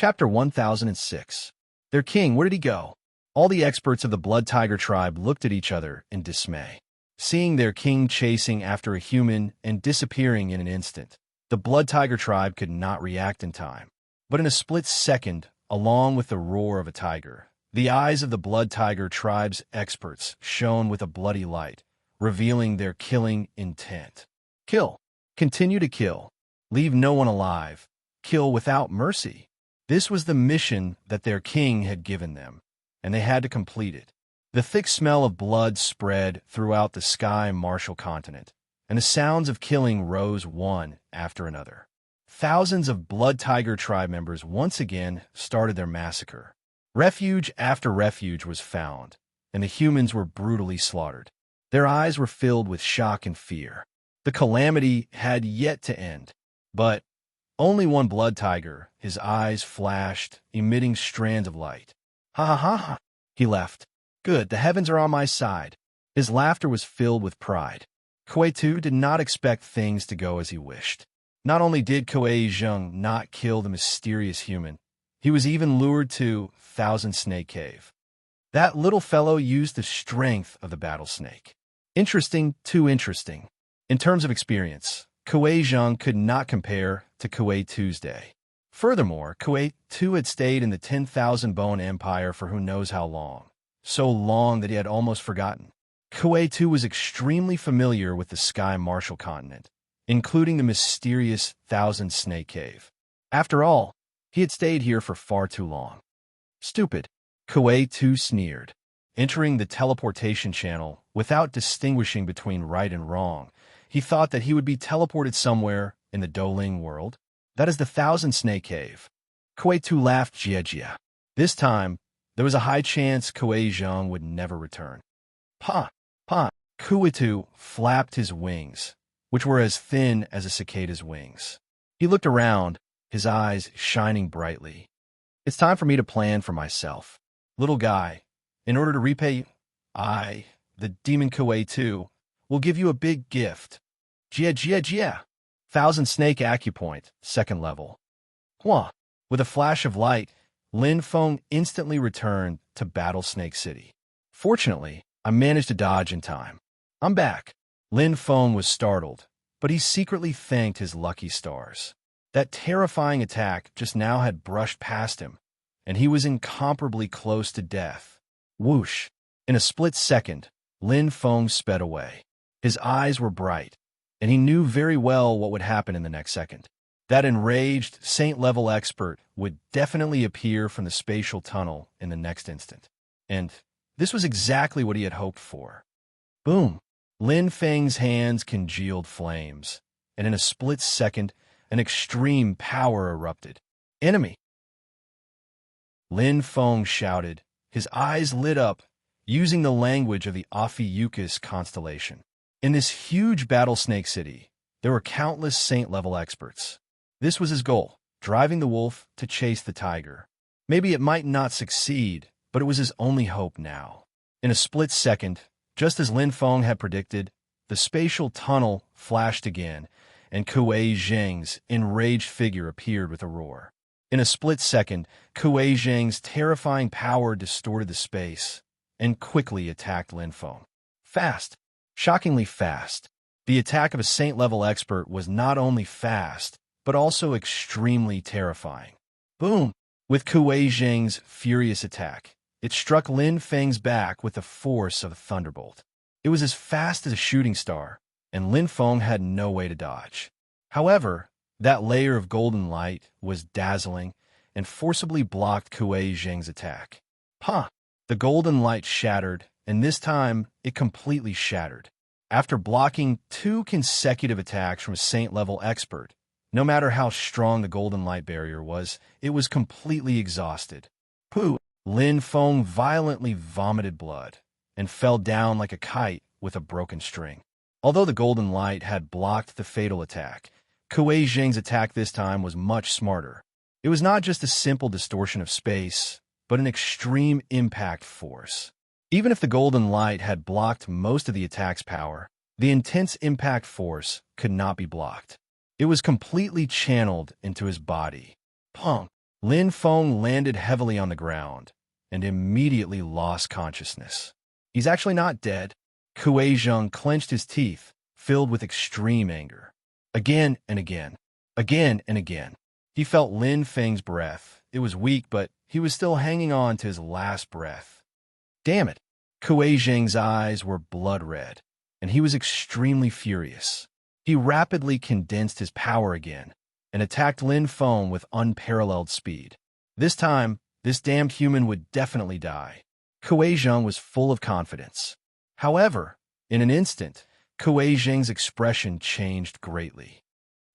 Chapter 1006. Their king, where did he go? All the experts of the Blood Tiger tribe looked at each other in dismay. Seeing their king chasing after a human and disappearing in an instant, the Blood Tiger tribe could not react in time. But in a split second, along with the roar of a tiger, the eyes of the Blood Tiger tribe's experts shone with a bloody light, revealing their killing intent. Kill. Continue to kill. Leave no one alive. Kill without mercy. This was the mission that their king had given them, and they had to complete it. The thick smell of blood spread throughout the sky martial continent, and the sounds of killing rose one after another. Thousands of Blood Tiger tribe members once again started their massacre. Refuge after refuge was found, and the humans were brutally slaughtered. Their eyes were filled with shock and fear. The calamity had yet to end, but only one Blood Tiger, his eyes flashed, emitting strands of light. Ha ha ha ha! He laughed. Good, the heavens are on my side. His laughter was filled with pride. Kuei Tu did not expect things to go as he wished. Not only did Kuei Zheng not kill the mysterious human, he was even lured to Thousand Snake Cave. That little fellow used the strength of the battle snake. Interesting, too interesting. In terms of experience, Kuei Zheng could not compare to Kuei Tu's day. Furthermore, Kuei Tu had stayed in the 10,000 Bone Empire for who knows how long. So long that he had almost forgotten. Kuei Tu was extremely familiar with the Sky Martial Continent, including the mysterious Thousand Snake Cave. After all, he had stayed here for far too long. Stupid, Kuei Tu sneered. Entering the teleportation channel without distinguishing between right and wrong, he thought that he would be teleported somewhere in the Douling world. That is the Thousand Snake Cave. Kuei Tu laughed jia. This time, there was a high chance Kuei Zheng would never return. Pa! Kuei Tu flapped his wings, which were as thin as a cicada's wings. He looked around, his eyes shining brightly. It's time for me to plan for myself. Little guy, in order to repay you, I, the demon Kuei Tu, will give you a big gift. Jia. Thousand Snake Acupoint, 2nd level. Hua! With a flash of light, Lin Feng instantly returned to Battle Snake City. Fortunately, I managed to dodge in time. I'm back. Lin Feng was startled, but he secretly thanked his lucky stars. That terrifying attack just now had brushed past him, and he was incomparably close to death. Whoosh! In a split second, Lin Feng sped away. His eyes were bright, and he knew very well what would happen in the next second. That enraged Saint-level expert would definitely appear from the spatial tunnel in the next instant. And this was exactly what he had hoped for. Boom! Lin Feng's hands congealed flames, and in a split second, an extreme power erupted. Enemy! Lin Feng shouted, his eyes lit up, using the language of the Ophiuchus constellation. In this huge Battle Snake City, there were countless Saint-level experts. This was his goal, driving the wolf to chase the tiger. Maybe it might not succeed, but it was his only hope now. In a split second, just as Lin Feng had predicted, the spatial tunnel flashed again, and Kuei Zheng's enraged figure appeared with a roar. In a split second, Kuei Zheng's terrifying power distorted the space and quickly attacked Lin Feng. Fast. Shockingly fast. The attack of a Saint-level expert was not only fast, but also extremely terrifying. Boom! With Kuei Zheng's furious attack, it struck Lin Feng's back with the force of a thunderbolt. It was as fast as a shooting star, and Lin Feng had no way to dodge. However, that layer of golden light was dazzling and forcibly blocked Kuei Zheng's attack. Pa! The golden light shattered, and this time it completely shattered. After blocking 2 consecutive attacks from a Saint-level expert, no matter how strong the golden light barrier was, it was completely exhausted. Pooh! Lin Feng violently vomited blood and fell down like a kite with a broken string. Although the golden light had blocked the fatal attack, Kuei Zheng's attack this time was much smarter. It was not just a simple distortion of space, but an extreme impact force. Even if the golden light had blocked most of the attack's power, the intense impact force could not be blocked. It was completely channeled into his body. Pong! Lin Feng landed heavily on the ground and immediately lost consciousness. He's actually not dead. Kuei Zheng clenched his teeth, filled with extreme anger. Again and again. Again and again. He felt Lin Feng's breath. It was weak, but he was still hanging on to his last breath. Damn it! Kuei Zheng's eyes were blood red, and he was extremely furious. He rapidly condensed his power again and attacked Lin Feng with unparalleled speed. This time, this damned human would definitely die. Kuei Zheng was full of confidence. However, in an instant, Kuei Zheng's expression changed greatly.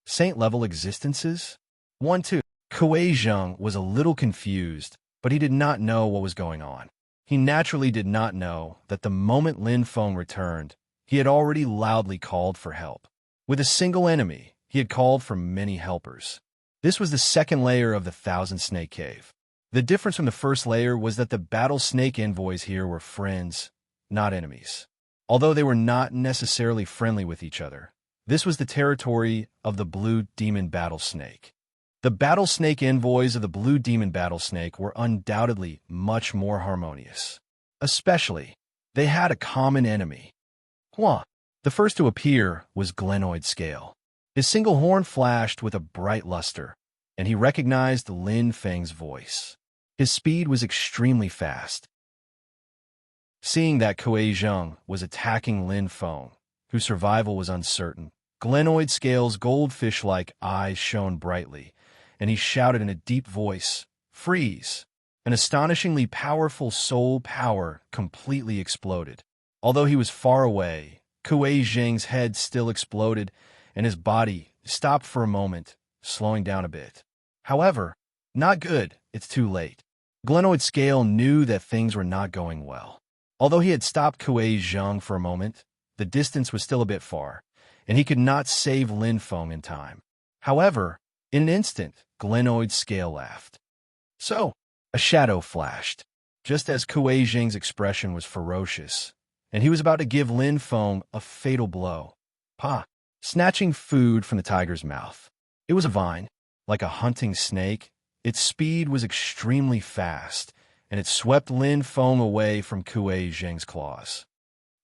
Saint-level existences? 1-2. Kuei Zheng was a little confused, but he did not know what was going on. He naturally did not know that the moment Lin Feng returned, he had already loudly called for help. With a single enemy, he had called for many helpers. This was the second layer of the Thousand Snake Cave. The difference from the first layer was that the battle snake envoys here were friends, not enemies. Although they were not necessarily friendly with each other, this was the territory of the Blue Demon Battle Snake. The battle snake envoys of the Blue Demon Battle Snake were undoubtedly much more harmonious. Especially, they had a common enemy. Hua. The first to appear was Glenoid Scale. His single horn flashed with a bright luster, and he recognized Lin Feng's voice. His speed was extremely fast. Seeing that Kuei Zheng was attacking Lin Feng, whose survival was uncertain, Glenoid Scale's goldfish-like eyes shone brightly, and he shouted in a deep voice, "Freeze!" An astonishingly powerful soul power completely exploded. Although he was far away, Kuei Zheng's head still exploded, and his body stopped for a moment, slowing down a bit. However, not good, it's too late. Glenoid Scale knew that things were not going well. Although he had stopped Kuei Zheng for a moment, the distance was still a bit far, and he could not save Lin Feng in time. However, in an instant, Glenoid Scale laughed. So, a shadow flashed, just as Kuei Zheng's expression was ferocious, and he was about to give Lin Feng a fatal blow. Pa! Snatching food from the tiger's mouth. It was a vine, like a hunting snake. Its speed was extremely fast, and it swept Lin Feng away from Kuei Zheng's claws.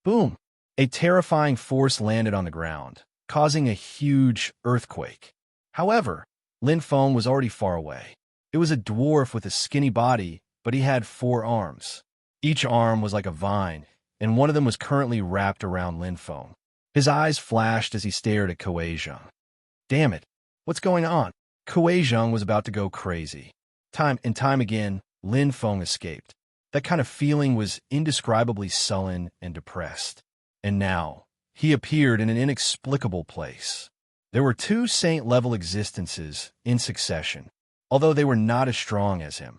Boom! A terrifying force landed on the ground, causing a huge earthquake. However, Lin Feng was already far away. It was a dwarf with a skinny body, but he had 4 arms. Each arm was like a vine, and one of them was currently wrapped around Lin Feng. His eyes flashed as he stared at Kuei Zheng. Damn it! What's going on? Kuei Zheng was about to go crazy. Time and time again, Lin Feng escaped. That kind of feeling was indescribably sullen and depressed. And now, he appeared in an inexplicable place. There were 2 saint-level existences in succession, although they were not as strong as him.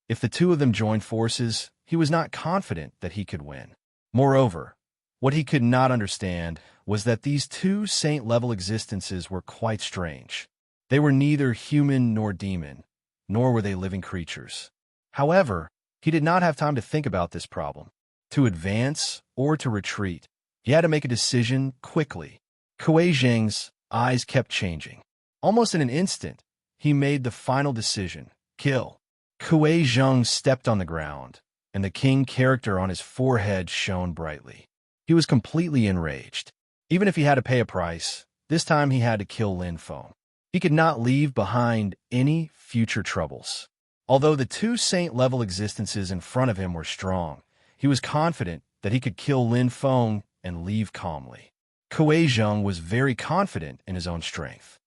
If the 2 of them joined forces, he was not confident that he could win. Moreover, what he could not understand was that these 2 saint-level existences were quite strange. They were neither human nor demon, nor were they living creatures. However, he did not have time to think about this problem. To advance or to retreat, he had to make a decision quickly. Kuei Zheng's eyes kept changing. Almost in an instant, he made the final decision: kill. Kuei Zheng stepped on the ground, and the king character on his forehead shone brightly. He was completely enraged. Even if he had to pay a price, this time he had to kill Lin Feng. He could not leave behind any future troubles. Although the 2 saint-level existences in front of him were strong, he was confident that he could kill Lin Feng and leave calmly. Kuei Zheng was very confident in his own strength.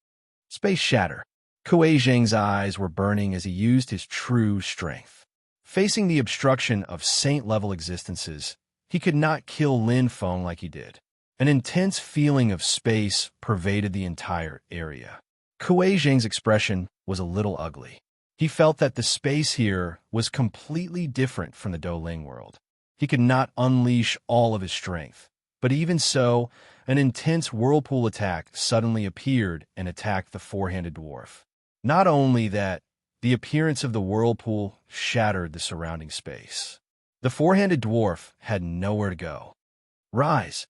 Space shatter. Kuei Zheng's eyes were burning as he used his true strength. Facing the obstruction of saint-level existences, he could not kill Lin Feng like he did. An intense feeling of space pervaded the entire area. Kuei Zheng's expression was a little ugly. He felt that the space here was completely different from the Douling world. He could not unleash all of his strength. But even so, an intense whirlpool attack suddenly appeared and attacked the 4-handed dwarf. Not only that, the appearance of the whirlpool shattered the surrounding space. The 4-handed dwarf had nowhere to go. Rise!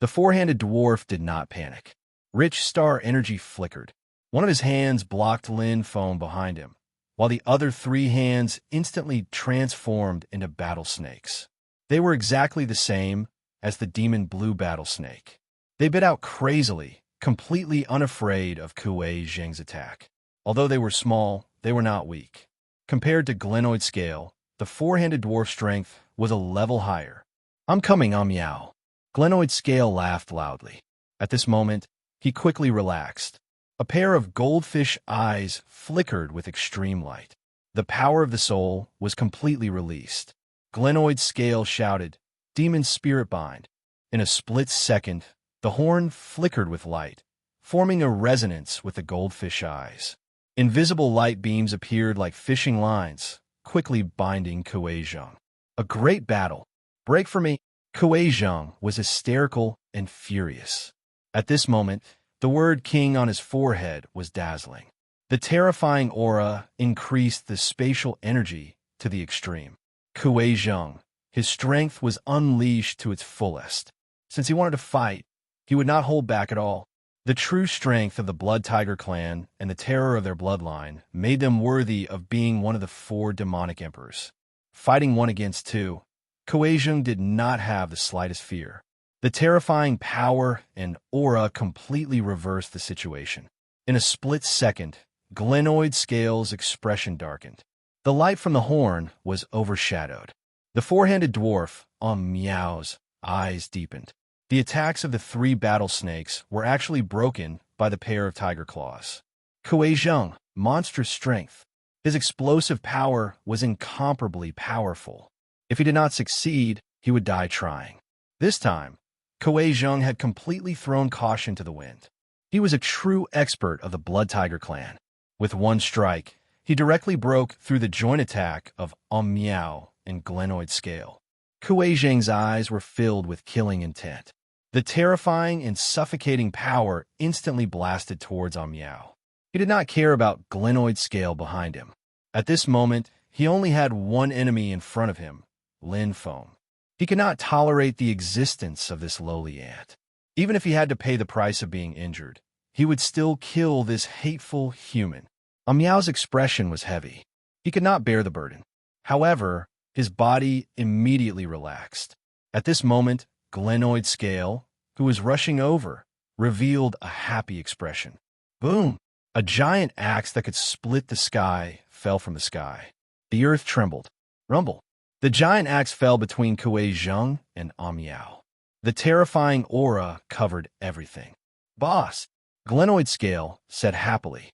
The 4-handed dwarf did not panic. Rich star energy flickered, One of his hands blocked Lin foam behind him, while the other three hands instantly transformed into battle snakes. They were exactly the same as the demon blue battle snake. They bit out crazily, completely unafraid of Kuei Zheng's attack. Although they were small, they were not weak. Compared to glenoid scale, the four-handed dwarf strength was a level higher. I'm coming, Miao. Glenoid scale laughed loudly. At this moment, he quickly relaxed. A pair of goldfish eyes flickered with extreme light. The power of the soul was completely released. Glenoid scale shouted, Demon Spirit Bind. In a split second, the horn flickered with light, forming a resonance with the goldfish eyes. Invisible light beams appeared like fishing lines, quickly binding Kuei Zheng. A great battle. Break for me. Kuei Zheng was hysterical and furious. At this moment, the word king on his forehead was dazzling. The terrifying aura increased the spatial energy to the extreme. Kuei Zheng, his strength was unleashed to its fullest. Since he wanted to fight, he would not hold back at all. The true strength of the Blood Tiger clan and the terror of their bloodline made them worthy of being one of the four demonic emperors. Fighting one against two, Kuei Zheng did not have the slightest fear. The terrifying power and aura completely reversed the situation. In a split second, Glenoid Scale's expression darkened. The light from the horn was overshadowed. The four-handed dwarf, Miao's, eyes deepened. The attacks of the three battle snakes were actually broken by the pair of tiger claws. Kuei Zheng, monstrous strength. His explosive power was incomparably powerful. If he did not succeed, he would die trying. This time, Kuei Zheng had completely thrown caution to the wind. He was a true expert of the Blood Tiger clan. With one strike, he directly broke through the joint attack of Miao and Glenoid Scale. Kuei Zheng's eyes were filled with killing intent. The terrifying and suffocating power instantly blasted towards Miao. He did not care about Glenoid Scale behind him. At this moment, he only had one enemy in front of him, Lin Foam. He could not tolerate the existence of this lowly ant. Even if he had to pay the price of being injured, he would still kill this hateful human. Miao's expression was heavy. He could not bear the burden. However, his body immediately relaxed. At this moment, Glenoid Scale, who was rushing over, revealed a happy expression. Boom! A giant axe that could split the sky fell from the sky. The earth trembled. Rumble! The giant axe fell between Kuei Zheng and Miao. The terrifying aura covered everything. Boss! Glenoid Scale said happily.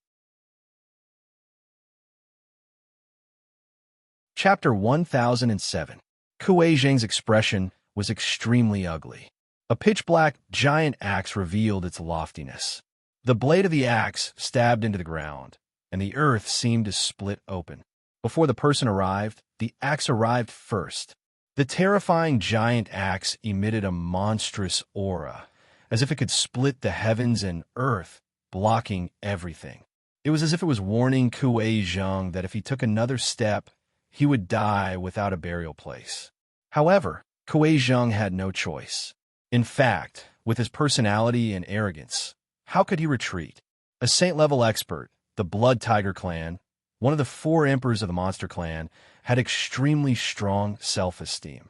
Chapter 1007. Kuei Zheng's expression was extremely ugly. A pitch-black giant axe revealed its loftiness. The blade of the axe stabbed into the ground, and the earth seemed to split open. Before the person arrived, the axe arrived first. The terrifying giant axe emitted a monstrous aura, as if it could split the heavens and earth, blocking everything. It was as if it was warning Kuei Zheng that if he took another step, he would die without a burial place. However, Kuei Zheng had no choice. In fact, with his personality and arrogance, how could he retreat? A saint-level expert, the Blood Tiger clan, one of the four emperors of the Monster Clan, had extremely strong self-esteem.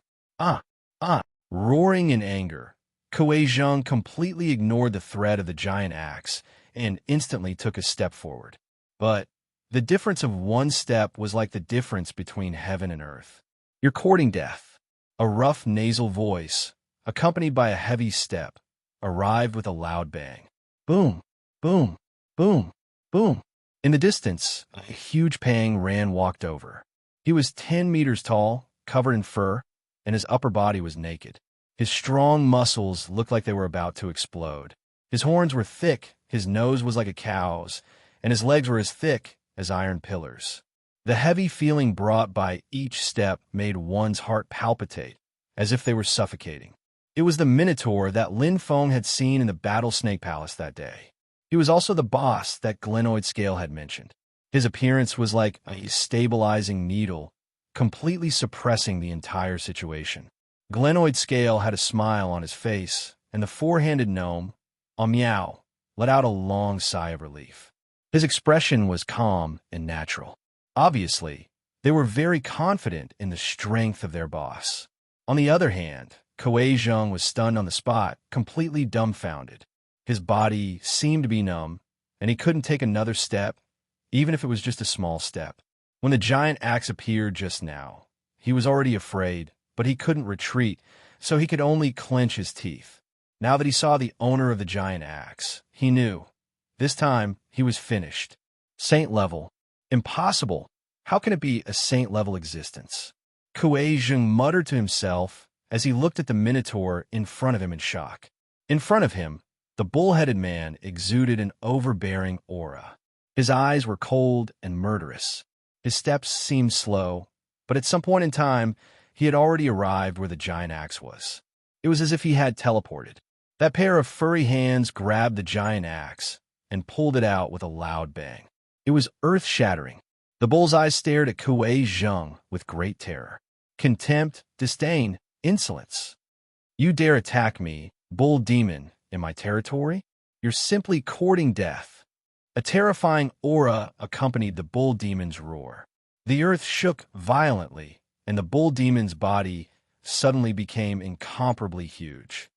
Roaring in anger, Kuei Zheng completely ignored the threat of the giant axe and instantly took a step forward. But the difference of one step was like the difference between heaven and earth. You're courting death. A rough nasal voice, accompanied by a heavy step, arrived with a loud bang. Boom, boom, boom, boom. In the distance, a huge Pang Ran walked over. He was 10 meters tall, covered in fur, and his upper body was naked. His strong muscles looked like they were about to explode. His horns were thick, his nose was like a cow's, and his legs were as thick as iron pillars. The heavy feeling brought by each step made one's heart palpitate, as if they were suffocating. It was the Minotaur that Lin Feng had seen in the Battle Snake Palace that day. He was also the boss that Glenoid Scale had mentioned. His appearance was like a stabilizing needle, completely suppressing the entire situation. Glenoid Scale had a smile on his face, and the four-handed gnome, Miao, let out a long sigh of relief. His expression was calm and natural. Obviously, they were very confident in the strength of their boss. On the other hand, Kuei Zheng was stunned on the spot, completely dumbfounded. His body seemed to be numb, and he couldn't take another step, even if it was just a small step. When the giant axe appeared just now, he was already afraid, but he couldn't retreat, so he could only clench his teeth. Now that he saw the owner of the giant axe, he knew. This time, he was finished. Saint level. Impossible. How can it be a saint-level existence? Kuei Zheng muttered to himself as he looked at the minotaur in front of him in shock. In front of him, the bull-headed man exuded an overbearing aura. His eyes were cold and murderous. His steps seemed slow, but at some point in time, he had already arrived where the giant axe was. It was as if he had teleported. That pair of furry hands grabbed the giant axe and pulled it out with a loud bang. It was earth-shattering. The bull's eyes stared at Kuei Zheng with great terror. Contempt, disdain, insolence. You dare attack me, bull demon, in my territory? You're simply courting death. A terrifying aura accompanied the bull demon's roar. The earth shook violently, and the bull demon's body suddenly became incomparably huge.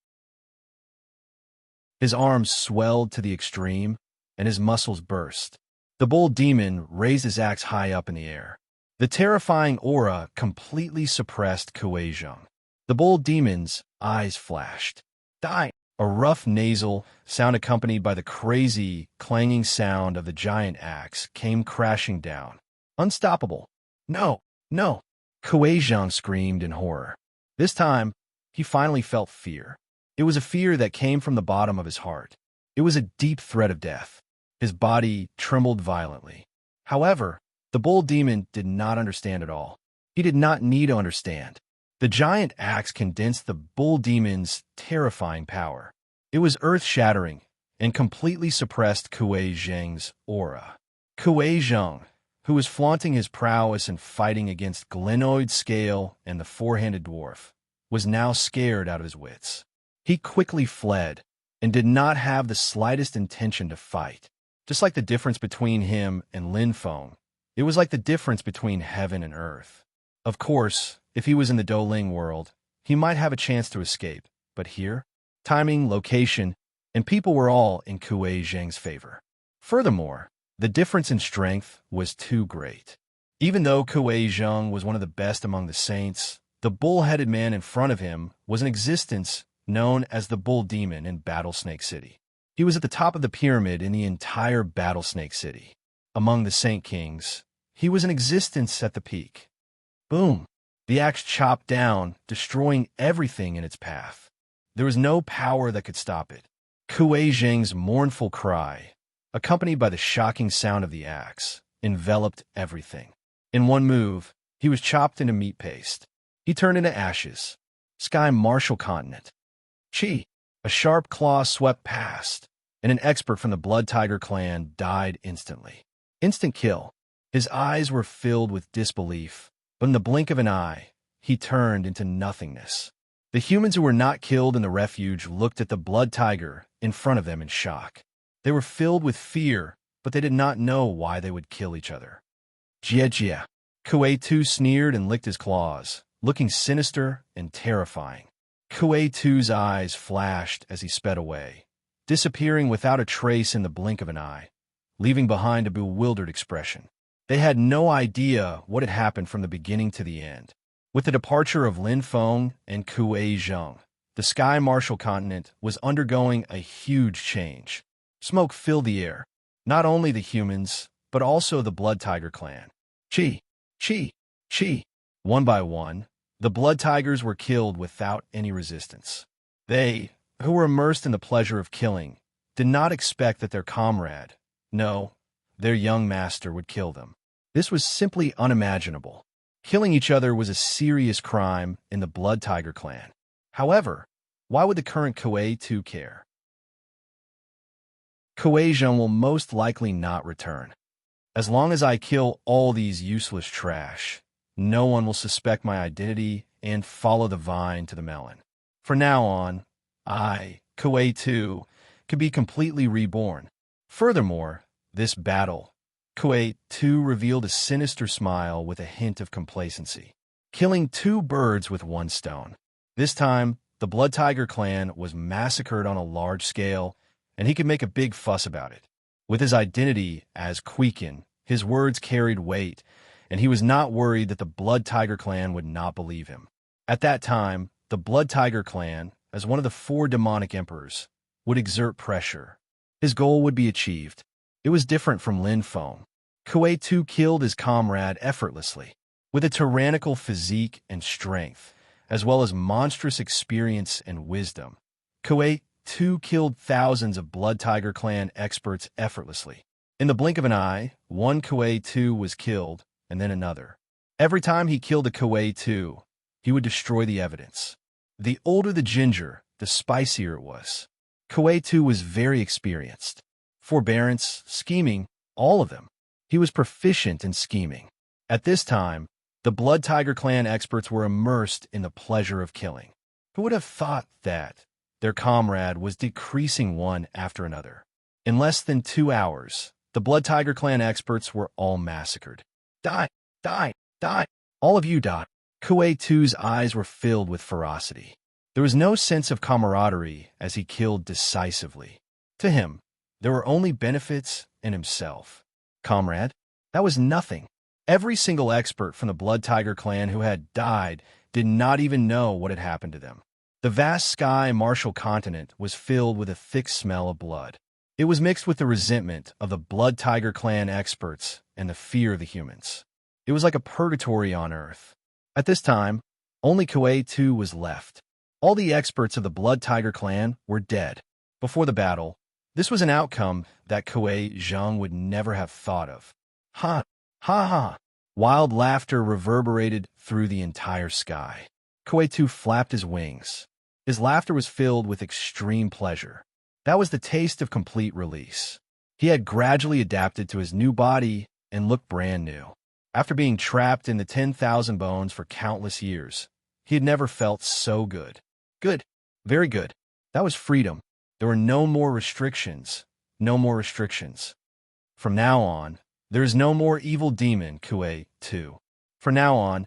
His arms swelled to the extreme, and his muscles burst. The bull demon raised his axe high up in the air. The terrifying aura completely suppressed Kuei Zheng. The bull demon's eyes flashed. Die! A rough nasal sound accompanied by the crazy, clanging sound of the giant axe came crashing down. Unstoppable. No, no! Kuei Zheng screamed in horror. This time, he finally felt fear. It was a fear that came from the bottom of his heart. It was a deep threat of death. His body trembled violently. However, the bull demon did not understand at all. He did not need to understand. The giant axe condensed the bull demon's terrifying power. It was earth-shattering and completely suppressed Kuei Zheng's aura. Kuei Zheng, who was flaunting his prowess and fighting against Glenoid Scale and the four-handed dwarf, was now scared out of his wits. He quickly fled and did not have the slightest intention to fight. Just like the difference between him and Lin Feng, it was like the difference between heaven and earth. Of course, if he was in the Douling world, he might have a chance to escape, but here, timing, location, and people were all in Kuei Zheng's favor. Furthermore, the difference in strength was too great. Even though Kuei Zheng was one of the best among the saints, the bull-headed man in front of him was an existence known as the Bull Demon in Battlesnake City. He was at the top of the pyramid in the entire Battlesnake City. Among the Saint Kings, he was an existence at the peak. Boom! The axe chopped down, destroying everything in its path. There was no power that could stop it. Kuei Zheng's mournful cry, accompanied by the shocking sound of the axe, enveloped everything. In one move, he was chopped into meat paste. He turned into ashes. Sky Martial Continent. Chi! A sharp claw swept past, and an expert from the Blood Tiger clan died instantly. Instant kill. His eyes were filled with disbelief, but in the blink of an eye, he turned into nothingness. The humans who were not killed in the refuge looked at the Blood Tiger in front of them in shock. They were filled with fear, but they did not know why they would kill each other. Jie. Kuei Tu sneered and licked his claws, looking sinister and terrifying. Kuei Tu's eyes flashed as he sped away, disappearing without a trace in the blink of an eye, leaving behind a bewildered expression. They had no idea what had happened from the beginning to the end. With the departure of Lin Feng and Kuei Zheng, the Sky Martial Continent was undergoing a huge change. Smoke filled the air, not only the humans, but also the Blood Tiger clan. Chi! One by one, the Blood Tigers were killed without any resistance. They, who were immersed in the pleasure of killing, did not expect that their comrade, no, their young master, would kill them. This was simply unimaginable. Killing each other was a serious crime in the Blood Tiger clan. However, why would the current Kuei Tu care? Kuei Zheng will most likely not return. As long as I kill all these useless trash, no one will suspect my identity and follow the vine to the melon. From now on, I, Kuei Tu, could be completely reborn. Furthermore, This battle, Kuwait II revealed a sinister smile with a hint of complacency, killing 2 birds with 1 stone. This time, the Blood Tiger clan was massacred on a large scale, and he could make a big fuss about it. With his identity as Queekin, his words carried weight, and he was not worried that the Blood Tiger clan would not believe him. At that time, the Blood Tiger clan, as one of the 4 demonic emperors, would exert pressure. His goal would be achieved. It was different from Lin Feng. Kuwait II killed his comrade effortlessly. With a tyrannical physique and strength, as well as monstrous experience and wisdom, Kuwait II killed thousands of Blood Tiger clan experts effortlessly. In the blink of an eye, one Kuwait II was killed, and then another. Every time he killed a Kuwait II, he would destroy the evidence. The older the ginger, the spicier it was. Kuwait II was very experienced. Forbearance, scheming, all of them. He was proficient in scheming. At this time, the Blood Tiger clan experts were immersed in the pleasure of killing. Who would have thought that their comrade was decreasing one after another? In less than 2 hours, the Blood Tiger clan experts were all massacred. Die! Die! Die! All of you die! Kuwait II's eyes were filled with ferocity. There was no sense of camaraderie as he killed decisively. To him, there were only benefits in himself. Comrade? That was nothing. Every single expert from the Blood Tiger clan who had died did not even know what had happened to them. The vast sky martial continent was filled with a thick smell of blood. It was mixed with the resentment of the Blood Tiger clan experts and the fear of the humans. It was like a purgatory on Earth. At this time, only Kuwait II was left. All the experts of the Blood Tiger clan were dead. Before the battle, this was an outcome that Kuwait Zheng would never have thought of. Ha! Ha ha! Wild laughter reverberated through the entire sky. Kuwait II flapped his wings. His laughter was filled with extreme pleasure. That was the taste of complete release. He had gradually adapted to his new body and looked brand new. After being trapped in the 10,000 bones for countless years, he had never felt so good. Good. Very good. That was freedom. There were no more restrictions. No more restrictions. From now on, there is no more evil demon, Kuwait II. From now on,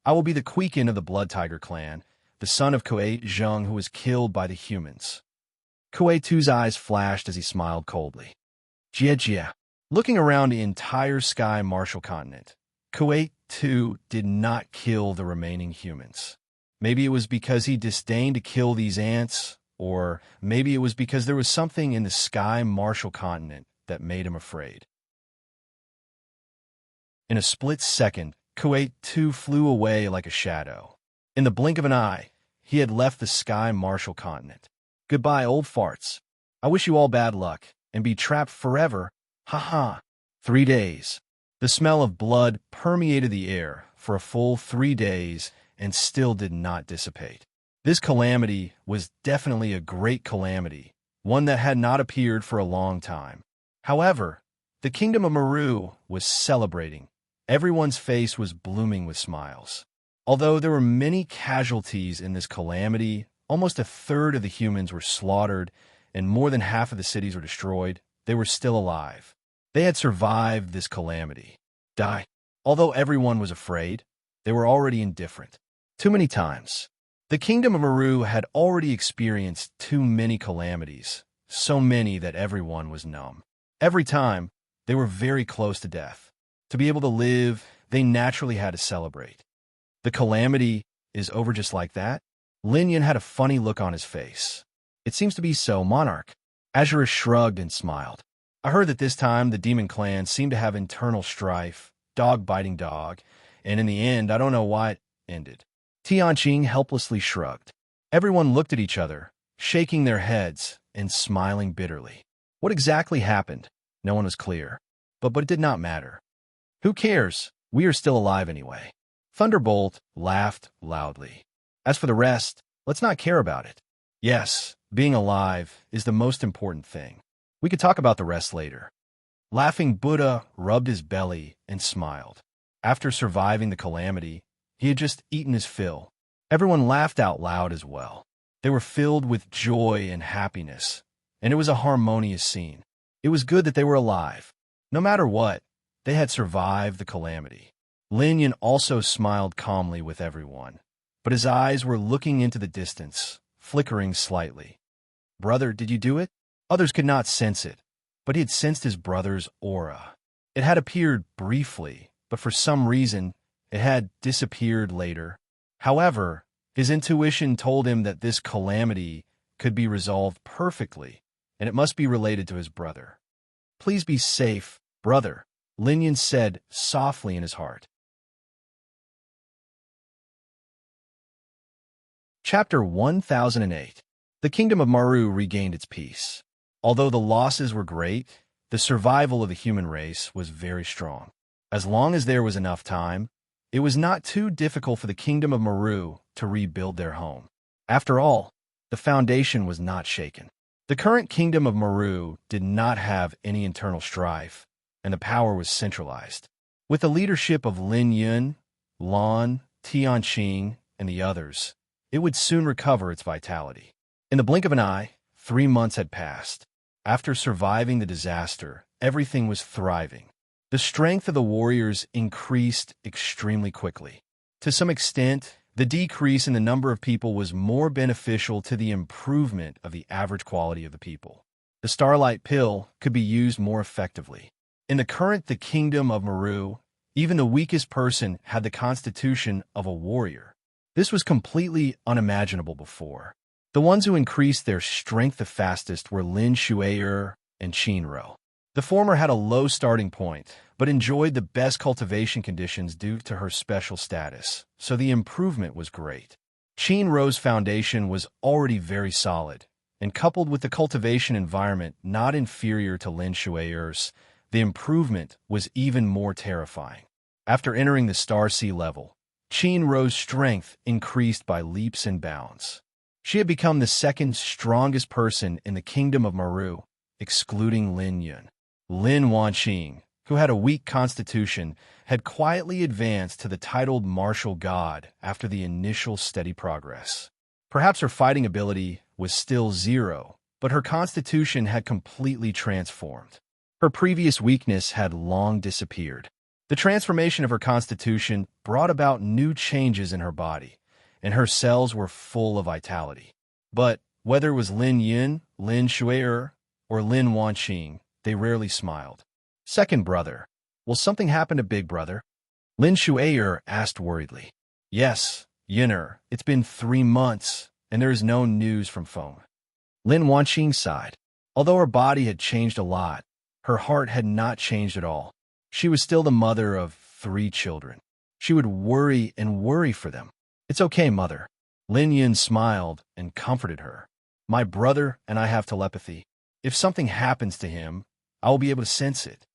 I will be the Queekin of the Blood Tiger clan, the son of Kuwait Zheng who was killed by the humans. Kuwait II's eyes flashed as he smiled coldly. Jia Jia. Looking around the entire sky martial continent, Kuwait II did not kill the remaining humans. Maybe it was because he disdained to kill these ants, or maybe it was because there was something in the sky martial continent that made him afraid. In a split second, Kuwait II flew away like a shadow. In the blink of an eye, he had left the sky martial continent. Goodbye, old farts. I wish you all bad luck, and be trapped forever. Ha ha. 3 days. The smell of blood permeated the air for a full 3 days and still did not dissipate. This calamity was definitely a great calamity, one that had not appeared for a long time. However, the kingdom of Meru was celebrating. Everyone's face was blooming with smiles. Although there were many casualties in this calamity, almost a third of the humans were slaughtered and more than half of the cities were destroyed, they were still alive. They had survived this calamity. Die. Although everyone was afraid, they were already indifferent. Too many times. The kingdom of Meru had already experienced too many calamities, so many that everyone was numb. Every time, they were very close to death. To be able to live, they naturally had to celebrate. The calamity is over just like that? Lin Yan had a funny look on his face. It seems to be so, Monarch. Azura shrugged and smiled. I heard that this time the demon clan seemed to have internal strife, dog biting dog, and in the end, I don't know why it ended. Tianqing helplessly shrugged. Everyone looked at each other, shaking their heads and smiling bitterly. What exactly happened? No one was clear. But it did not matter. Who cares? We are still alive anyway. Thunderbolt laughed loudly. As for the rest, let's not care about it. Yes, being alive is the most important thing. We could talk about the rest later. Laughing Buddha rubbed his belly and smiled. After surviving the calamity, he had just eaten his fill. Everyone laughed out loud as well. They were filled with joy and happiness, and it was a harmonious scene. It was good that they were alive. No matter what, they had survived the calamity. Lin Yun also smiled calmly with everyone, but his eyes were looking into the distance, flickering slightly. Brother, did you do it? Others could not sense it, but he had sensed his brother's aura. It had appeared briefly, but for some reason, it had disappeared later. However, his intuition told him that this calamity could be resolved perfectly, and it must be related to his brother. Please be safe, brother, Lin Yun said softly in his heart. Chapter 1008. The kingdom of Maru regained its peace. Although the losses were great, the survival of the human race was very strong. As long as there was enough time, it was not too difficult for the kingdom of Maru to rebuild their home. After all, the foundation was not shaken. The current kingdom of Maru did not have any internal strife, and the power was centralized. With the leadership of Lin Yun, Lan, Tianqing, and the others, it would soon recover its vitality. In the blink of an eye, 3 months had passed. After surviving the disaster, everything was thriving. The strength of the warriors increased extremely quickly. To some extent, the decrease in the number of people was more beneficial to the improvement of the average quality of the people. The Starlight Pill could be used more effectively. In the kingdom of Maru, even the weakest person had the constitution of a warrior. This was completely unimaginable before. The ones who increased their strength the fastest were Lin Shui'er and Qinro. The former had a low starting point, but enjoyed the best cultivation conditions due to her special status, so the improvement was great. Qinro's foundation was already very solid, and coupled with the cultivation environment not inferior to Lin Shui'er's, the improvement was even more terrifying. After entering the Star Sea level, Qinro's strength increased by leaps and bounds. She had become the second strongest person in the kingdom of Maru, excluding Lin Yun. Lin Wanqing, who had a weak constitution, had quietly advanced to the titled martial god after the initial steady progress. Perhaps her fighting ability was still 0, but her constitution had completely transformed. Her previous weakness had long disappeared. The transformation of her constitution brought about new changes in her body, and her cells were full of vitality. But whether it was Lin Yun, Lin Shui'er, or Lin Wanqing, they rarely smiled. Second brother, will something happen to big brother? Lin Shui'er asked worriedly. Yes, Yun'er, it's been 3 months, and there is no news from Feng. Lin Wanqing sighed. Although her body had changed a lot, her heart had not changed at all. She was still the mother of 3 children. She would worry and worry for them. It's okay, mother. Lin Yun smiled and comforted her. My brother and I have telepathy. If something happens to him, I will be able to sense it.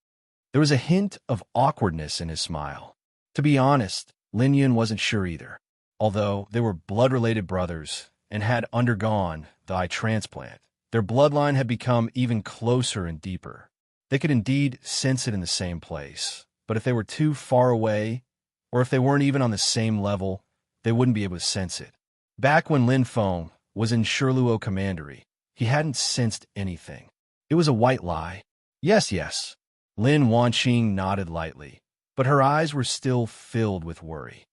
There was a hint of awkwardness in his smile. To be honest, Lin Yun wasn't sure either. Although they were blood-related brothers and had undergone the eye transplant, their bloodline had become even closer and deeper. They could indeed sense it in the same place, but if they were too far away, or if they weren't even on the same level, they wouldn't be able to sense it. Back when Lin Feng was in Sherluo Commandery, he hadn't sensed anything. It was a white lie. Yes. Lin Wanqing nodded lightly, but her eyes were still filled with worry.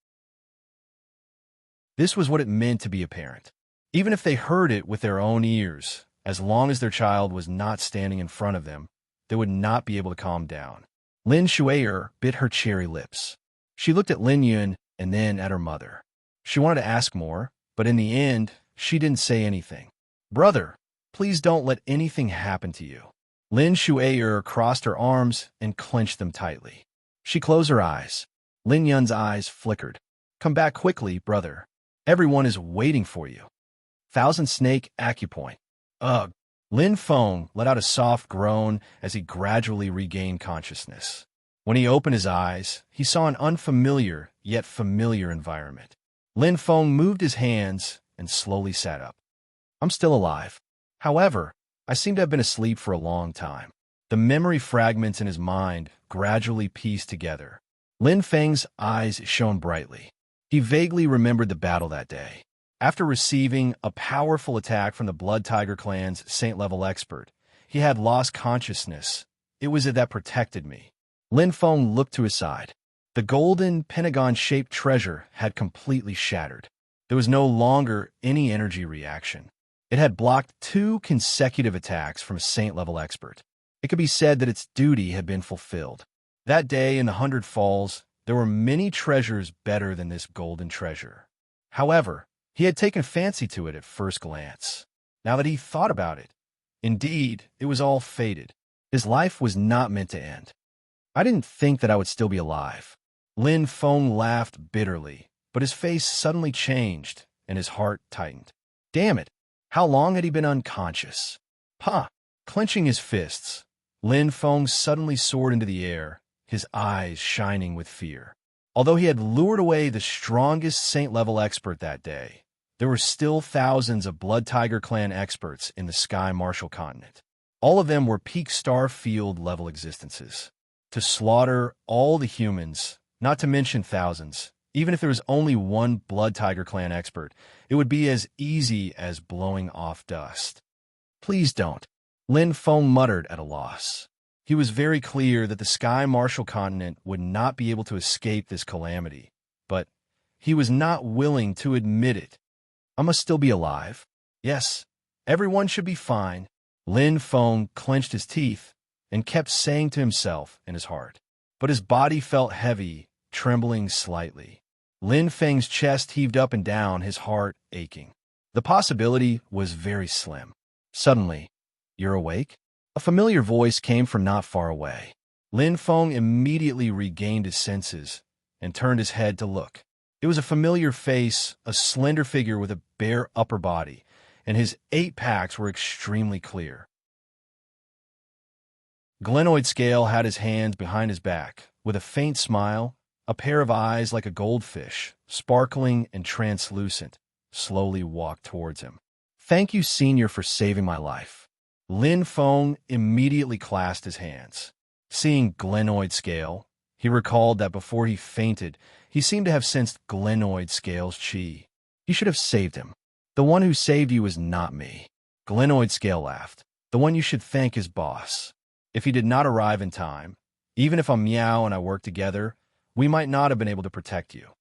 This was what it meant to be a parent. Even if they heard it with their own ears, as long as their child was not standing in front of them, they would not be able to calm down. Lin Shui'er bit her cherry lips. She looked at Lin Yun and then at her mother. She wanted to ask more, but in the end, she didn't say anything. Brother, please don't let anything happen to you. Lin Shui'er crossed her arms and clenched them tightly. She closed her eyes. Lin Yun's eyes flickered. Come back quickly, brother. Everyone is waiting for you. Thousand Snake Acupoint. Ugh. Lin Feng let out a soft groan as he gradually regained consciousness. When he opened his eyes, he saw an unfamiliar yet familiar environment. Lin Feng moved his hands and slowly sat up. I'm still alive. However, I seem to have been asleep for a long time. The memory fragments in his mind gradually pieced together. Lin Feng's eyes shone brightly. He vaguely remembered the battle that day. After receiving a powerful attack from the Blood Tiger clan's Saint-level expert, he had lost consciousness it was it that protected me. Lin Feng looked to his side. The golden pentagon-shaped treasure had completely shattered. There was no longer any energy reaction. It had blocked 2 consecutive attacks from a saint-level expert. It could be said that its duty had been fulfilled. That day in the 100 Falls, there were many treasures better than this golden treasure. However, he had taken fancy to it at first glance. Now that he thought about it, indeed, it was all fated. His life was not meant to end. I didn't think that I would still be alive. Lin Feng laughed bitterly, but his face suddenly changed and his heart tightened. Damn it! How long had he been unconscious? Huh! Clenching his fists, Lin Feng suddenly soared into the air, his eyes shining with fear. Although he had lured away the strongest saint-level expert that day, there were still thousands of Blood Tiger Clan experts in the Sky Martial continent. All of them were peak star field level existences. To slaughter all the humans, not to mention thousands, even if there was only one Blood Tiger Clan expert, it would be as easy as blowing off dust. Please don't. Lin Feng muttered at a loss. He was very clear that the Sky Martial continent would not be able to escape this calamity, but he was not willing to admit it. I must still be alive. Yes, everyone should be fine. Lin Feng clenched his teeth and kept saying to himself in his heart. But his body felt heavy, trembling slightly. Lin Feng's chest heaved up and down, his heart aching. The possibility was very slim. Suddenly, "You're awake?" A familiar voice came from not far away. Lin Feng immediately regained his senses and turned his head to look. It was a familiar face, a slender figure with a bare upper body, and his 8 packs were extremely clear. Glenoid Scale had his hands behind his back, with a faint smile, a pair of eyes like a goldfish, sparkling and translucent, slowly walked towards him. "Thank you, Senior, for saving my life." Lin Feng immediately clasped his hands. Seeing Glenoid Scale, he recalled that before he fainted, he seemed to have sensed Glenoid Scale's chi. He should have saved him. "The one who saved you is not me." Glenoid Scale laughed. "The one you should thank is Boss. If he did not arrive in time, even if I'm Meow and I work together, we might not have been able to protect you."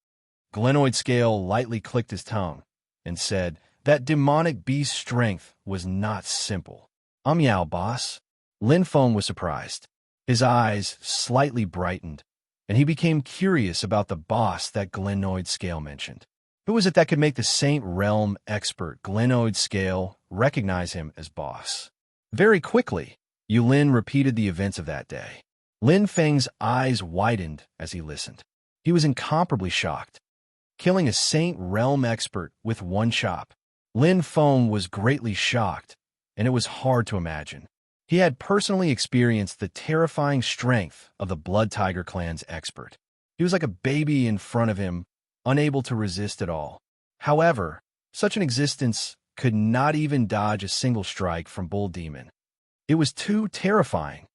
Glenoid Scale lightly clicked his tongue and said that demonic beast's strength was not simple. "I'm Meow, Boss." Lin Feng was surprised. His eyes slightly brightened, and he became curious about the boss that Glenoid Scale mentioned. Who was it that could make the Saint Realm expert Glenoid Scale recognize him as Boss? Very quickly, Yulin repeated the events of that day. Lin Feng's eyes widened as he listened. He was incomparably shocked. Killing a Saint Realm expert with one chop. Lin Feng was greatly shocked, and it was hard to imagine. He had personally experienced the terrifying strength of the Blood Tiger Clan's expert. He was like a baby in front of him, unable to resist at all. However, such an existence could not even dodge a single strike from Bull Demon. It was too terrifying.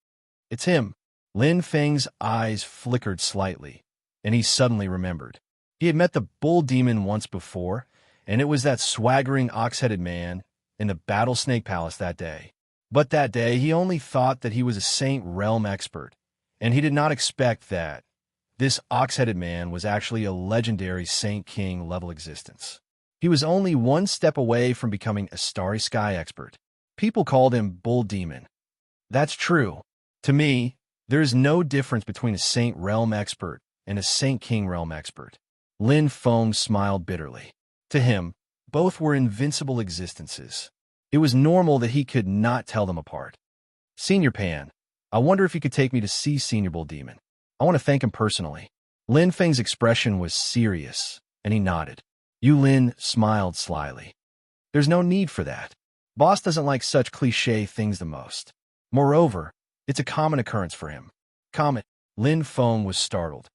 "It's him." Lin Feng's eyes flickered slightly, and he suddenly remembered. He had met the Bull Demon once before, and it was that swaggering ox-headed man in the Battle Snake Palace that day. But that day, he only thought that he was a Saint Realm expert, and he did not expect that this ox-headed man was actually a legendary Saint King level existence. He was only one step away from becoming a Starry Sky expert. People called him Bull Demon. That's true. To me, there is no difference between a Saint Realm expert and a Saint King Realm expert. Lin Feng smiled bitterly. To him, both were invincible existences. It was normal that he could not tell them apart. "Senior Pan, I wonder if you could take me to see Senior Bull Demon. I want to thank him personally." Lin Feng's expression was serious, and he nodded. Yulin smiled slyly. "There's no need for that. Boss doesn't like such cliché things the most. Moreover, it's a common occurrence for him." "Comet?" Lin Feng was startled.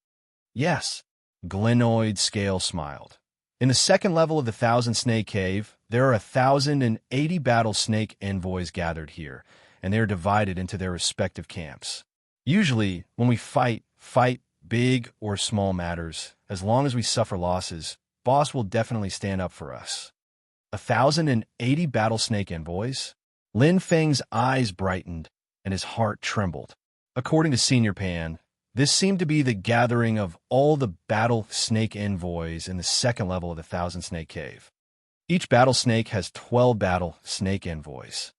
"Yes." Glenoid Scale smiled. "In the second level of the Thousand Snake Cave, there are 1,080 battle snake envoys gathered here, and they are divided into their respective camps. Usually, when we fight big or small matters, as long as we suffer losses, Boss will definitely stand up for us." 1,080 battle snake envoys? Lin Feng's eyes brightened, and his heart trembled. According to Senior Pan, this seemed to be the gathering of all the battle snake envoys in the second level of the Thousand Snake Cave. Each battle snake has 12 battle snake envoys.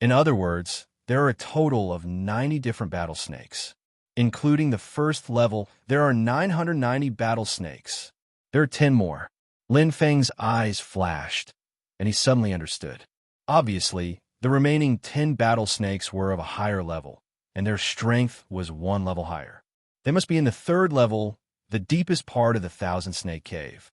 In other words, there are a total of 90 different battle snakes. Including the first level, there are 990 battle snakes. There are 10 more. Lin Feng's eyes flashed, and he suddenly understood. Obviously, the remaining 10 battle snakes were of a higher level, and their strength was one level higher. They must be in the third level, the deepest part of the Thousand Snake Cave.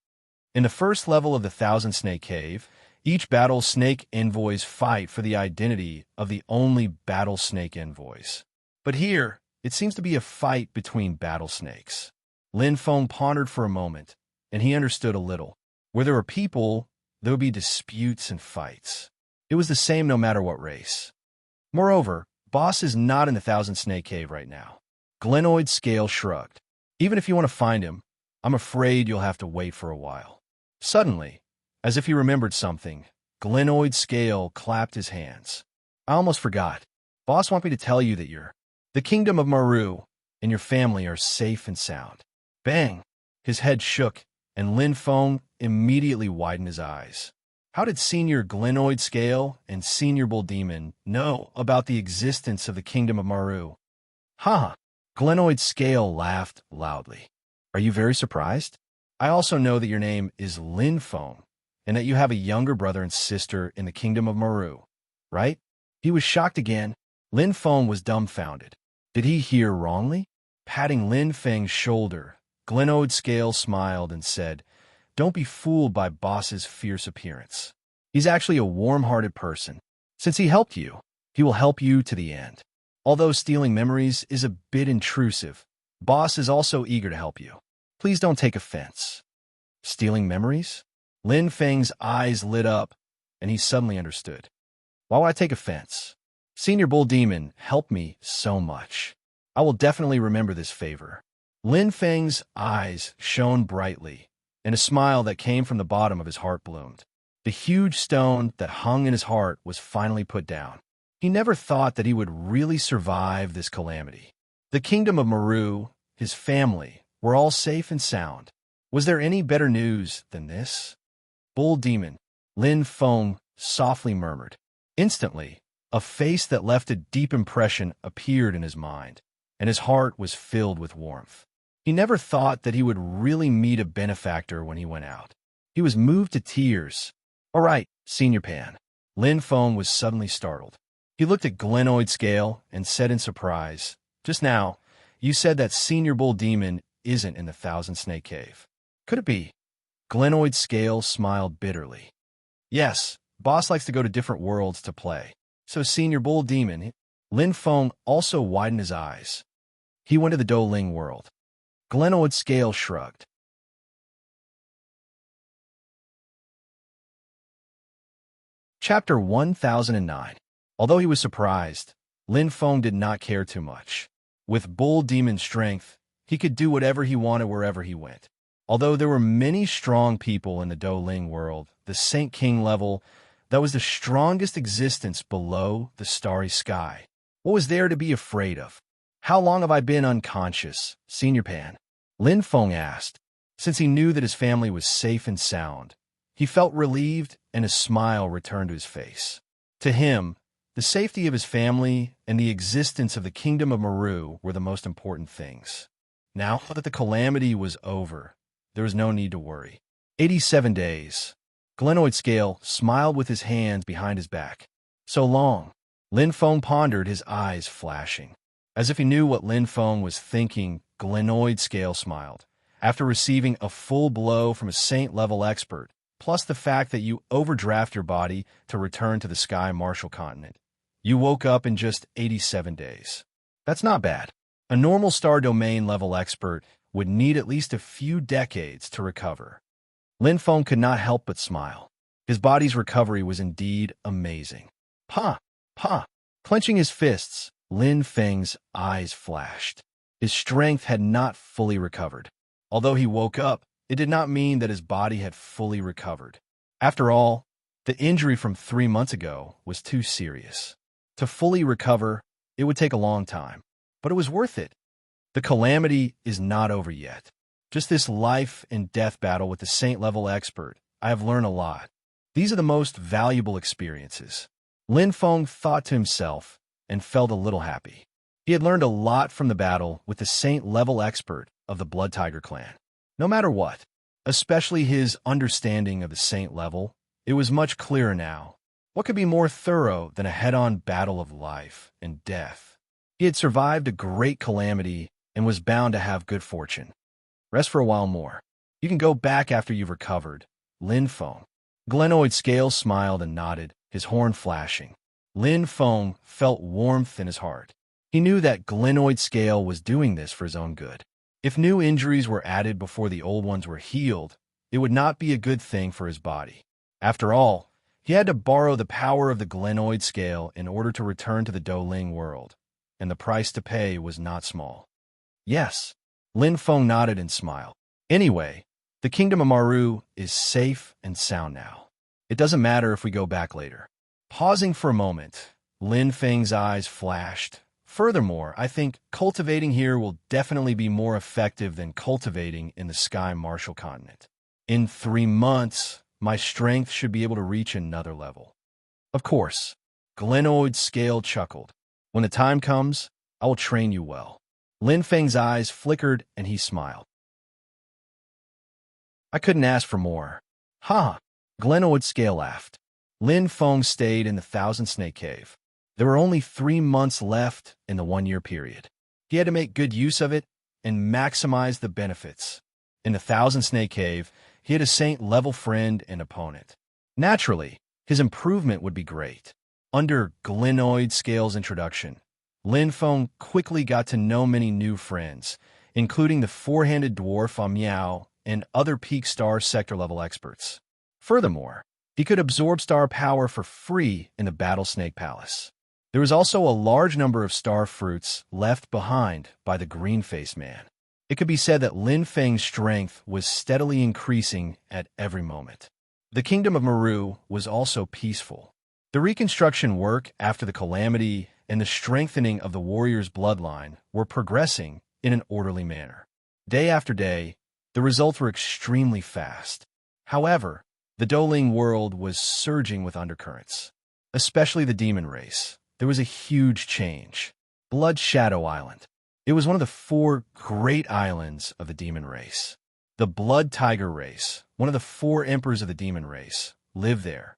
In the first level of the Thousand Snake Cave, each battle snake envoys fight for the identity of the only battle snake envoys. But here, it seems to be a fight between battle snakes. Lin Feng pondered for a moment, and he understood a little. Where there were people, there would be disputes and fights. It was the same no matter what race. Moreover, Boss is not in the Thousand Snake Cave right now. Glenoid Scale shrugged. Even if you want to find him, I'm afraid you'll have to wait for a while. Suddenly, as if he remembered something, Glenoid Scale clapped his hands. I almost forgot. Boss wants me to tell you that the Kingdom of Maru and your family are safe and sound. Bang! His head shook, and Lin Feng immediately widened his eyes. How did Senior Glenoid Scale and Senior Bull Demon know about the existence of the Kingdom of Maru? Ha! Glenoid Scale laughed loudly. Are you very surprised? I also know that your name is Lin Feng, and that you have a younger brother and sister in the Kingdom of Maru, right? He was shocked again. Lin Feng was dumbfounded. Did he hear wrongly? Patting Lin Feng's shoulder, Glenoid Scale smiled and said, Don't be fooled by Boss's fierce appearance. He's actually a warm-hearted person. Since he helped you, he will help you to the end. Although stealing memories is a bit intrusive, Boss is also eager to help you. Please don't take offense. Stealing memories? Lin Feng's eyes lit up, and he suddenly understood. Why would I take offense? Senior Bull Demon helped me so much. I will definitely remember this favor. Lin Feng's eyes shone brightly, and a smile that came from the bottom of his heart bloomed. The huge stone that hung in his heart was finally put down. He never thought that he would really survive this calamity. The Kingdom of Maru, his family, were all safe and sound. Was there any better news than this? Bull Demon, Lin Feng softly murmured. Instantly, a face that left a deep impression appeared in his mind, and his heart was filled with warmth. He never thought that he would really meet a benefactor when he went out. He was moved to tears. All right, Senior Pan. Lin Feng was suddenly startled. He looked at Glenoid Scale and said in surprise, Just now, you said that Senior Bull Demon isn't in the Thousand Snake Cave. Could it be? Glenoid Scale smiled bitterly. Yes, Boss likes to go to different worlds to play. So Senior Bull Demon, Lin Feng also widened his eyes. He went to the Douling world. Glenoid Scale shrugged. Chapter 1009. Although he was surprised, Lin Feng did not care too much. With Bull Demon strength, he could do whatever he wanted wherever he went. Although there were many strong people in the Douling world, the Saint King level, that was the strongest existence below the starry sky. What was there to be afraid of? How long have I been unconscious, Senior Pan? Lin Feng asked. Since he knew that his family was safe and sound, he felt relieved and a smile returned to his face. To him, the safety of his family and the existence of the Kingdom of Maru were the most important things. Now that the calamity was over, there was no need to worry. 87 days. Glenoid Scale smiled with his hands behind his back. So long. Lin Feng pondered, his eyes flashing. As if he knew what Lin Feng was thinking, Glenoid Scale smiled. After receiving a full blow from a Saint-level expert, plus the fact that you overdraft your body to return to the Sky Martial Continent, you woke up in just 87 days. That's not bad. A normal Star Domain level expert would need at least a few decades to recover. Lin Feng could not help but smile. His body's recovery was indeed amazing. Pa! Pa! Clenching his fists, Lin Feng's eyes flashed. His strength had not fully recovered. Although he woke up, it did not mean that his body had fully recovered. After all, the injury from 3 months ago was too serious. To fully recover, It would take a long time, but it was worth it. The calamity is not over yet. Just this life and death battle with the saint-level expert, I have learned a lot. These are the most valuable experiences. Lin Feng thought to himself and felt a little happy. He had learned a lot from the battle with the saint-level expert of the Blood Tiger clan. No matter what, especially his understanding of the saint level, it was much clearer now. What could be more thorough than a head-on battle of life and death? He had survived a great calamity and was bound to have good fortune. Rest for a while more. You can go back after you've recovered. Lin Feng. Glenoid Scale smiled and nodded, his horn flashing. Lin Feng felt warmth in his heart. He knew that Glenoid Scale was doing this for his own good. If new injuries were added before the old ones were healed, it would not be a good thing for his body. After all, he had to borrow the power of the Glenoid Scale in order to return to the Douling world, and the price to pay was not small. Yes, Lin Feng nodded and smiled. Anyway, the kingdom of Maru is safe and sound now. It doesn't matter if we go back later. Pausing for a moment, Lin Feng's eyes flashed. Furthermore, I think cultivating here will definitely be more effective than cultivating in the Sky Martial continent. In 3 months, my strength should be able to reach another level. Of course, Glenoid Scale chuckled. When the time comes, I will train you well. Lin Feng's eyes flickered and he smiled. I couldn't ask for more. Ha! Glenoid Scale laughed. Lin Feng stayed in the Thousand Snake Cave. There were only 3 months left in the 1-year period. He had to make good use of it and maximize the benefits. In the Thousand Snake Cave, he had a saint-level friend and opponent. Naturally, his improvement would be great. Under Glenoid Scale's introduction, Lin Feng quickly got to know many new friends, including the four-handed dwarf Miao and other peak star sector-level experts. Furthermore, he could absorb star power for free in the Battle Snake Palace. There was also a large number of star fruits left behind by the green-faced man. It could be said that Lin Feng's strength was steadily increasing at every moment. The kingdom of Maru was also peaceful. The reconstruction work after the calamity and the strengthening of the warrior's bloodline were progressing in an orderly manner. Day after day, the results were extremely fast. However, the Douling world was surging with undercurrents, especially the demon race. There was a huge change. Blood Shadow Island. It was one of the 4 great islands of the demon race. The Blood Tiger race, one of the 4 emperors of the demon race, lived there.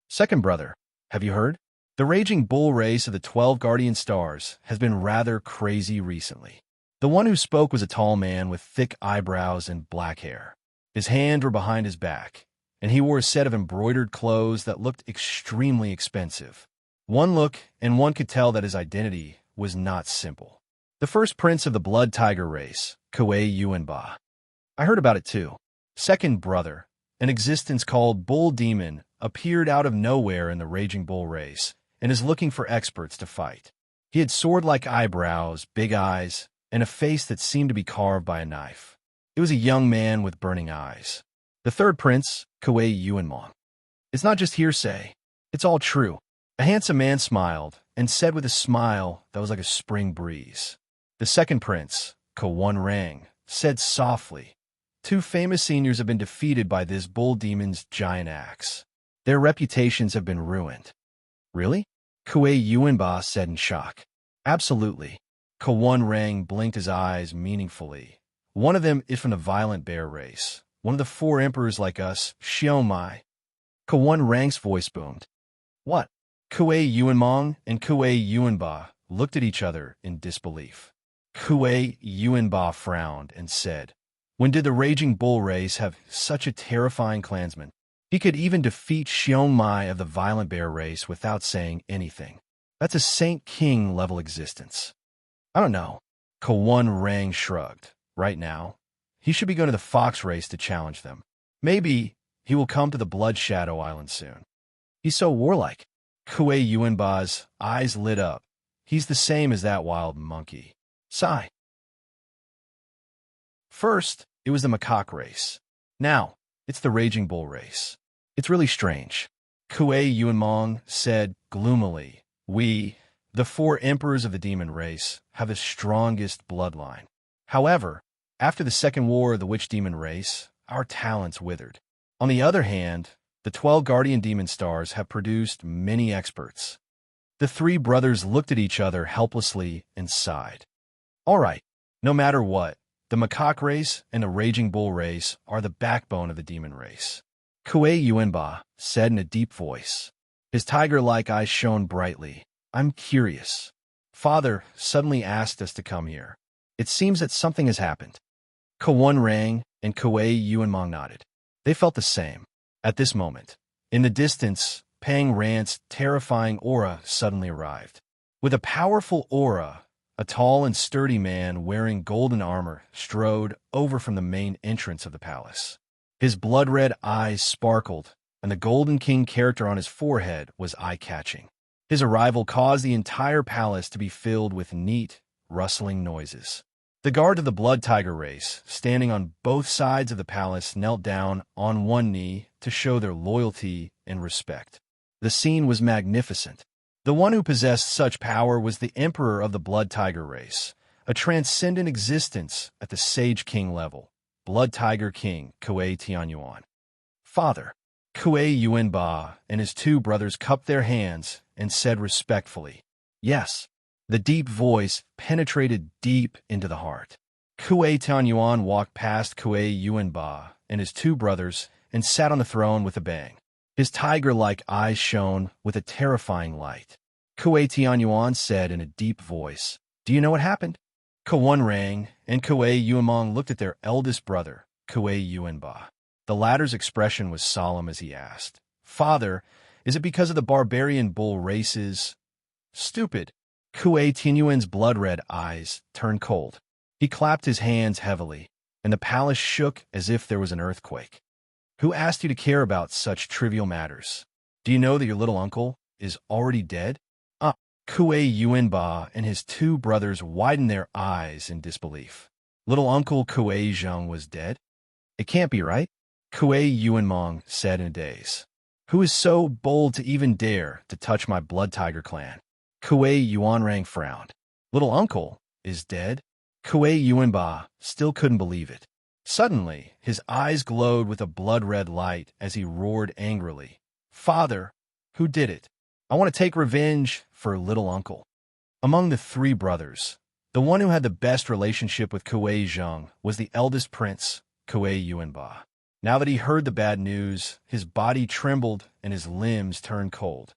Second brother, have you heard? The Raging Bull race of the 12 Guardian Stars has been rather crazy recently. The one who spoke was a tall man with thick eyebrows and black hair. His hands were behind his back, and he wore a set of embroidered clothes that looked extremely expensive. One look, and one could tell that his identity was not simple. The first prince of the Blood Tiger race, Kuei Yuanba. I heard about it too. Second brother, an existence called Bull Demon, appeared out of nowhere in the Raging Bull race and is looking for experts to fight. He had sword-like eyebrows, big eyes, and a face that seemed to be carved by a knife. It was a young man with burning eyes. The third prince, Kuei Yuanmong. It's not just hearsay. It's all true. A handsome man smiled and said with a smile that was like a spring breeze. The second prince, Ko Rang, said softly, 2 famous seniors have been defeated by this bull demon's giant axe. Their reputations have been ruined. Really? Kuei Yuanba said in shock. Absolutely. Ko Rang blinked his eyes meaningfully. One of them is from the Violent Bear race. One of the 4 emperors like us, Xiaomai. Ko Rang's voice boomed. What? Kuei Yuanmong and Kuei Yuanba looked at each other in disbelief. Kuei Yuanba frowned and said, when did the Raging Bull race have such a terrifying clansman? He could even defeat Xiaomai of the Violent Bear race without saying anything. That's a Saint King level existence. I don't know. Ko Rang shrugged. Right now, he should be going to the Fox race to challenge them. Maybe he will come to the Blood Shadow Island soon. He's so warlike. Kuei Yuanba's eyes lit up. He's the same as that wild monkey. Sigh. First, it was the macaque race. Now, it's the Raging Bull race. It's really strange. Kuei Yuanmong said gloomily, we The 4 emperors of the demon race have the strongest bloodline. However, after the Second War of the Witch Demon race, our talents withered. On the other hand, the 12 guardian demon stars have produced many experts. The 3 brothers looked at each other helplessly and sighed. All right, no matter what, the macaque race and the raging bull race are the backbone of the demon race. Kuei Yuanba said in a deep voice. His tiger-like eyes shone brightly. I'm curious. Father suddenly asked us to come here. It seems that something has happened. Kawan rang, and Kuei Yuanmong nodded. They felt the same. At this moment, in the distance, Pang Rant's terrifying aura suddenly arrived. With a powerful aura, a tall and sturdy man wearing golden armor strode over from the main entrance of the palace. His blood-red eyes sparkled, and the Golden King character on his forehead was eye-catching. His arrival caused the entire palace to be filled with neat, rustling noises. The guard of the Blood Tiger race, standing on both sides of the palace, knelt down on one knee to show their loyalty and respect. The scene was magnificent. The one who possessed such power was the Emperor of the Blood Tiger race, a transcendent existence at the Sage King level, Blood Tiger King Kuei Tianyuan. Father, Kuei Yuanba and his 2 brothers cupped their hands and said respectfully, "Yes." The deep voice penetrated deep into the heart. Kuei Tianyuan walked past Kuei Yuanba and his 2 brothers and sat on the throne with a bang. His tiger-like eyes shone with a terrifying light. Kuei Tianyuan said in a deep voice, "Do you know what happened?" Kawan rang, and Kuei Yuanmong looked at their eldest brother, Kuei Yuanba. The latter's expression was solemn as he asked, "Father, is it because of the barbarian bull races?" "Stupid." Kuei Tianyuan's blood-red eyes turned cold. He clapped his hands heavily, and the palace shook as if there was an earthquake. "Who asked you to care about such trivial matters? Do you know that your little uncle is already dead?" Kuei Yuanba and his 2 brothers widened their eyes in disbelief. Little Uncle Kuei Zheng was dead? It can't be right. Kuei Yuanmong said in a daze. Who is so bold to even dare to touch my Blood Tiger clan? Kuei Yuanrang frowned. Little Uncle is dead? Kuei Yuanba still couldn't believe it. Suddenly, his eyes glowed with a blood-red light as he roared angrily. "Father, who did it? I want to take revenge for little uncle." Among the 3 brothers, the one who had the best relationship with Kuei Zheng was the eldest prince, Kuei Yuanba. Now that he heard the bad news, his body trembled and his limbs turned cold.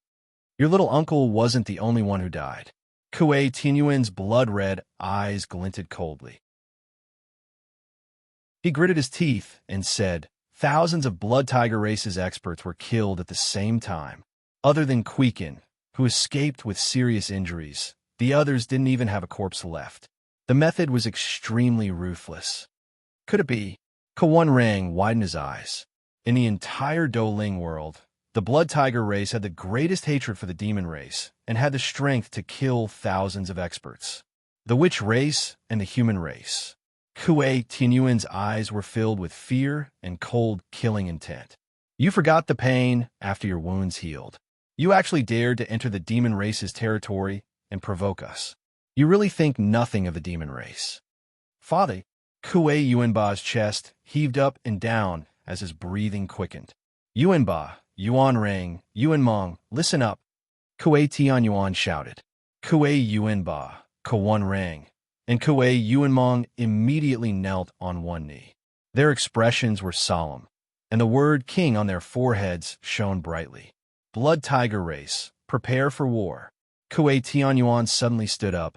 Your little uncle wasn't the only one who died. Kuei Tianyuan's blood-red eyes glinted coldly. He gritted his teeth and said, "Thousands of Blood Tiger race's experts were killed at the same time. Other than Quiken, who escaped with serious injuries, the others didn't even have a corpse left. The method was extremely ruthless." Could it be? Kawan Rang widened his eyes. In the entire Douling world, the Blood Tiger race had the greatest hatred for the demon race and had the strength to kill thousands of experts. The witch race and the human race. Kuei Tianyuan's eyes were filled with fear and cold, killing intent. You forgot the pain after your wounds healed. You actually dared to enter the demon race's territory and provoke us. You really think nothing of the demon race. Father, Kuei Yuanba's chest heaved up and down as his breathing quickened. Yuanba, Yuanrang, Yuanmong, listen up. Kuei Tianyuan shouted. Kuei Yuanba, Kawan Rang, and Kuei Yuanmong immediately knelt on one knee. Their expressions were solemn, and the word king on their foreheads shone brightly. Blood Tiger race, prepare for war. Kuei Tianyuan suddenly stood up,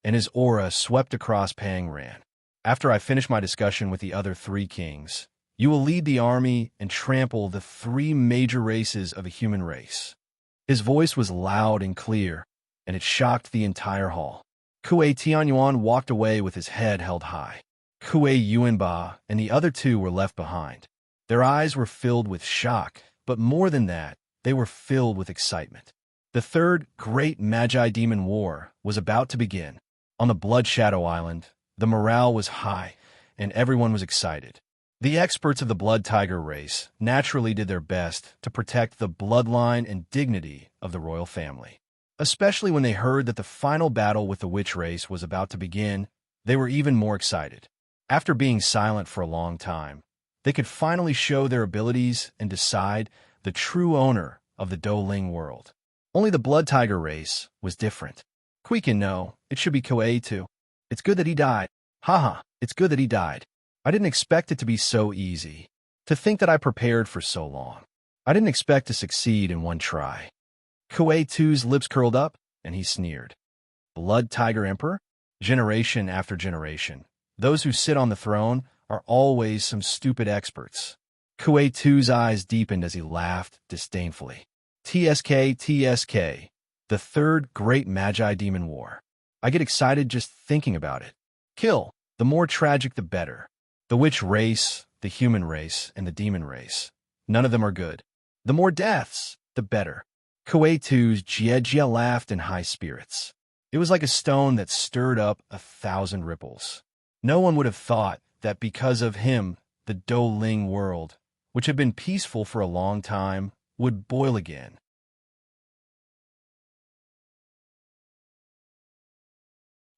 and his aura swept across Pang Ran. After I finish my discussion with the other 3 kings, you will lead the army and trample the 3 major races of a human race. His voice was loud and clear, and it shocked the entire hall. Kuei Tianyuan walked away with his head held high. Kuei Yuanba and the other 2 were left behind. Their eyes were filled with shock, but more than that, they were filled with excitement. The 3rd Great Magi Demon War was about to begin. On the Blood Shadow Island, the morale was high, and everyone was excited. The experts of the Blood Tiger race naturally did their best to protect the bloodline and dignity of the royal family. Especially when they heard that the final battle with the witch race was about to begin, they were even more excited. After being silent for a long time, they could finally show their abilities and decide the true owner of the Doling world. Only the Blood Tiger race was different. Quicken, no, it should be Koei too. It's good that he died. Haha, it's good that he died. I didn't expect it to be so easy. To think that I prepared for so long. I didn't expect to succeed in one try. Koei 2's lips curled up, and he sneered. Blood Tiger Emperor? Generation after generation, those who sit on the throne are always some stupid experts. Koei 2's eyes deepened as he laughed disdainfully. TSK, TSK, the third great Magi Demon War. I get excited just thinking about it. Kill, the more tragic the better. The witch race, the human race, and the demon race. None of them are good. The more deaths, the better. Koei 2's Jie laughed in high spirits. It was like a stone that stirred up 1,000 ripples. No one would have thought that because of him, the Doling world, which had been peaceful for a long time, would boil again.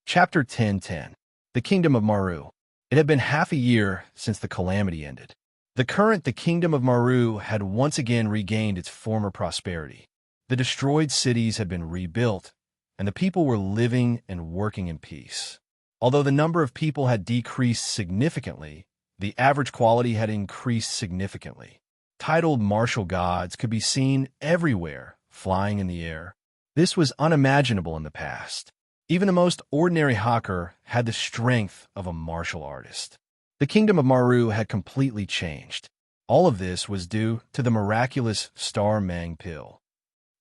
Chapter 10:10. The Kingdom of Maru. It had been half a year since the calamity ended. The Kingdom of Maru had once again regained its former prosperity. The destroyed cities had been rebuilt, and the people were living and working in peace. Although the number of people had decreased significantly, the average quality had increased significantly. Titled martial gods could be seen everywhere, flying in the air. This was unimaginable in the past. Even the most ordinary hacker had the strength of a martial artist. The Kingdom of Maru had completely changed. All of this was due to the miraculous Star Mang pill.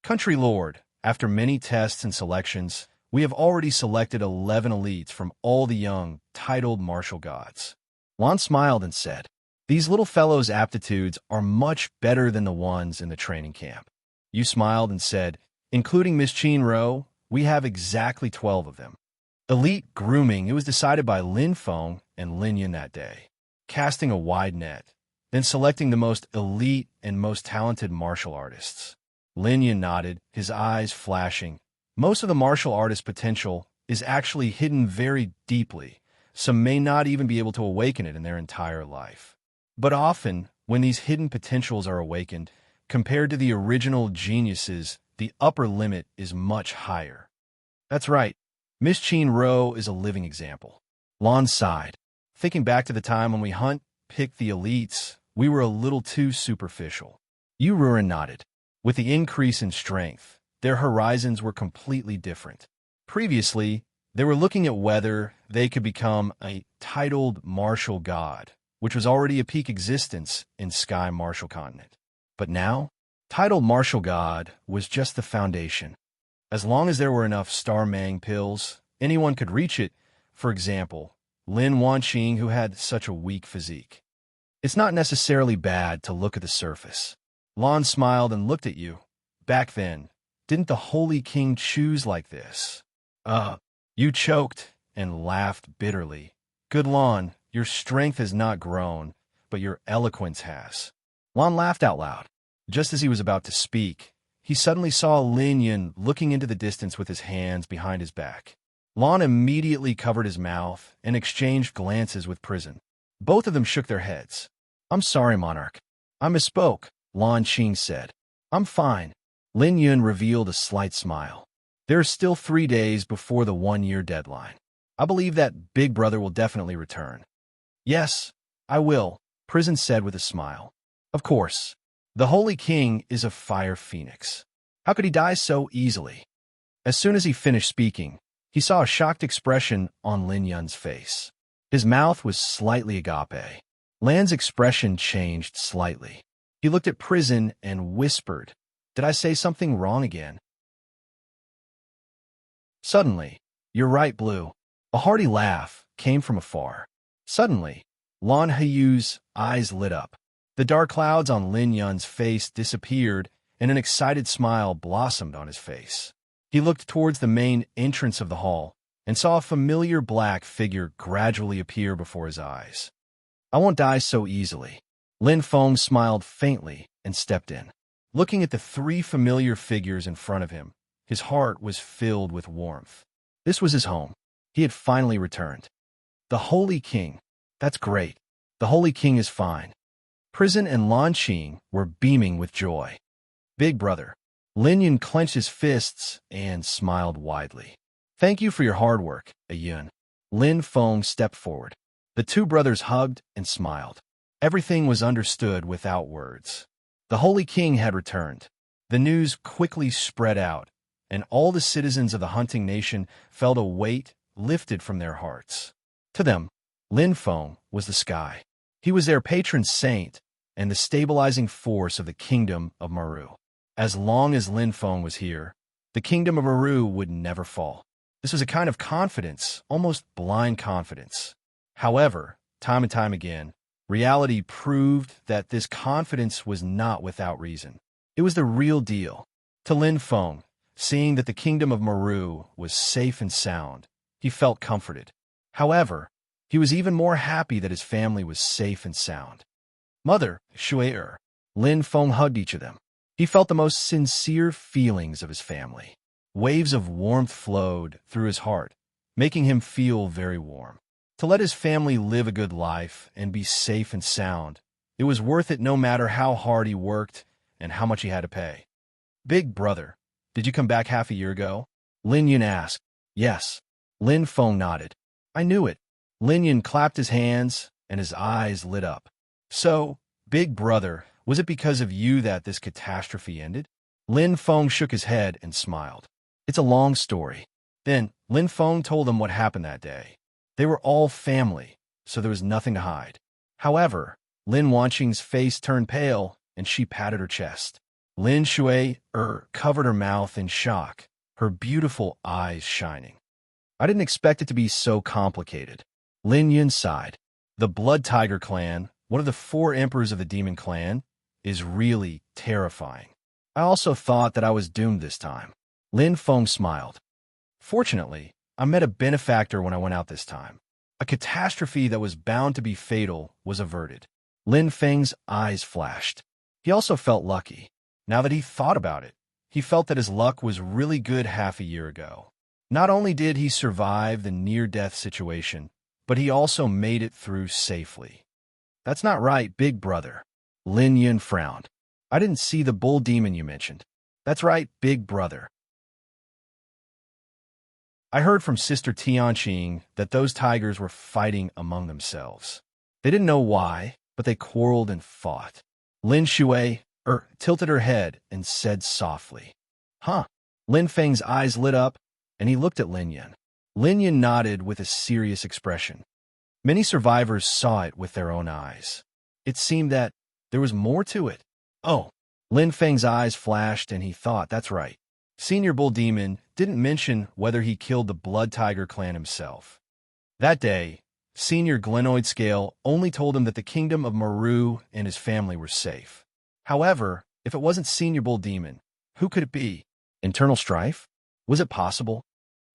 Country Lord, after many tests and selections, we have already selected 11 elites from all the young, titled martial gods. Lon smiled and said, "These little fellows' aptitudes are much better than the ones in the training camp." You smiled and said, "Including Miss Chin Ro, we have exactly 12 of them." Elite grooming, it was decided by Lin Feng and Lin Yan that day, casting a wide net, then selecting the most elite and most talented martial artists. Lin Yan nodded, his eyes flashing. Most of the martial artist potential is actually hidden very deeply. Some may not even be able to awaken it in their entire life. But often, when these hidden potentials are awakened, compared to the original geniuses, the upper limit is much higher. That's right. Miss Chin Ro is a living example. Lon sighed. Thinking back to the time when we picked the elites, we were a little too superficial. Yu Ruren nodded. With the increase in strength, their horizons were completely different. Previously, they were looking at whether they could become a titled martial god, which was already a peak existence in Sky Martial Continent. But now, titled martial god was just the foundation. As long as there were enough Star Mang pills, anyone could reach it. For example, Lin Wanqing, who had such a weak physique. It's not necessarily bad to look at the surface. Lon smiled and looked at you. Back then, didn't the Holy King choose like this? You choked and laughed bitterly. Good Lon, your strength has not grown, but your eloquence has. Lon laughed out loud. Just as he was about to speak, he suddenly saw Lin Yan looking into the distance with his hands behind his back. Lon immediately covered his mouth and exchanged glances with Prison. Both of them shook their heads. "I'm sorry, Monarch. I misspoke," Lon Qing said. "I'm fine." Lin Yan revealed a slight smile. "There are still 3 days before the 1-year deadline. I believe that Big Brother will definitely return." "Yes, I will," Prison said with a smile. "Of course. The Holy King is a fire phoenix. How could he die so easily?" As soon as he finished speaking, he saw a shocked expression on Lin Yan's face. His mouth was slightly agape. Lan's expression changed slightly. He looked at Prison and whispered, "Did I say something wrong again?" Suddenly, "You're right, Blue." A hearty laugh came from afar. Suddenly, Lan Heyu's eyes lit up. The dark clouds on Lin Yan's face disappeared, and an excited smile blossomed on his face. He looked towards the main entrance of the hall and saw a familiar black figure gradually appear before his eyes. "I won't die so easily." Lin Feng smiled faintly and stepped in. Looking at the 3 familiar figures in front of him, His heart was filled with warmth. This was his home. He had finally returned. The Holy King. That's great. The Holy King is fine. Prison and Lan Qing were beaming with joy. Big brother. Lin Yun clenched his fists and smiled widely. Thank you for your hard work, Yun. Lin Feng stepped forward. The two brothers hugged and smiled. Everything was understood without words. The Holy King had returned. The news quickly spread out, and all the citizens of the hunting nation felt a weight lifted from their hearts. To them, Lin Feng was the sky. He was their patron saint and the stabilizing force of the kingdom of Maru. As long as Lin Feng was here, the kingdom of Maru would never fall. This was a kind of confidence, almost blind confidence. However, time and time again, reality proved that this confidence was not without reason. It was the real deal. To Lin Feng, seeing that the kingdom of Maru was safe and sound, he felt comforted. However, he was even more happy that his family was safe and sound. Mother, Shui, Lin Feng hugged each of them. He felt the most sincere feelings of his family. Waves of warmth flowed through his heart, making him feel very warm. To let his family live a good life and be safe and sound, it was worth it no matter how hard he worked and how much he had to pay. Big brother, did you come back half a year ago? Lin Yun asked. Yes. Lin Feng nodded. I knew it. Lin Yun clapped his hands and his eyes lit up. So, big brother, was it because of you that this catastrophe ended? Lin Feng shook his head and smiled. It's a long story. Then, Lin Feng told them what happened that day. They were all family, so there was nothing to hide. However, Lin Wanqing's face turned pale, and she patted her chest. Lin Shui covered her mouth in shock, her beautiful eyes shining. I didn't expect it to be so complicated. Lin Yun sighed. The Blood Tiger clan, one of the 4 emperors of the Demon Clan, is really terrifying. I also thought that I was doomed this time. Lin Feng smiled. Fortunately, I met a benefactor when I went out this time. A catastrophe that was bound to be fatal was averted. Lin Feng's eyes flashed. He also felt lucky. Now that he thought about it, he felt that his luck was really good half a year ago. Not only did he survive the near-death situation, but he also made it through safely. That's not right, big brother. Lin Yun frowned. I didn't see the bull demon you mentioned. That's right, big brother. I heard from Sister Tianqing that those tigers were fighting among themselves. They didn't know why, but they quarreled and fought. Lin Shui tilted her head and said softly, Huh. Lin Feng's eyes lit up, and he looked at Lin Yun. Lin Yun nodded with a serious expression. Many survivors saw it with their own eyes. It seemed that there was more to it. Oh, Lin Feng's eyes flashed, and he thought, that's right. Senior Bull Demon didn't mention whether he killed the Blood Tiger clan himself. That day, Senior Glenoid Scale only told him that the kingdom of Maru and his family were safe. However, if it wasn't Senior Bull Demon, who could it be? Internal strife? Was it possible?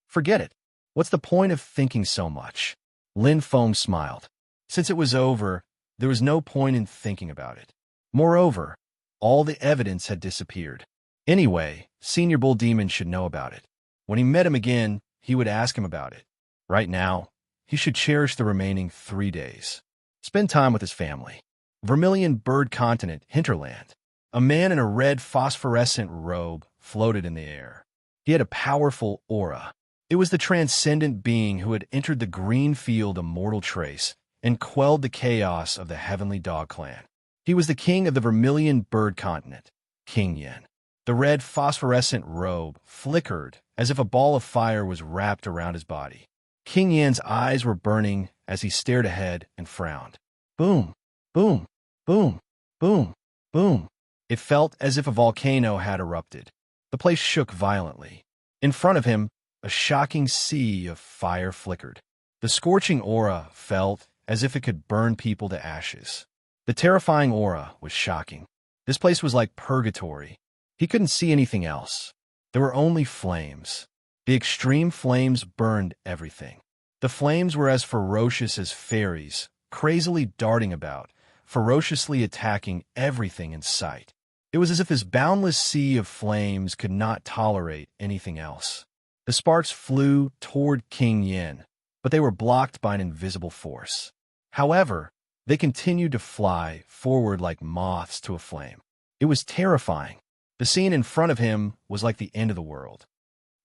Forget it. What's the point of thinking so much? Lin Feng smiled. Since it was over, there was no point in thinking about it. Moreover, all the evidence had disappeared. Anyway, Senior Bull Demon should know about it. When he met him again, he would ask him about it. Right now, he should cherish the remaining 3 days. Spend time with his family. Vermilion Bird Continent, Hinterland. A man in a red phosphorescent robe floated in the air. He had a powerful aura. It was the transcendent being who had entered the green field Immortal Trace and quelled the chaos of the Heavenly Dog Clan. He was the king of the Vermilion Bird Continent, King Yin. The red phosphorescent robe flickered as if a ball of fire was wrapped around his body. King Yan's eyes were burning as he stared ahead and frowned. Boom, boom, boom, boom, boom. It felt as if a volcano had erupted. The place shook violently. In front of him, a shocking sea of fire flickered. The scorching aura felt as if it could burn people to ashes. The terrifying aura was shocking. This place was like purgatory. He couldn't see anything else. There were only flames. The extreme flames burned everything. The flames were as ferocious as fairies, crazily darting about, ferociously attacking everything in sight. It was as if this boundless sea of flames could not tolerate anything else. The sparks flew toward King Yin, but they were blocked by an invisible force. However, they continued to fly forward like moths to a flame. It was terrifying. The scene in front of him was like the end of the world.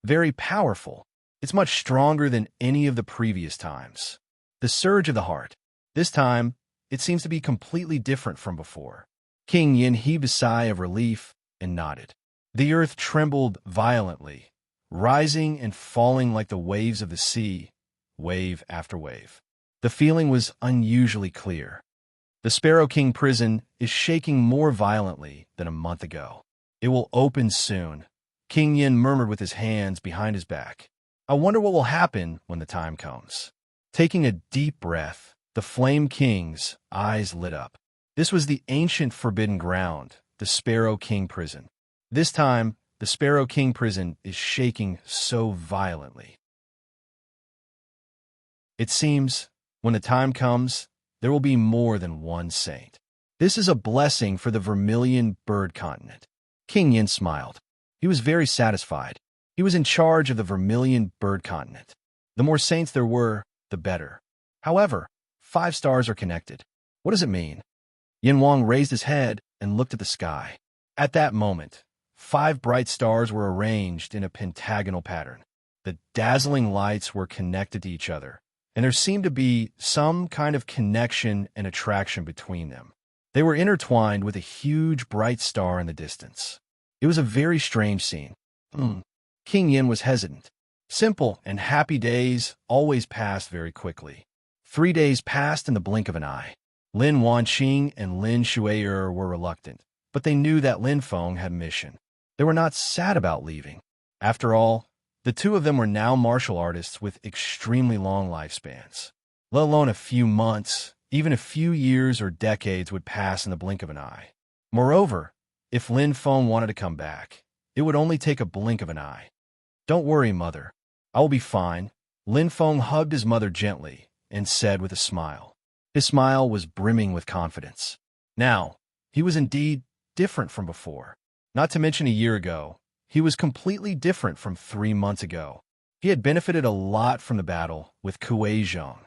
Very powerful. It's much stronger than any of the previous times. The surge of the heart. This time, it seems to be completely different from before. King Yin heaved a sigh of relief and nodded. The earth trembled violently, rising and falling like the waves of the sea, wave after wave. The feeling was unusually clear. The Sparrow King prison is shaking more violently than a month ago. It will open soon, King Yin murmured with his hands behind his back. I wonder what will happen when the time comes. Taking a deep breath, the Flame King's eyes lit up. This was the ancient forbidden ground, the Sparrow King prison. This time, the Sparrow King prison is shaking so violently. It seems, when the time comes, there will be more than one saint. This is a blessing for the Vermilion Bird Continent. King Yin smiled. He was very satisfied. He was in charge of the Vermilion Bird Continent. The more saints there were, the better. However, 5 stars are connected. What does it mean? Yin Wang raised his head and looked at the sky. At that moment, 5 bright stars were arranged in a pentagonal pattern. The dazzling lights were connected to each other, and there seemed to be some kind of connection and attraction between them. They were intertwined with a huge bright star in the distance. It was a very strange scene. King Yin was hesitant. Simple and happy days always passed very quickly. 3 days passed in the blink of an eye. Lin Wanqing and Lin Shui'er were reluctant, but they knew that Lin Feng had a mission. They were not sad about leaving. After all, the 2 of them were now martial artists with extremely long lifespans. Let alone a few months, even a few years or decades would pass in the blink of an eye. Moreover, if Lin Feng wanted to come back, it would only take a blink of an eye. Don't worry, mother. I will be fine. Lin Feng hugged his mother gently and said with a smile. His smile was brimming with confidence. Now, he was indeed different from before. Not to mention a year ago, he was completely different from 3 months ago. He had benefited a lot from the battle with Kuei Zhong.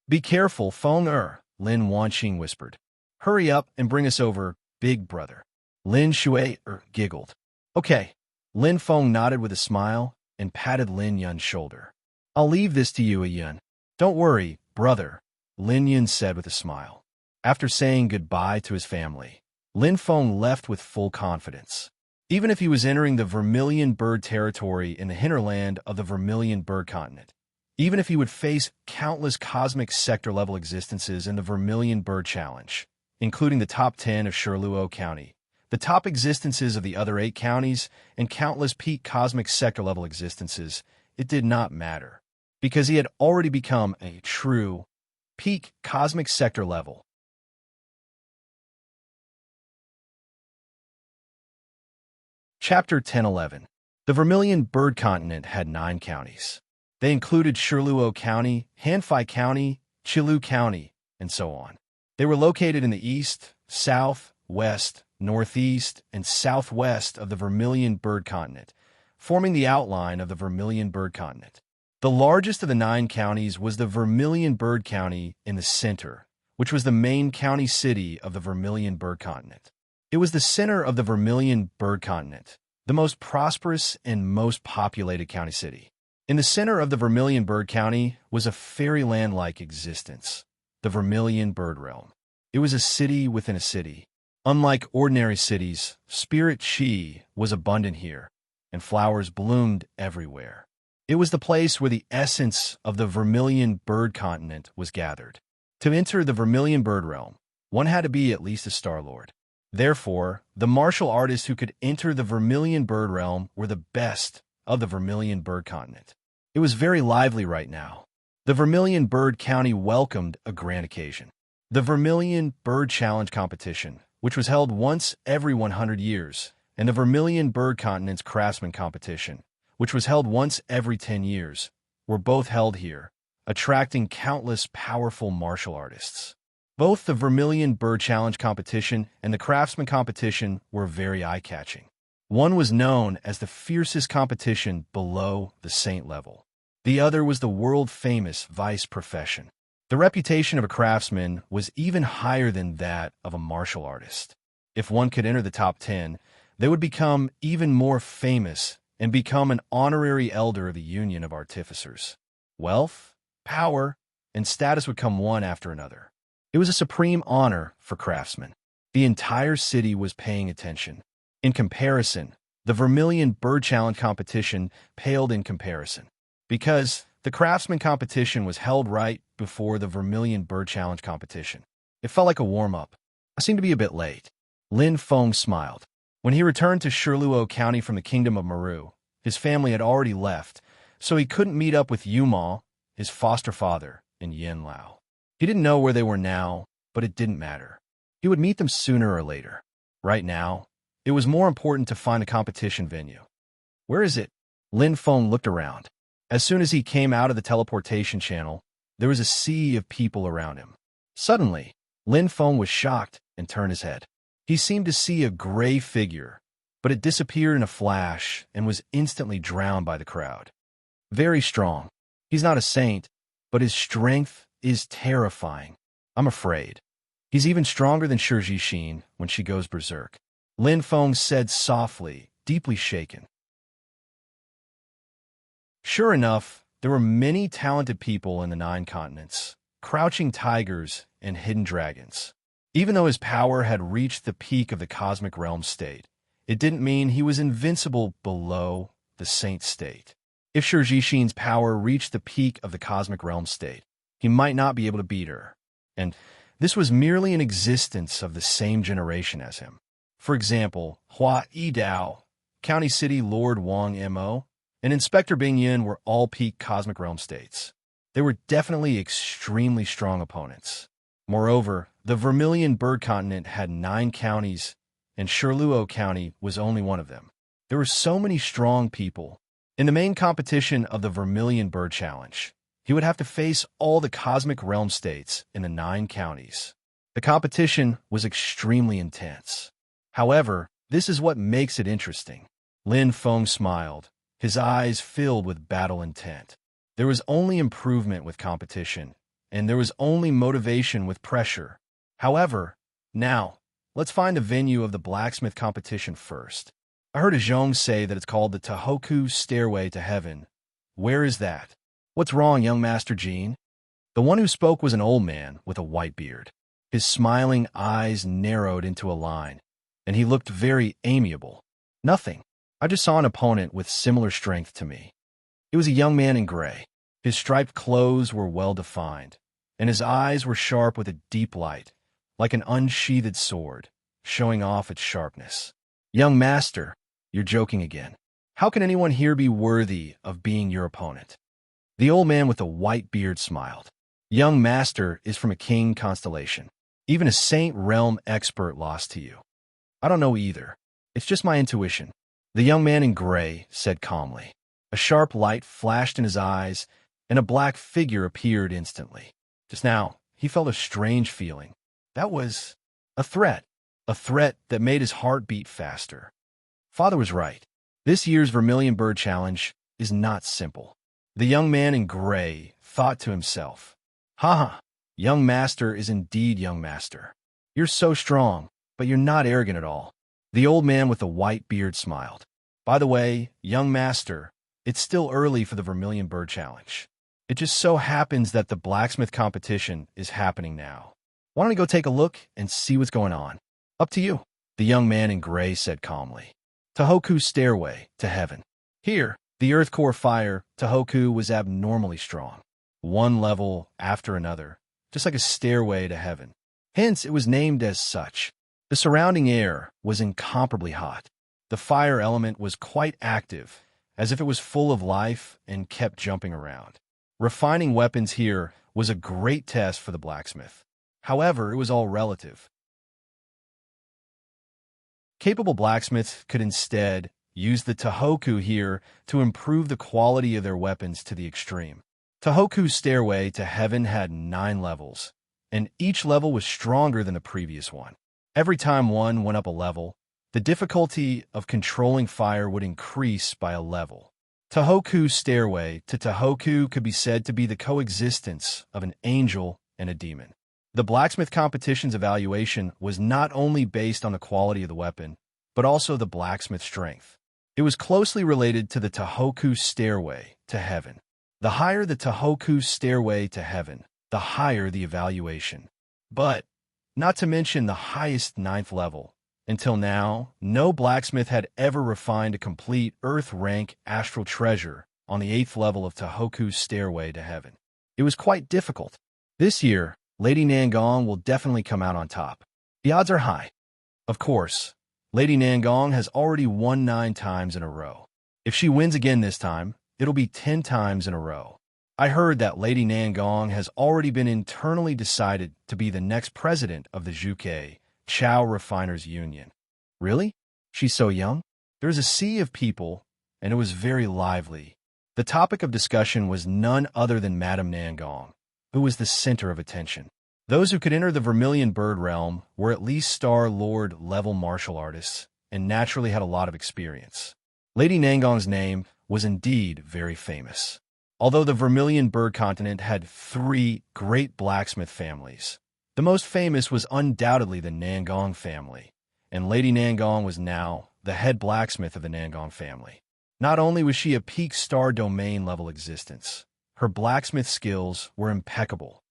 Be careful, Feng Lin Wanqing whispered. Hurry up and bring us over, big brother. Lin Shui'er giggled. Okay. Lin Feng nodded with a smile and patted Lin Yun's shoulder. I'll leave this to you, Yun. Don't worry, brother, Lin Yun said with a smile. After saying goodbye to his family, Lin Feng left with full confidence. Even if he was entering the Vermilion Bird territory in the hinterland of the Vermilion Bird Continent, even if he would face countless cosmic sector-level existences in the Vermilion Bird Challenge, including the top 10 of Shirluo County, the top existences of the other 8 counties, and countless peak cosmic sector-level existences, it did not matter, because he had already become a true peak cosmic sector level. Chapter 10-11. The Vermilion Bird Continent had 9 counties. They included Shirluo County, Hanfei County, Qilu County, and so on. They were located in the east, south, west, northeast, and southwest of the Vermilion Bird Continent, forming the outline of the Vermilion Bird Continent. The largest of the 9 counties was the Vermilion Bird County in the center, which was the main county city of the Vermilion Bird Continent. It was the center of the Vermilion Bird Continent, the most prosperous and most populated county city. In the center of the Vermilion Bird County was a fairyland-like existence, the Vermilion Bird Realm. It was a city within a city. Unlike ordinary cities, spirit chi was abundant here, and flowers bloomed everywhere. It was the place where the essence of the Vermilion Bird Continent was gathered. To enter the Vermilion Bird Realm, one had to be at least a Star Lord. Therefore, the martial artists who could enter the Vermilion Bird Realm were the best of the Vermilion Bird Continent. It was very lively right now. The Vermilion Bird County welcomed a grand occasion. The Vermilion Bird Challenge competition, which was held once every 100 years, and the Vermilion Bird Continent's Craftsman competition, which was held once every 10 years, were both held here, attracting countless powerful martial artists. Both the Vermilion Bird Challenge competition and the Craftsman competition were very eye-catching. One was known as the fiercest competition below the saint level. The other was the world-famous vice profession. The reputation of a craftsman was even higher than that of a martial artist. If one could enter the top 10, they would become even more famous and become an honorary elder of the Union of Artificers. Wealth, power, and status would come one after another. It was a supreme honor for craftsmen. The entire city was paying attention. In comparison, the Vermilion Bird Challenge competition paled in comparison. Because the Craftsman competition was held right before the Vermilion Bird Challenge competition. It felt like a warm-up. I seemed to be a bit late. Lin Feng smiled. When he returned to Shirluo County from the Kingdom of Maru, his family had already left, so he couldn't meet up with Yuma, his foster father, and Yin Lao. He didn't know where they were now, but it didn't matter. He would meet them sooner or later. Right now, it was more important to find a competition venue. Where is it? Lin Feng looked around. As soon as he came out of the teleportation channel, there was a sea of people around him. Suddenly, Lin Feng was shocked and turned his head. He seemed to see a gray figure, but it disappeared in a flash and was instantly drowned by the crowd. Very strong. He's not a saint, but his strength is terrifying. I'm afraid. He's even stronger than Shijishin when she goes berserk. Lin Feng said softly, deeply shaken. Sure enough, there were many talented people in the 9 continents, crouching tigers and hidden dragons. Even though his power had reached the peak of the cosmic realm state, it didn't mean he was invincible below the saint state. If Shijishin's power reached the peak of the cosmic realm state, he might not be able to beat her. And this was merely an existence of the same generation as him. For example, Hua Yidao, County City Lord Wang Mo, and Inspector Bing Yin were all peak cosmic realm states. They were definitely extremely strong opponents. Moreover, the Vermilion Bird Continent had 9 counties, and Shirluo County was only one of them. There were so many strong people. In the main competition of the Vermilion Bird Challenge, he would have to face all the cosmic realm states in the 9 counties. The competition was extremely intense. However, this is what makes it interesting. Lin Feng smiled, his eyes filled with battle intent. There was only improvement with competition, and there was only motivation with pressure. However, now, let's find the venue of the blacksmith competition first. I heard a Zhong say that it's called the Tohoku Stairway to Heaven. Where is that? What's wrong, young Master Jean? The one who spoke was an old man with a white beard. His smiling eyes narrowed into a line, and he looked very amiable. Nothing. I just saw an opponent with similar strength to me. It was a young man in gray. His striped clothes were well-defined, and his eyes were sharp with a deep light, like an unsheathed sword, showing off its sharpness. Young master, you're joking again. How can anyone here be worthy of being your opponent? The old man with the white beard smiled. Young master is from a king constellation. Even a saint realm expert lost to you. I don't know either. It's just my intuition. The young man in gray said calmly. A sharp light flashed in his eyes, and a black figure appeared instantly. Just now, he felt a strange feeling. That was a threat that made his heart beat faster. Father was right. This year's Vermilion Bird Challenge is not simple. The young man in gray thought to himself, "Haha, young master is indeed young master. You're so strong, but you're not arrogant at all." The old man with the white beard smiled. By the way, young master, it's still early for the Vermilion Bird Challenge. It just so happens that the blacksmith competition is happening now. Why don't we go take a look and see what's going on? Up to you, the young man in gray said calmly. Tohoku Stairway to Heaven. Here, the earth core fire, Tohoku, was abnormally strong. One level after another, just like a stairway to heaven. Hence, it was named as such. The surrounding air was incomparably hot. The fire element was quite active, as if it was full of life and kept jumping around. Refining weapons here was a great test for the blacksmith. However, it was all relative. Capable blacksmiths could instead use the Tohoku here to improve the quality of their weapons to the extreme. Tohoku's stairway to heaven had 9 levels, and each level was stronger than the previous one. Every time one went up a level, the difficulty of controlling fire would increase by a level. Tohoku's stairway to Tohoku could be said to be the coexistence of an angel and a demon. The blacksmith competition's evaluation was not only based on the quality of the weapon, but also the blacksmith's strength. It was closely related to the Tohoku stairway to heaven. The higher the Tohoku stairway to heaven, the higher the evaluation. But, not to mention the highest 9th level. Until now, no blacksmith had ever refined a complete Earth-rank astral treasure on the 8th level of Tohoku's stairway to heaven. It was quite difficult. This year, Lady Nangong will definitely come out on top. The odds are high. Of course, Lady Nangong has already won 9 times in a row. If she wins again this time, it'll be 10 times in a row. I heard that Lady Nangong has already been internally decided to be the next president of the Zhuke Chao Refiners Union. Really? She's so young? There's a sea of people, and it was very lively. The topic of discussion was none other than Madame Nangong, who was the center of attention. Those who could enter the Vermilion Bird realm were at least Star Lord level martial artists, and naturally had a lot of experience. Lady Nangong's name was indeed very famous. Although the Vermilion Bird continent had 3 great blacksmith families, the most famous was undoubtedly the Nangong family, and Lady Nangong was now the head blacksmith of the Nangong family. Not only was she a peak star domain level existence, her blacksmith skills were impeccable.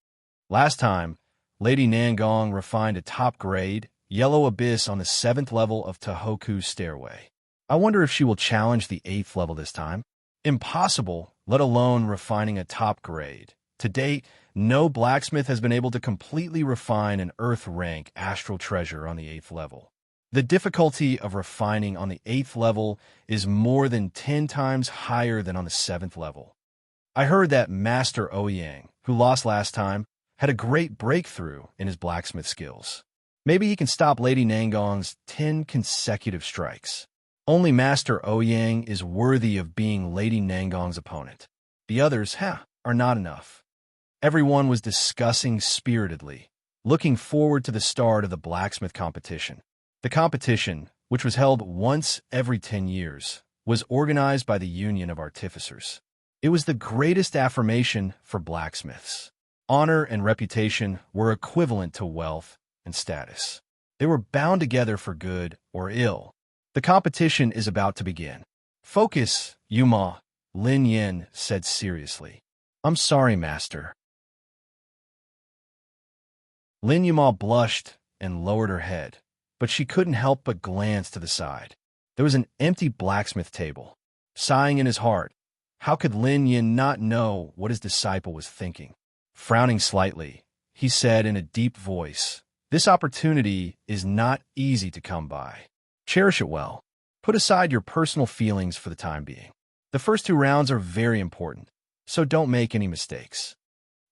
Last time, Lady Nangong refined a top-grade, Yellow Abyss on the 7th level of Tohoku's stairway. I wonder if she will challenge the 8th level this time. Impossible, let alone refining a top grade. To date, no blacksmith has been able to completely refine an Earth-rank astral treasure on the 8th level. The difficulty of refining on the 8th level is more than 10 times higher than on the 7th level. I heard that Master Ouyang, who lost last time, had a great breakthrough in his blacksmith skills. Maybe he can stop Lady Nangong's 10 consecutive strikes. Only Master Ouyang is worthy of being Lady Nangong's opponent. The others, are not enough. Everyone was discussing spiritedly, looking forward to the start of the blacksmith competition. The competition, which was held once every 10 years, was organized by the Union of Artificers. It was the greatest affirmation for blacksmiths. Honor and reputation were equivalent to wealth and status. They were bound together for good or ill. The competition is about to begin. Focus, Yuma, Lin Yin said seriously. I'm sorry, Master. Lin Yuma blushed and lowered her head, but she couldn't help but glance to the side. There was an empty blacksmith table. Sighing in his heart, how could Lin Yin not know what his disciple was thinking? Frowning slightly, he said in a deep voice, "This opportunity is not easy to come by. Cherish it well. Put aside your personal feelings for the time being. The first 2 rounds are very important, so don't make any mistakes."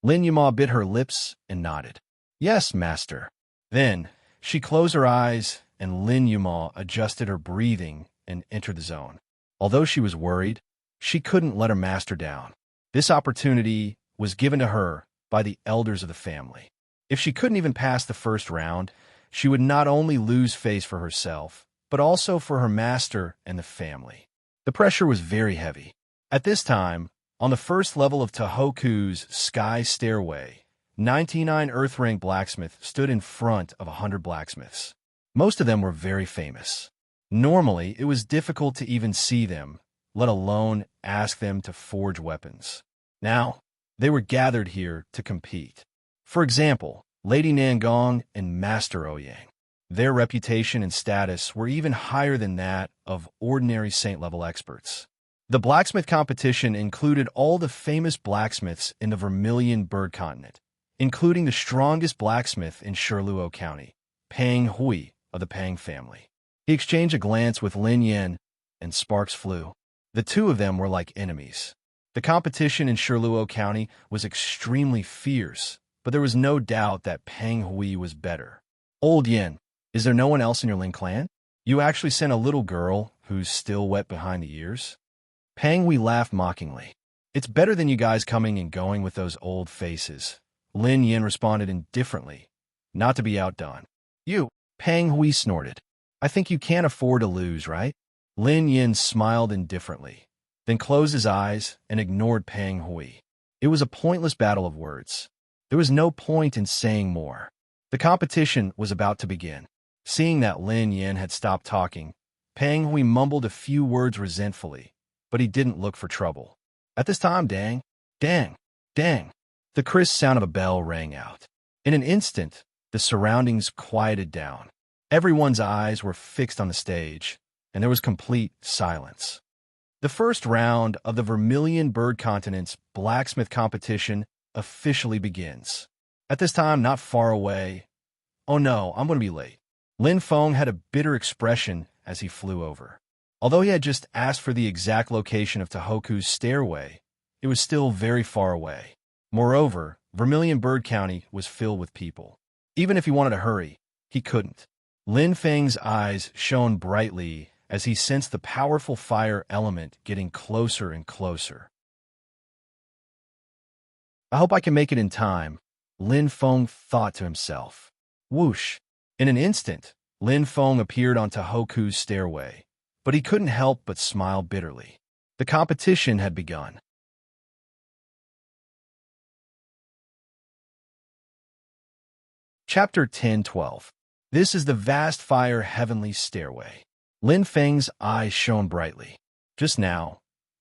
Lin Yuma bit her lips and nodded. "Yes, Master." Then, she closed her eyes, and Lin Yuma adjusted her breathing and entered the zone. Although she was worried, she couldn't let her master down. This opportunity was given to her by the elders of the family. If she couldn't even pass the first round, she would not only lose face for herself, but also for her master and the family. The pressure was very heavy. At this time, on the first level of Tohoku's Sky Stairway, 99 Earth-rank blacksmiths stood in front of 100 blacksmiths. Most of them were very famous. Normally, it was difficult to even see them, let alone ask them to forge weapons. Now, they were gathered here to compete. For example, Lady Nangong and Master Ouyang. Their reputation and status were even higher than that of ordinary saint-level experts. The blacksmith competition included all the famous blacksmiths in the Vermilion Bird continent, including the strongest blacksmith in Shirluo County, Pang Hui of the Pang family. He exchanged a glance with Lin Yin, and sparks flew. The 2 of them were like enemies. The competition in Shirluo County was extremely fierce, but there was no doubt that Pang Hui was better. "Old Yin, is there no one else in your Lin clan? You actually sent a little girl who's still wet behind the ears?" Pang Hui laughed mockingly. "It's better than you guys coming and going with those old faces. Lin Yin responded indifferently, not to be outdone. You, Pang Hui snorted. I think you can't afford to lose, right? Lin Yin smiled indifferently, then closed his eyes and ignored Pang Hui. It was a pointless battle of words. There was no point in saying more. The competition was about to begin. Seeing that Lin Yin had stopped talking, Pang Hui mumbled a few words resentfully, but he didn't look for trouble. At this time, dang, dang, dang, the crisp sound of a bell rang out. In an instant, the surroundings quieted down. Everyone's eyes were fixed on the stage, and there was complete silence. The first round of the Vermilion Bird Continent's blacksmith competition officially begins. At this time, not far away, oh no, I'm going to be late. Lin Feng had a bitter expression as he flew over. Although he had just asked for the exact location of Tohoku's stairway, it was still very far away. Moreover, Vermilion Bird County was filled with people. Even if he wanted to hurry, he couldn't. Lin Feng's eyes shone brightly as he sensed the powerful fire element getting closer and closer. I hope I can make it in time, Lin Feng thought to himself. Whoosh! In an instant, Lin Feng appeared on Tohoku's stairway, but he couldn't help but smile bitterly. The competition had begun. Chapter 10-12. This is the vast fire heavenly stairway. Lin Feng's eyes shone brightly. Just now,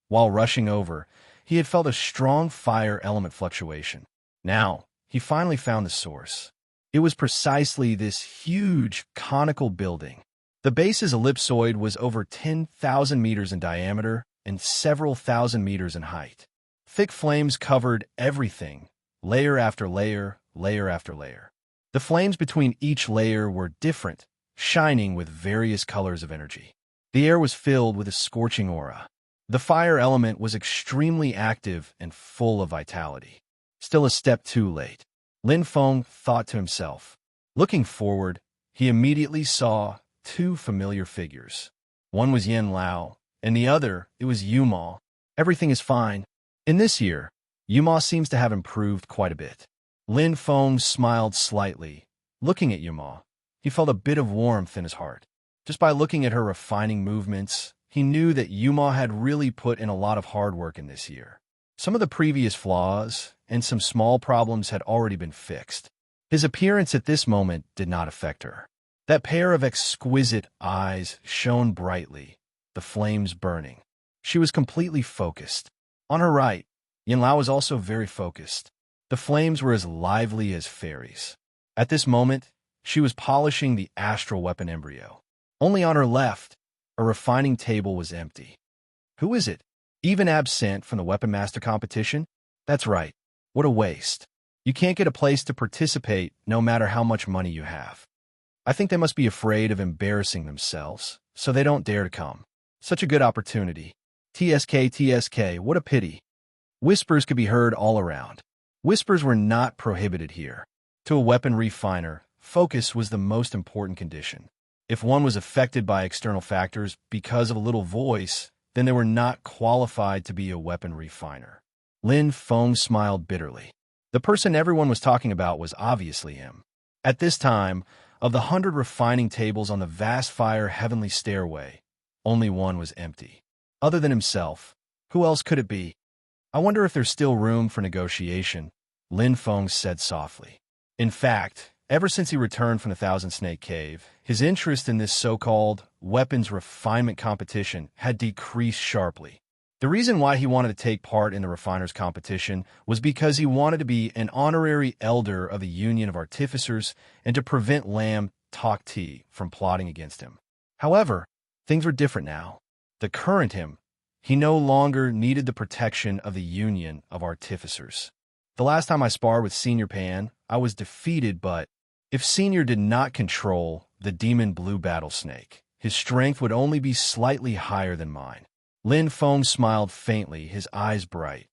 while rushing over, he had felt a strong fire element fluctuation. Now, he finally found the source. It was precisely this huge, conical building. The base's ellipsoid was over 10,000 meters in diameter and several thousand meters in height. Thick flames covered everything, layer after layer, layer after layer. The flames between each layer were different, shining with various colors of energy. The air was filled with a scorching aura. The fire element was extremely active and full of vitality. Still a step too late, Lin Feng thought to himself. Looking forward, he immediately saw two familiar figures. One was Yin Lao, and the other, it was Yuma. Everything is fine. In this year, Yuma seems to have improved quite a bit. Lin Feng smiled slightly. Looking at Yuma, he felt a bit of warmth in his heart. Just by looking at her refining movements, he knew that Yuma had really put in a lot of hard work in this year. Some of the previous flaws and some small problems had already been fixed. His appearance at this moment did not affect her. That pair of exquisite eyes shone brightly, the flames burning. She was completely focused. On her right, Yin Lao was also very focused. The flames were as lively as fairies. At this moment, she was polishing the astral weapon embryo. Only on her left, a refining table was empty. Who is it? Even absent from the Weapon Master competition? That's right. What a waste. You can't get a place to participate no matter how much money you have. I think they must be afraid of embarrassing themselves, so they don't dare to come. Such a good opportunity. TSK, what a pity. Whispers could be heard all around. Whispers were not prohibited here. To a weapon refiner, focus was the most important condition. If one was affected by external factors because of a little voice, then they were not qualified to be a weapon refiner. Lin Feng smiled bitterly. The person everyone was talking about was obviously him. At this time, of the 100 refining tables on the vast fire heavenly stairway, only one was empty. Other than himself, who else could it be? I wonder if there's still room for negotiation, Lin Feng said softly. In fact, ever since he returned from the Thousand Snake Cave, his interest in this so-called weapons refinement competition had decreased sharply. The reason why he wanted to take part in the refiners competition was because he wanted to be an honorary elder of the Union of Artificers and to prevent Lam Tok Ti from plotting against him. However, things were different now. The current him, he no longer needed the protection of the Union of Artificers. The last time I sparred with Senior Pan, I was defeated, but if Senior did not control the Demon Blue Battle Snake, his strength would only be slightly higher than mine. Lin Feng smiled faintly, his eyes bright.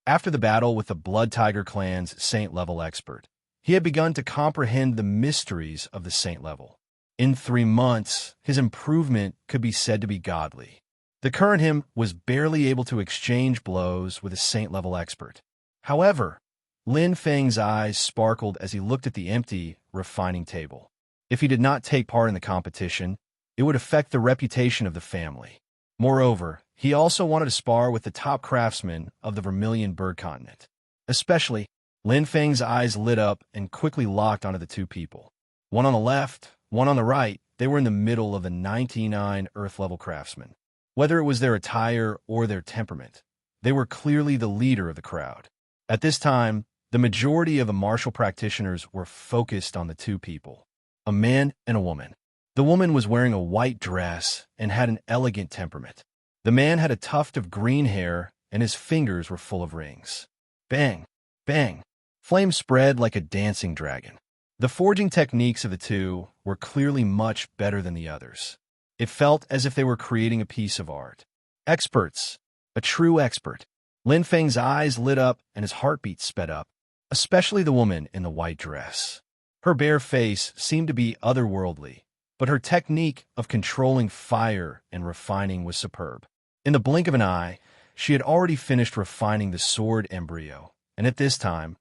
After the battle with the Blood Tiger clan's Saint-level expert, he had begun to comprehend the mysteries of the Saint level. In 3 months, his improvement could be said to be godly. The current him was barely able to exchange blows with a Saint-level expert. However, Lin Feng's eyes sparkled as he looked at the empty, refining table. If he did not take part in the competition, it would affect the reputation of the family. Moreover, he also wanted to spar with the top craftsmen of the Vermilion Bird Continent. Especially, Lin Feng's eyes lit up and quickly locked onto the two people. One on the left, one on the right, they were in the middle of the 99 Earth-level craftsmen. Whether it was their attire or their temperament, they were clearly the leader of the crowd. At this time, the majority of the martial practitioners were focused on the two people, a man and a woman. The woman was wearing a white dress and had an elegant temperament. The man had a tuft of green hair and his fingers were full of rings. Bang! Bang! Flames spread like a dancing dragon. The forging techniques of the two were clearly much better than the others. It felt as if they were creating a piece of art. Experts. A true expert. Lin Feng's eyes lit up and his heartbeat sped up, especially the woman in the white dress. Her bare face seemed to be otherworldly, but her technique of controlling fire and refining was superb. In the blink of an eye, she had already finished refining the sword embryo, and at this time,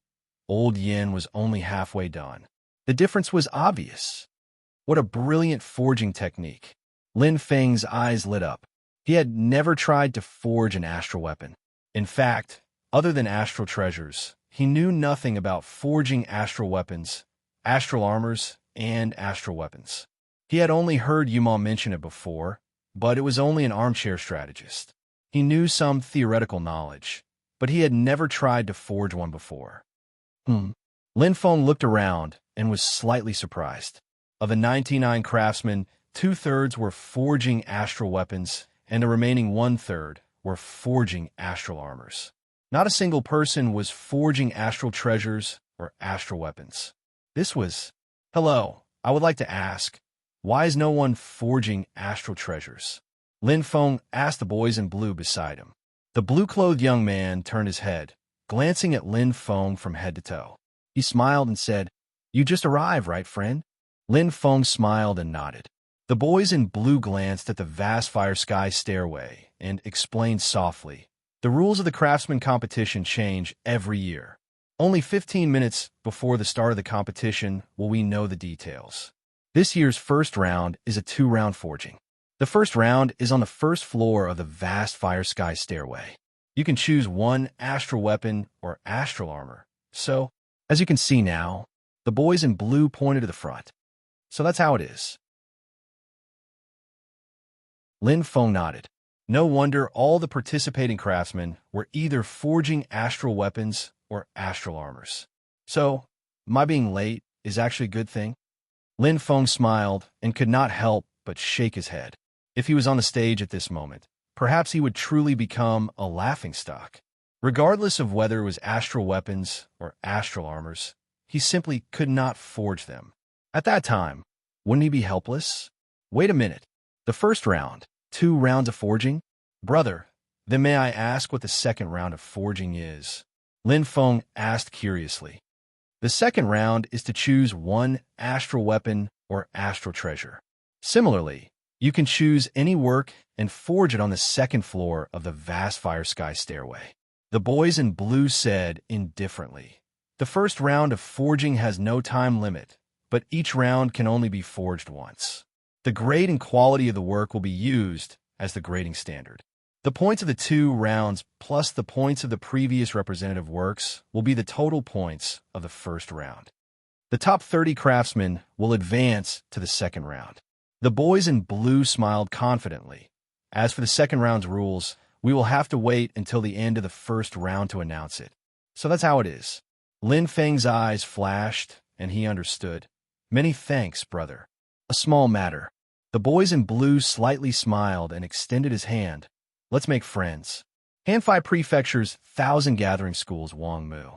old Yin was only halfway done. The difference was obvious. What a brilliant forging technique. Lin Feng's eyes lit up. He had never tried to forge an astral weapon. In fact, other than astral treasures, he knew nothing about forging astral weapons, astral armors, and astral weapons. He had only heard Yuma mention it before, but it was only an armchair strategist. He knew some theoretical knowledge, but he had never tried to forge one before. Lin Feng looked around and was slightly surprised. Of the 99 craftsmen, 2/3 were forging astral weapons, and the remaining 1/3 were forging astral armors. Not a single person was forging astral treasures or astral weapons. This was, hello, I would like to ask, why is no one forging astral treasures? Lin Feng asked the boys in blue beside him. The blue-clothed young man turned his head, glancing at Lin Feng from head to toe. He smiled and said, "You just arrived, right, friend?" Lin Feng smiled and nodded. The boys in blue glanced at the vast fire sky stairway and explained softly, "The rules of the craftsman competition change every year. Only 15 minutes before the start of the competition will we know the details. This year's first round is a 2-round forging. The first round is on the first floor of the vast fire sky stairway. You can choose one astral weapon or astral armor. So, as you can see now, the boys in blue pointed to the front. So that's how it is." Lin Feng nodded. No wonder all the participating craftsmen were either forging astral weapons or astral armors. So, my being late is actually a good thing? Lin Feng smiled and could not help but shake his head. If he was on the stage at this moment, perhaps he would truly become a laughingstock. Regardless of whether it was astral weapons or astral armors, he simply could not forge them. At that time, wouldn't he be helpless? Wait a minute. The first round, 2 rounds of forging? Brother, then may I ask what the second round of forging is? Lin Feng asked curiously. The second round is to choose one astral weapon or astral treasure. Similarly, you can choose any work and forge it on the second floor of the vast fire sky stairway. The boys in blue said indifferently, "The first round of forging has no time limit, but each round can only be forged once. The grade and quality of the work will be used as the grading standard. The points of the 2 rounds plus the points of the previous representative works will be the total points of the first round. The top 30 craftsmen will advance to the second round." The boys in blue smiled confidently. As for the second round's rules, we will have to wait until the end of the first round to announce it. So that's how it is. Lin Feng's eyes flashed, and he understood. "Many thanks, brother. A small matter." The boys in blue slightly smiled and extended his hand. "Let's make friends." Hanfei Prefecture's 1,000 Gathering School's Wang Mu.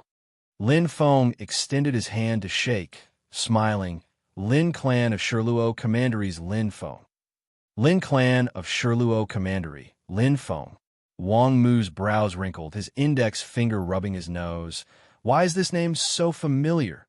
Lin Feng extended his hand to shake, smiling. Lin Clan of Shirluo Commandery's Lin Feng. Lin Clan of Shirluo Commandery, Lin Feng. Wang Mu's brows wrinkled, his index finger rubbing his nose. Why is this name so familiar?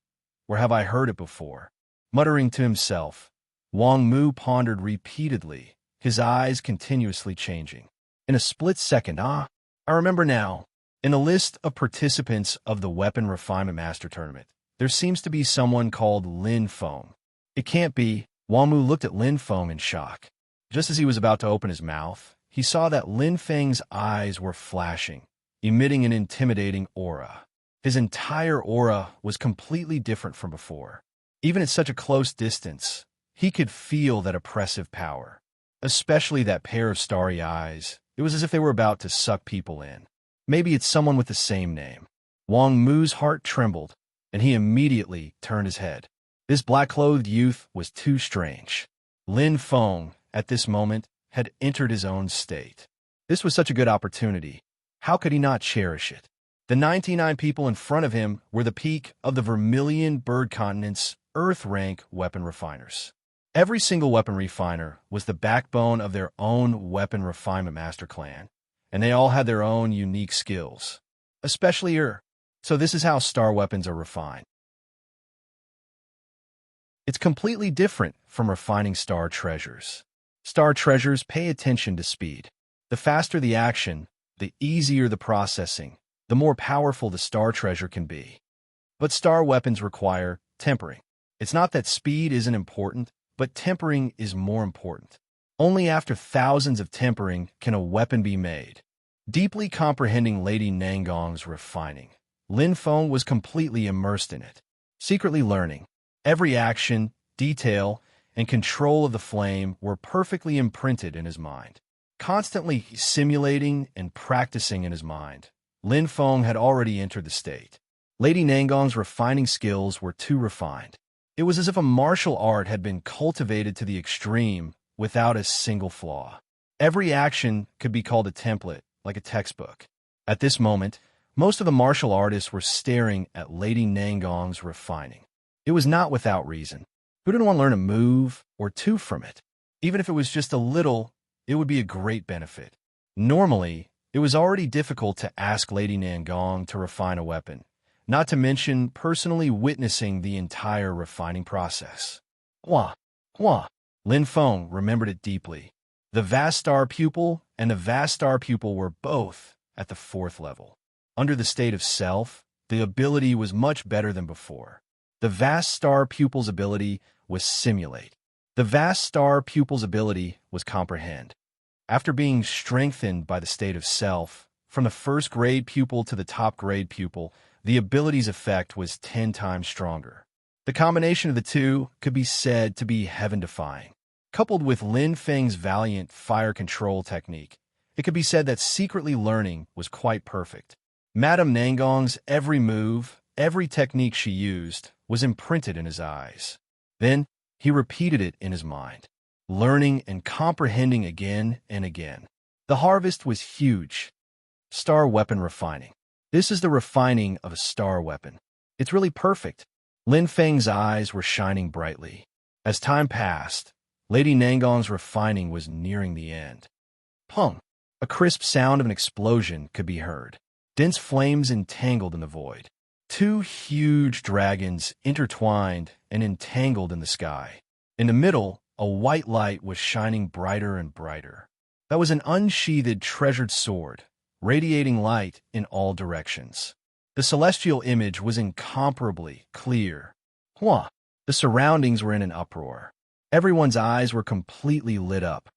Where have I heard it before? Muttering to himself, Wang Mu pondered repeatedly, his eyes continuously changing. In a split second, I remember now. In the list of participants of the Weapon Refinement Master Tournament, there seems to be someone called Lin Feng. It can't be. Wang Mu looked at Lin Feng in shock. Just as he was about to open his mouth, he saw that Lin Feng's eyes were flashing, emitting an intimidating aura. His entire aura was completely different from before. Even at such a close distance, he could feel that oppressive power, especially that pair of starry eyes. It was as if they were about to suck people in. Maybe it's someone with the same name. Wang Mu's heart trembled, and he immediately turned his head. This black-clothed youth was too strange. Lin Feng, at this moment, had entered his own state. This was such a good opportunity. How could he not cherish it? The 99 people in front of him were the peak of the Vermilion Bird Continent's Earth-rank weapon refiners. Every single weapon refiner was the backbone of their own Weapon Refinement Master Clan, and they all had their own unique skills, especially So this is how star weapons are refined. It's completely different from refining star treasures. Star treasures pay attention to speed. The faster the action, the easier the processing, the more powerful the star treasure can be. But star weapons require tempering. It's not that speed isn't important, but tempering is more important. Only after thousands of tempering can a weapon be made. Deeply comprehending Lady Nangong's refining, Lin Feng was completely immersed in it, secretly learning. Every action, detail, and control of the flame were perfectly imprinted in his mind. Constantly simulating and practicing in his mind, Lin Feng had already entered the state. Lady Nangong's refining skills were too refined. It was as if a martial art had been cultivated to the extreme without a single flaw. Every action could be called a template, like a textbook. At this moment, most of the martial artists were staring at Lady Nangong's refining. It was not without reason. Who didn't want to learn a move or two from it? Even if it was just a little, it would be a great benefit. Normally, it was already difficult to ask Lady Nangong to refine a weapon, not to mention personally witnessing the entire refining process. Hua! Lin Feng remembered it deeply. The vast star pupil and the vast star pupil were both at the 4th level. Under the state of self, the ability was much better than before. The vast star pupil's ability was simulate. The vast star pupil's ability was comprehend. After being strengthened by the state of self, from the 1st grade pupil to the top grade pupil, the ability's effect was 10 times stronger. The combination of the two could be said to be heaven-defying. Coupled with Lin Feng's valiant fire control technique, it could be said that secretly learning was quite perfect. Madame Nangong's every move, every technique she used, was imprinted in his eyes. Then, he repeated it in his mind, learning and comprehending again and again. The harvest was huge. Star weapon refining. This is the refining of a star weapon. It's really perfect. Lin Feng's eyes were shining brightly. As time passed, Lady Nangong's refining was nearing the end. Pung! A crisp sound of an explosion could be heard. Dense flames entangled in the void. 2 huge dragons intertwined and entangled in the sky. In the middle, a white light was shining brighter and brighter. That was an unsheathed treasured sword, radiating light in all directions. The celestial image was incomparably clear. Hua! The surroundings were in an uproar. Everyone's eyes were completely lit up.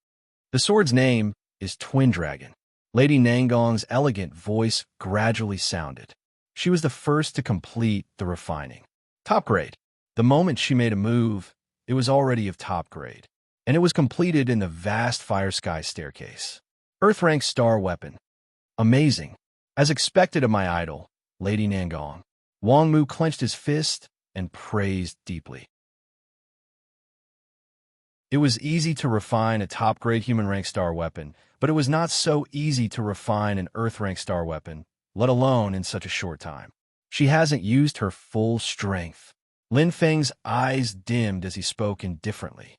The sword's name is Twin Dragon. Lady Nangong's elegant voice gradually sounded. She was the first to complete the refining. Top grade. The moment she made a move, it was already of top grade, and it was completed in the vast fire sky staircase. Earth-rank star weapon. Amazing. As expected of my idol, Lady Nangong, Wang Mu clenched his fist and praised deeply. It was easy to refine a top-grade human-rank star weapon, but it was not so easy to refine an Earth-rank star weapon, let alone in such a short time. She hasn't used her full strength. Lin Feng's eyes dimmed as he spoke indifferently.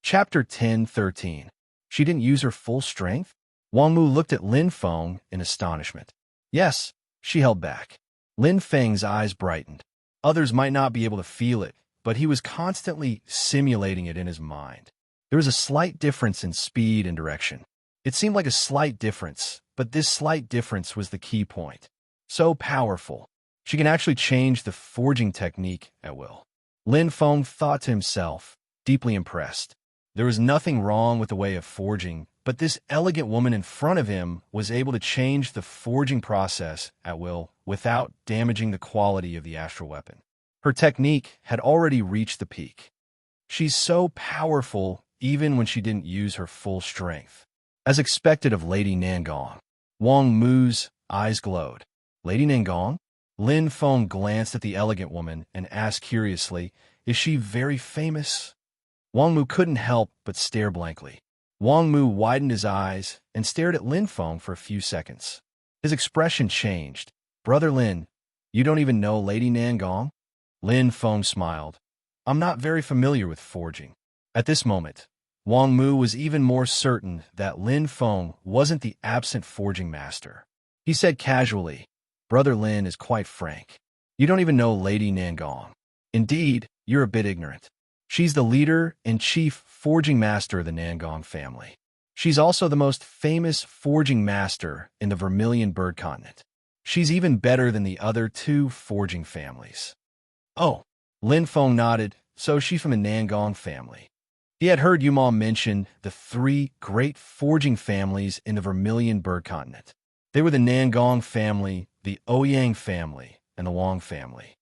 Chapter 10:13. She didn't use her full strength? Wang Mu looked at Lin Feng in astonishment. Yes, she held back. Lin Feng's eyes brightened. Others might not be able to feel it, but he was constantly simulating it in his mind. There was a slight difference in speed and direction. It seemed like a slight difference, but this slight difference was the key point. So powerful. She can actually change the forging technique at will. Lin Feng thought to himself, deeply impressed. There was nothing wrong with the way of forging, but this elegant woman in front of him was able to change the forging process at will without damaging the quality of the astral weapon. Her technique had already reached the peak. She's so powerful even when she didn't use her full strength. As expected of Lady Nangong, Wang Mu's eyes glowed. Lady Nangong? Lin Feng glanced at the elegant woman and asked curiously, "Is she very famous?" Wang Mu couldn't help but stare blankly. Wang Mu widened his eyes and stared at Lin Feng for a few seconds. His expression changed. "Brother Lin, you don't even know Lady Nangong?" Lin Feng smiled. "I'm not very familiar with forging." At this moment, Wang Mu was even more certain that Lin Feng wasn't the absent forging master. He said casually, "Brother Lin is quite frank. You don't even know Lady Nangong. Indeed, you're a bit ignorant. She's the leader and chief forging master of the Nangong family. She's also the most famous forging master in the Vermilion Bird Continent. She's even better than the other two forging families." "Oh," Lin Feng nodded, "so she's from the Nangong family." He had heard Yuma mention the three great forging families in the Vermilion Bird Continent. They were the Nangong family, the Ouyang family, and the Wang family.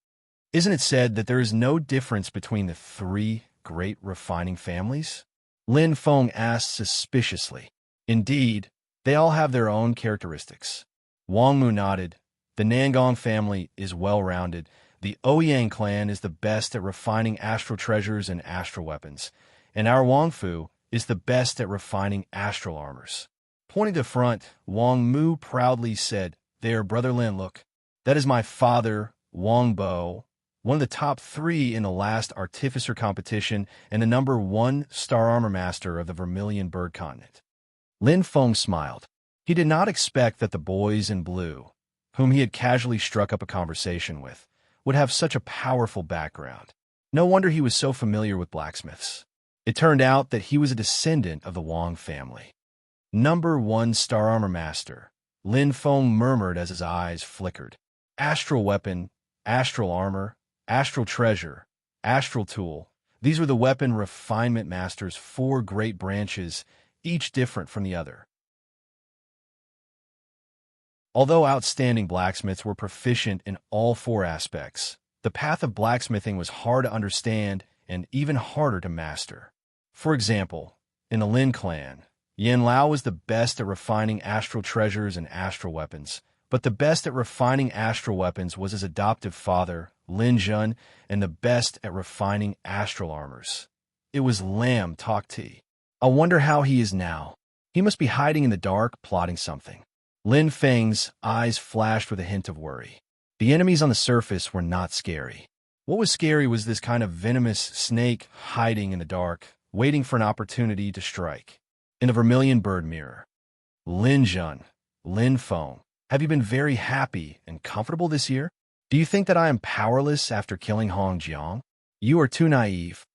Isn't it said that there is no difference between the three great refining families? Lin Feng asked suspiciously. "Indeed, they all have their own characteristics." Wang Mu nodded. "The Nangong family is well-rounded. The Ouyang clan is the best at refining astral treasures and astral weapons, and our Wangfu is the best at refining astral armors." Pointing to front, Wang Mu proudly said, "There, Brother Lin, look. That is my father, Wang Bo, one of the top 3 in the last Artificer competition and the #1 Star Armor Master of the Vermilion Bird Continent." Lin Feng smiled. He did not expect that the boys in blue, whom he had casually struck up a conversation with, would have such a powerful background. No wonder he was so familiar with blacksmiths. It turned out that he was a descendant of the Wang family. "#1 Star Armor Master," Lin Feng murmured as his eyes flickered. "Astral weapon, astral armor, astral treasure, astral tool. These were the weapon refinement master's 4 great branches, each different from the other." Although outstanding blacksmiths were proficient in all 4 aspects, the path of blacksmithing was hard to understand and even harder to master. For example, in the Lin clan, Yan Lao was the best at refining astral treasures and astral weapons, but the best at refining astral weapons was his adoptive father, Lin Jun, and the best at refining astral armors. It was Lam Tok Ti. I wonder how he is now. He must be hiding in the dark, plotting something. Lin Feng's eyes flashed with a hint of worry. The enemies on the surface were not scary. What was scary was this kind of venomous snake hiding in the dark, waiting for an opportunity to strike. In the Vermilion Bird Mirror. "Lin Jun, Lin Feng, have you been very happy and comfortable this year? Do you think that I am powerless after killing Hong Jiang? You are too naive.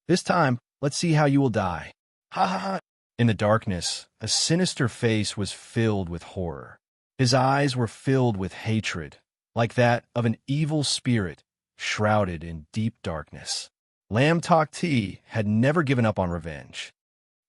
This time, let's see how you will die. Ha ha ha." In the darkness, a sinister face was filled with horror. His eyes were filled with hatred, like that of an evil spirit shrouded in deep darkness. Lam Tok Ti had never given up on revenge.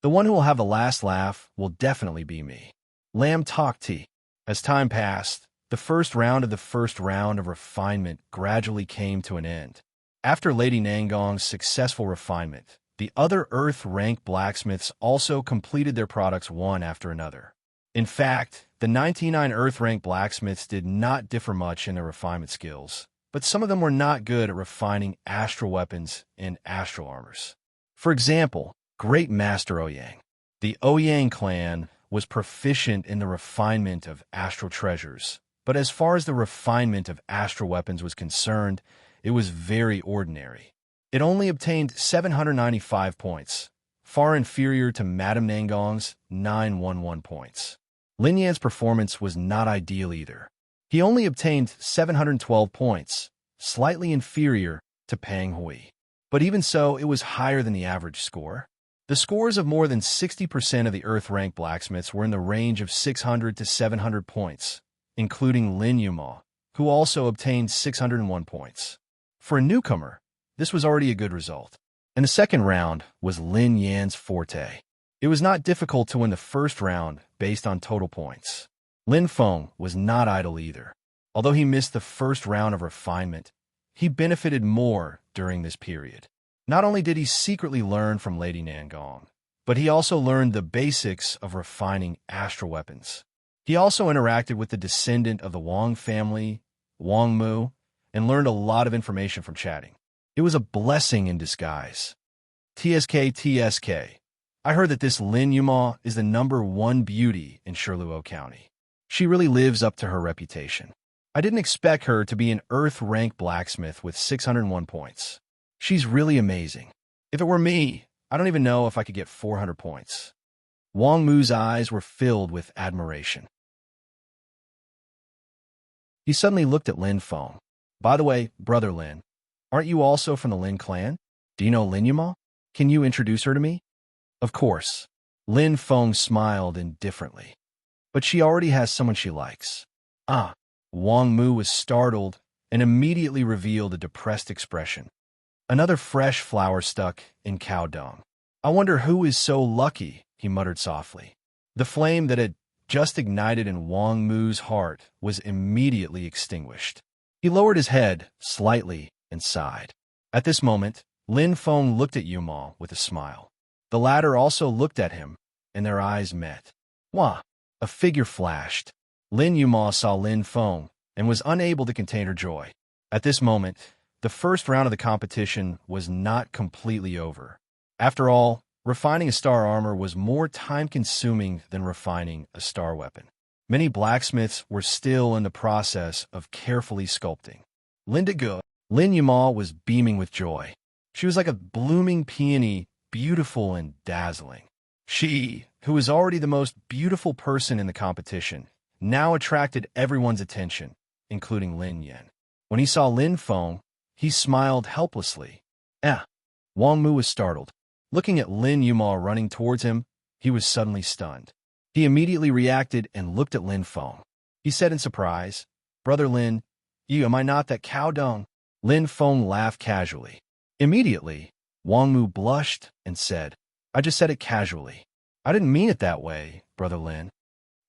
"The one who will have the last laugh will definitely be me." Lam Tok Ti. As time passed, the first round of refinement gradually came to an end. After Lady Nangong's successful refinement, the other Earth-rank blacksmiths also completed their products one after another. In fact, the 99 Earth-rank blacksmiths did not differ much in their refinement skills, but some of them were not good at refining astral weapons and astral armors. For example, Great Master Ouyang. The Ouyang clan was proficient in the refinement of astral treasures, but as far as the refinement of astral weapons was concerned, it was very ordinary. It only obtained 795 points, far inferior to Madame Nangong's 911 points. Lin Yan's performance was not ideal either. He only obtained 712 points, slightly inferior to Pang Hui. But even so, it was higher than the average score. The scores of more than 60% of the Earth-ranked blacksmiths were in the range of 600 to 700 points, including Lin Yuma, who also obtained 601 points. For a newcomer, this was already a good result. And the second round was Lin Yan's forte. It was not difficult to win the first round based on total points. Lin Feng was not idle either. Although he missed the first round of refinement, he benefited more during this period. Not only did he secretly learn from Lady Nangong, but he also learned the basics of refining astral weapons. He also interacted with the descendant of the Wang family, Wang Mu, and learned a lot of information from chatting. It was a blessing in disguise. TSK. I heard that this Lin Yuma is the #1 beauty in Shiluo County. She really lives up to her reputation. I didn't expect her to be an Earth-ranked blacksmith with 601 points. She's really amazing. If it were me, I don't even know if I could get 400 points. Wang Mu's eyes were filled with admiration. He suddenly looked at Lin Feng. By the way, Brother Lin, aren't you also from the Lin clan? Do you know Lin Yuma? Can you introduce her to me? Of course. Lin Feng smiled indifferently. But she already has someone she likes. Ah. Wang Mu was startled and immediately revealed a depressed expression. Another fresh flower stuck in cow dung. I wonder who is so lucky, he muttered softly. The flame that had just ignited in Wang Mu's heart was immediately extinguished. He lowered his head slightly and sighed. At this moment, Lin Feng looked at Yuma with a smile. The latter also looked at him, and their eyes met. Wah! A figure flashed. Lin Yuma saw Lin Feng and was unable to contain her joy. At this moment, the first round of the competition was not completely over. After all, refining a star armor was more time-consuming than refining a star weapon. Many blacksmiths were still in the process of carefully sculpting. Lin Yuma was beaming with joy. She was like a blooming peony, beautiful and dazzling. She, who was already the most beautiful person in the competition, now attracted everyone's attention, including Lin Yan. When he saw Lin Feng, he smiled helplessly. Wang Mu was startled. Looking at Lin Yuma running towards him, he was suddenly stunned. He immediately reacted and looked at Lin Feng. He said in surprise, Brother Lin, am I not that cow dung? Lin Feng laughed casually. Immediately, Wang Mu blushed and said, I just said it casually. I didn't mean it that way, Brother Lin.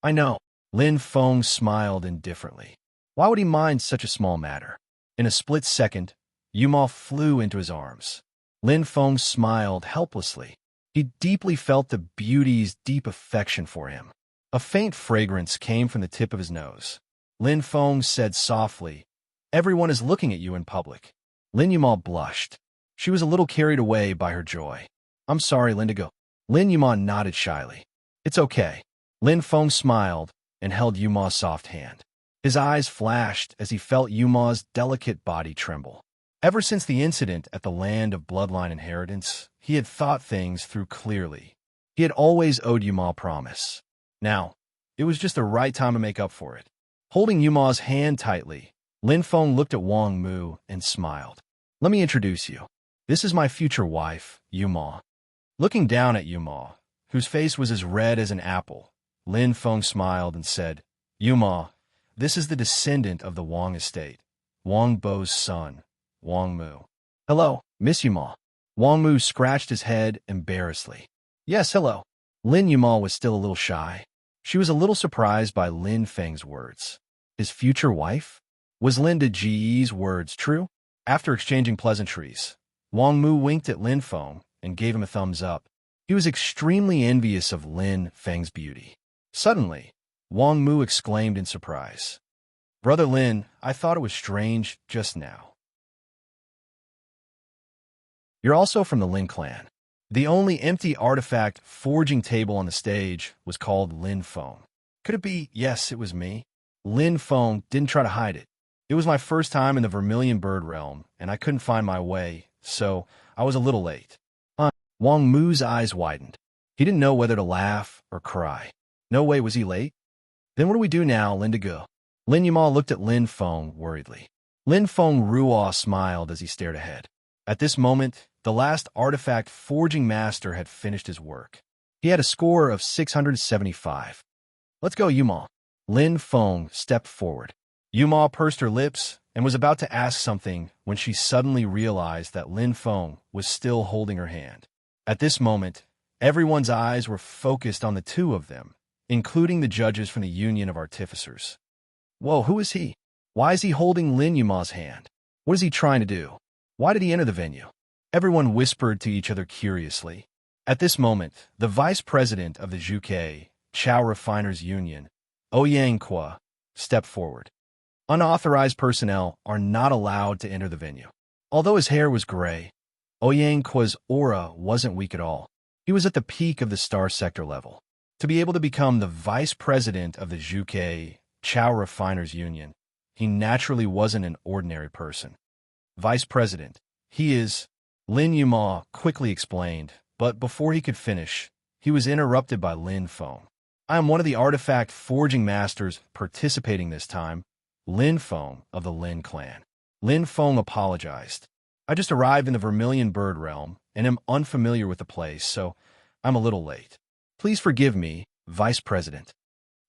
I know. Lin Feng smiled indifferently. Why would he mind such a small matter? In a split second, Yuma flew into his arms. Lin Feng smiled helplessly. He deeply felt the beauty's deep affection for him. A faint fragrance came from the tip of his nose. Lin Feng said softly, Everyone is looking at you in public. Lin Yuma blushed. She was a little carried away by her joy. I'm sorry, Lindigo. Lin Yuma nodded shyly. It's okay. Lin Feng smiled and held Yuma's soft hand. His eyes flashed as he felt Yuma's delicate body tremble. Ever since the incident at the land of bloodline inheritance, he had thought things through clearly. He had always owed Yuma a promise. Now, it was just the right time to make up for it. Holding Yuma's hand tightly, Lin Feng looked at Wang Mu and smiled. Let me introduce you. This is my future wife, Yuma. Looking down at Yuma, whose face was as red as an apple, Lin Feng smiled and said, Yuma, this is the descendant of the Wang estate, Wang Bo's son, Wang Mu. Hello, Miss Yuma. Wang Mu scratched his head embarrassedly. Yes, hello. Lin Yuma was still a little shy. She was a little surprised by Lin Feng's words. His future wife? Was Lin Deji's words true? After exchanging pleasantries, Wang Mu winked at Lin Feng and gave him a thumbs up. He was extremely envious of Lin Feng's beauty. Suddenly, Wang Mu exclaimed in surprise, Brother Lin, I thought it was strange just now. You're also from the Lin clan. The only empty artifact forging table on the stage was called Lin Feng. Could it be, yes, it was me? Lin Feng didn't try to hide it. It was my first time in the Vermilion Bird realm, and I couldn't find my way, so I was a little late. Wang Mu's eyes widened. He didn't know whether to laugh or cry. No way was he late? Then what do we do now, Lindigo? Lin Yuma looked at Lin Feng worriedly. Lin Feng Ruo smiled as he stared ahead. At this moment, the last artifact forging master had finished his work. He had a score of 675. Let's go, Yuma. Lin Feng stepped forward. Yuma pursed her lips and was about to ask something when she suddenly realized that Lin Feng was still holding her hand. At this moment, everyone's eyes were focused on the two of them, including the judges from the Union of Artificers. Whoa, who is he? Why is he holding Lin Yuma's hand? What is he trying to do? Why did he enter the venue? Everyone whispered to each other curiously. At this moment, the vice president of the Zhuke Chao Refiners Union, Ouyang Kwa, stepped forward. Unauthorized personnel are not allowed to enter the venue. Although his hair was gray, Ouyang Kwa's aura wasn't weak at all. He was at the peak of the star sector level. To be able to become the vice president of the Zhuke Chao Refiners Union, he naturally wasn't an ordinary person. Vice president, he is, Lin Yuma quickly explained, but before he could finish, he was interrupted by Lin Feng. I am one of the artifact forging masters participating this time, Lin Feng of the Lin clan. Lin Feng apologized. I just arrived in the Vermilion Bird realm and am unfamiliar with the place, so I'm a little late. Please forgive me, Vice President.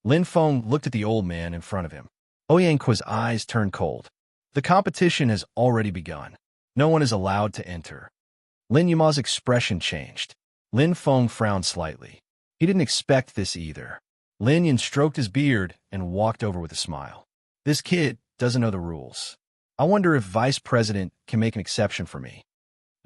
Lin Feng looked at the old man in front of him. Ouyang Kwa's eyes turned cold. The competition has already begun. No one is allowed to enter. Lin Yuma's expression changed. Lin Feng frowned slightly. He didn't expect this either. Lin Yan stroked his beard and walked over with a smile. This kid doesn't know the rules. I wonder if Vice President can make an exception for me.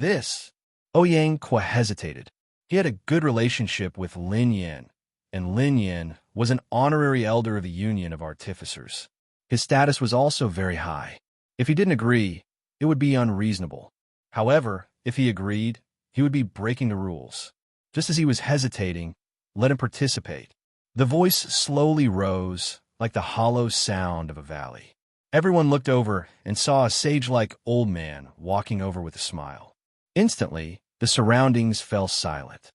Ouyang Kwa hesitated. He had a good relationship with Lin Yan, and Lin Yan was an honorary elder of the Union of Artificers. His status was also very high. If he didn't agree, it would be unreasonable. However, if he agreed, he would be breaking the rules. Just as he was hesitating, let him participate. The voice slowly rose, like the hollow sound of a valley. Everyone looked over and saw a sage-like old man walking over with a smile. Instantly, the surroundings fell silent.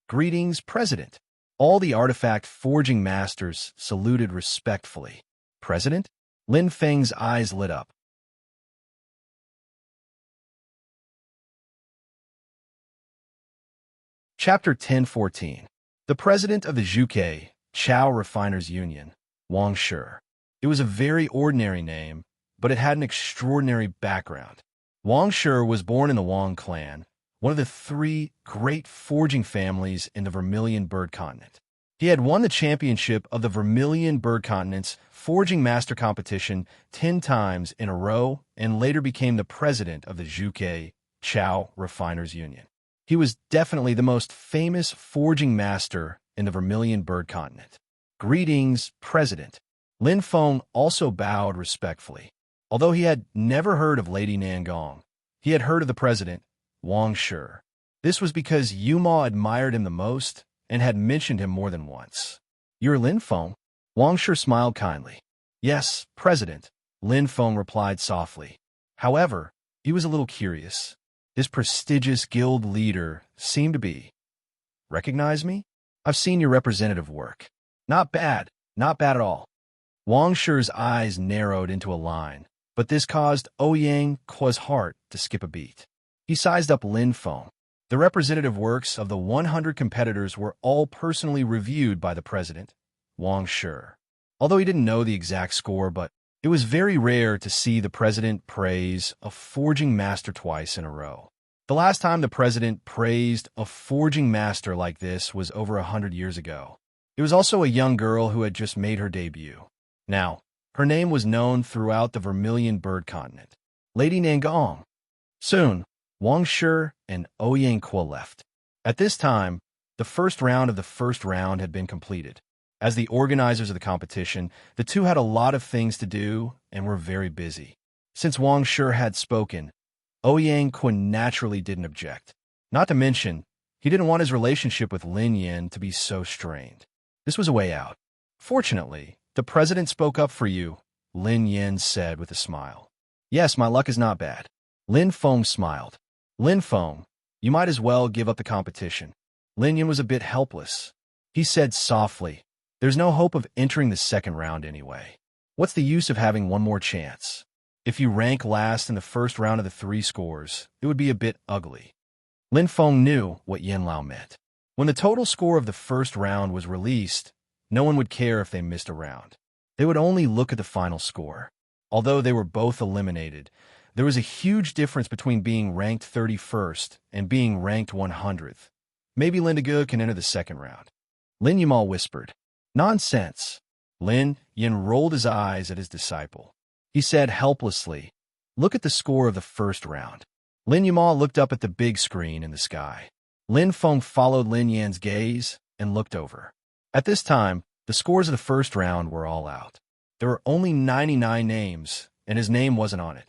Greetings, President. All the artifact forging masters saluted respectfully. President? Lin Feng's eyes lit up. Chapter 1014. The president of the Zhuke Chao Refiners Union, Wang Shi. It was a very ordinary name, but it had an extraordinary background. Wang Shi was born in the Wang clan, one of the three great forging families in the Vermilion Bird Continent. He had won the championship of the Vermilion Bird Continent's Forging Master Competition 10 times in a row and later became the president of the Zhuke Chao Refiners Union. He was definitely the most famous forging master in the Vermilion Bird Continent. Greetings, President. Lin Feng also bowed respectfully. Although he had never heard of Lady Nangong, he had heard of the president, Wang Shi. This was because Yuma admired him the most and had mentioned him more than once. You're Lin Feng? Wang Shi smiled kindly. Yes, President, Lin Feng replied softly. However, he was a little curious. His prestigious guild leader seemed to be. Recognize me? I've seen your representative work. Not bad at all. Wang Shi's eyes narrowed into a line, but this caused Ouyang Kwa's heart to skip a beat. He sized up Lin Feng. The representative works of the 100 competitors were all personally reviewed by the president, Wang Shi. Although he didn't know the exact score, but it was very rare to see the president praise a forging master twice in a row. The last time the president praised a forging master like this was over 100 years ago. It was also a young girl who had just made her debut. Now, her name was known throughout the Vermilion Bird Continent, Lady Nangong. Soon, Wang Shi and Ouyang Kwa left. At this time, the first round of the first round had been completed. As the organizers of the competition, the two had a lot of things to do and were very busy. Since Wang Shi had spoken, Ouyang Kwa naturally didn't object. Not to mention, he didn't want his relationship with Lin Yan to be so strained. This was a way out. Fortunately, the president spoke up for you, Lin Yan said with a smile. Yes, my luck is not bad. Lin Feng smiled. Lin Feng, you might as well give up the competition. Lin Yan was a bit helpless. He said softly, there's no hope of entering the second round anyway. What's the use of having one more chance? If you rank last in the first round of the 3 scores, it would be a bit ugly. Lin Feng knew what Yin Lao meant. When the total score of the first round was released, no one would care if they missed a round. They would only look at the final score. Although they were both eliminated, there was a huge difference between being ranked 31st and being ranked 100th. Maybe Lindigo can enter the second round. Lin Yumal whispered. Nonsense. Lin Yin rolled his eyes at his disciple. He said helplessly, look at the score of the first round. Lin Yumal looked up at the big screen in the sky. Lin Feng followed Lin Yan's gaze and looked over. At this time, the scores of the first round were all out. There were only 99 names, and his name wasn't on it.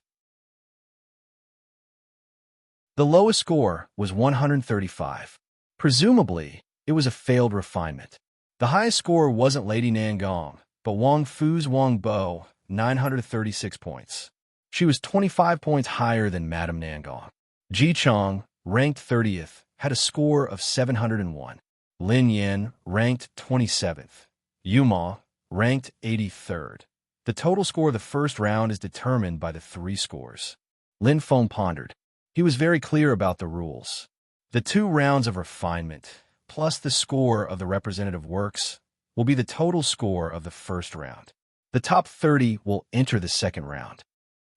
The lowest score was 135. Presumably, it was a failed refinement. The highest score wasn't Lady Nangong, but Wang Fu's Wang Bo, 936 points. She was 25 points higher than Madame Nangong. Ji Chong, ranked 30th, had a score of 701. Lin Yin, ranked 27th. Yu Ma, ranked 83rd. The total score of the first round is determined by the three scores. Lin Feng pondered. He was very clear about the rules. The 2 rounds of refinement, plus the score of the representative works, will be the total score of the first round. The top 30 will enter the second round.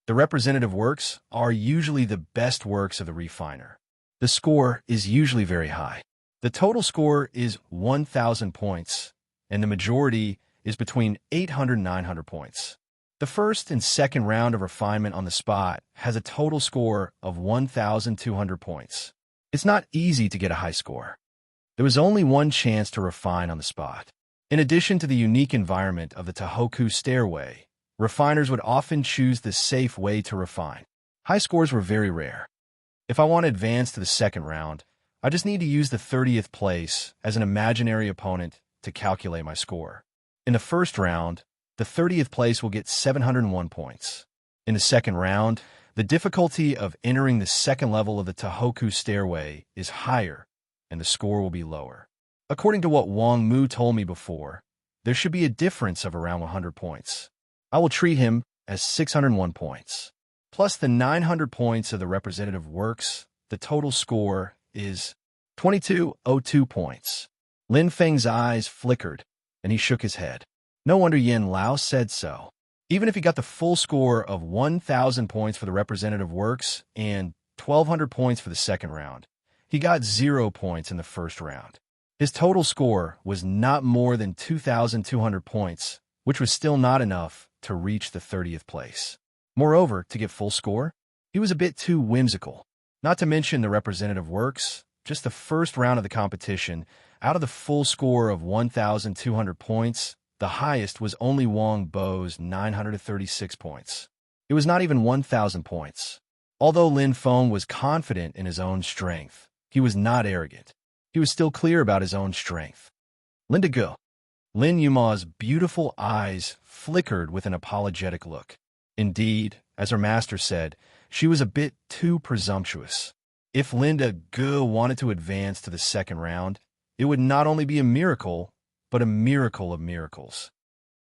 The representative works are usually the best works of the refiner. The score is usually very high. The total score is 1,000 points, and the majority is between 800 and 900 points. The first and second round of refinement on the spot has a total score of 1,200 points. It's not easy to get a high score. There was only one chance to refine on the spot. In addition to the unique environment of the Tohoku stairway, refiners would often choose the safe way to refine. High scores were very rare. If I want to advance to the second round, I just need to use the 30th place as an imaginary opponent to calculate my score. In the first round, the 30th place will get 701 points. In the second round, the difficulty of entering the second level of the Tohoku stairway is higher, and the score will be lower. According to what Wang Mu told me before, there should be a difference of around 100 points. I will treat him as 601 points. Plus the 900 points of the representative works, the total score is 2202 points. Lin Feng's eyes flickered, and he shook his head. No wonder Yin Lao said so. Even if he got the full score of 1,000 points for the representative works and 1,200 points for the second round, he got 0 points in the first round. His total score was not more than 2,200 points, which was still not enough to reach the 30th place. Moreover, to get full score, he was a bit too whimsical. Not to mention the representative works, just the first round of the competition, out of the full score of 1,200 points, the highest was only Wang Bo's 936 points. It was not even 1,000 points. Although Lin Feng was confident in his own strength, he was not arrogant. He was still clear about his own strength. Lindigo. Lin Yuma's beautiful eyes flickered with an apologetic look. Indeed, as her master said, she was a bit too presumptuous. If Linda Gu wanted to advance to the second round, it would not only be a miracle, but a miracle of miracles.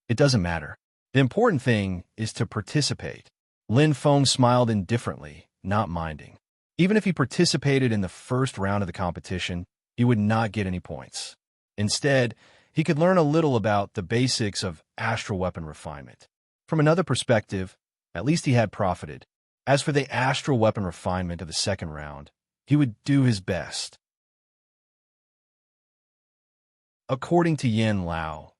It doesn't matter. The important thing is to participate. Lin Feng smiled indifferently, not minding. Even if he participated in the first round of the competition, he would not get any points. Instead, he could learn a little about the basics of astral weapon refinement. From another perspective, at least he had profited. As for the astral weapon refinement of the second round, he would do his best. According to Yin Lao,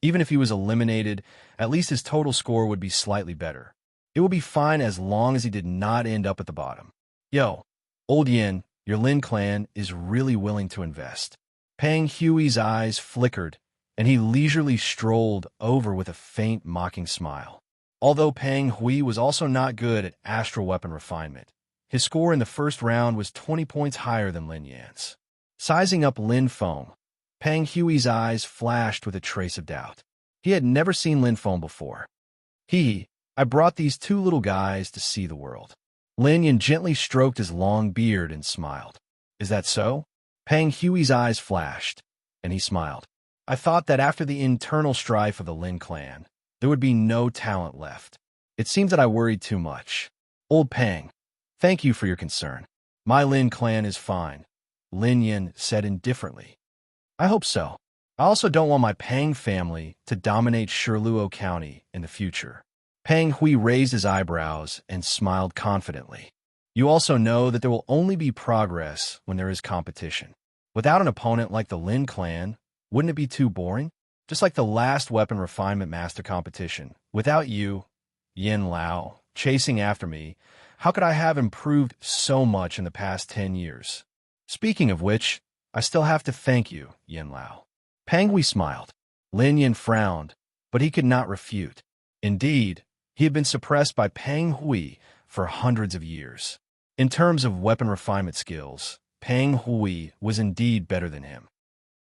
even if he was eliminated, at least his total score would be slightly better. It would be fine as long as he did not end up at the bottom. Yo, old Yin, your Lin clan is really willing to invest. Pang Hui's eyes flickered, and he leisurely strolled over with a faint, mocking smile. Although Pang Hui was also not good at astral weapon refinement, his score in the first round was 20 points higher than Lin Yan's. Sizing up Lin Feng, Pang Hui's eyes flashed with a trace of doubt. He had never seen Lin Feng before. I brought these 2 little guys to see the world. Lin Yan gently stroked his long beard and smiled. Is that so? Pang Hui's eyes flashed, and he smiled. I thought that after the internal strife of the Lin clan, there would be no talent left. It seems that I worried too much. Old Pang, thank you for your concern. My Lin clan is fine, Lin Yin said indifferently. I hope so. I also don't want my Pang family to dominate Shirluo County in the future. Pang Hui raised his eyebrows and smiled confidently. You also know that there will only be progress when there is competition. Without an opponent like the Lin clan, wouldn't it be too boring? Just like the last weapon refinement master competition. Without you, Yin Lao, chasing after me, how could I have improved so much in the past 10 years? Speaking of which, I still have to thank you, Yin Lao. Pang Hui smiled. Lin Yin frowned, but he could not refute. Indeed, he had been suppressed by Pang Hui for hundreds of years. In terms of weapon refinement skills, Pang Hui was indeed better than him.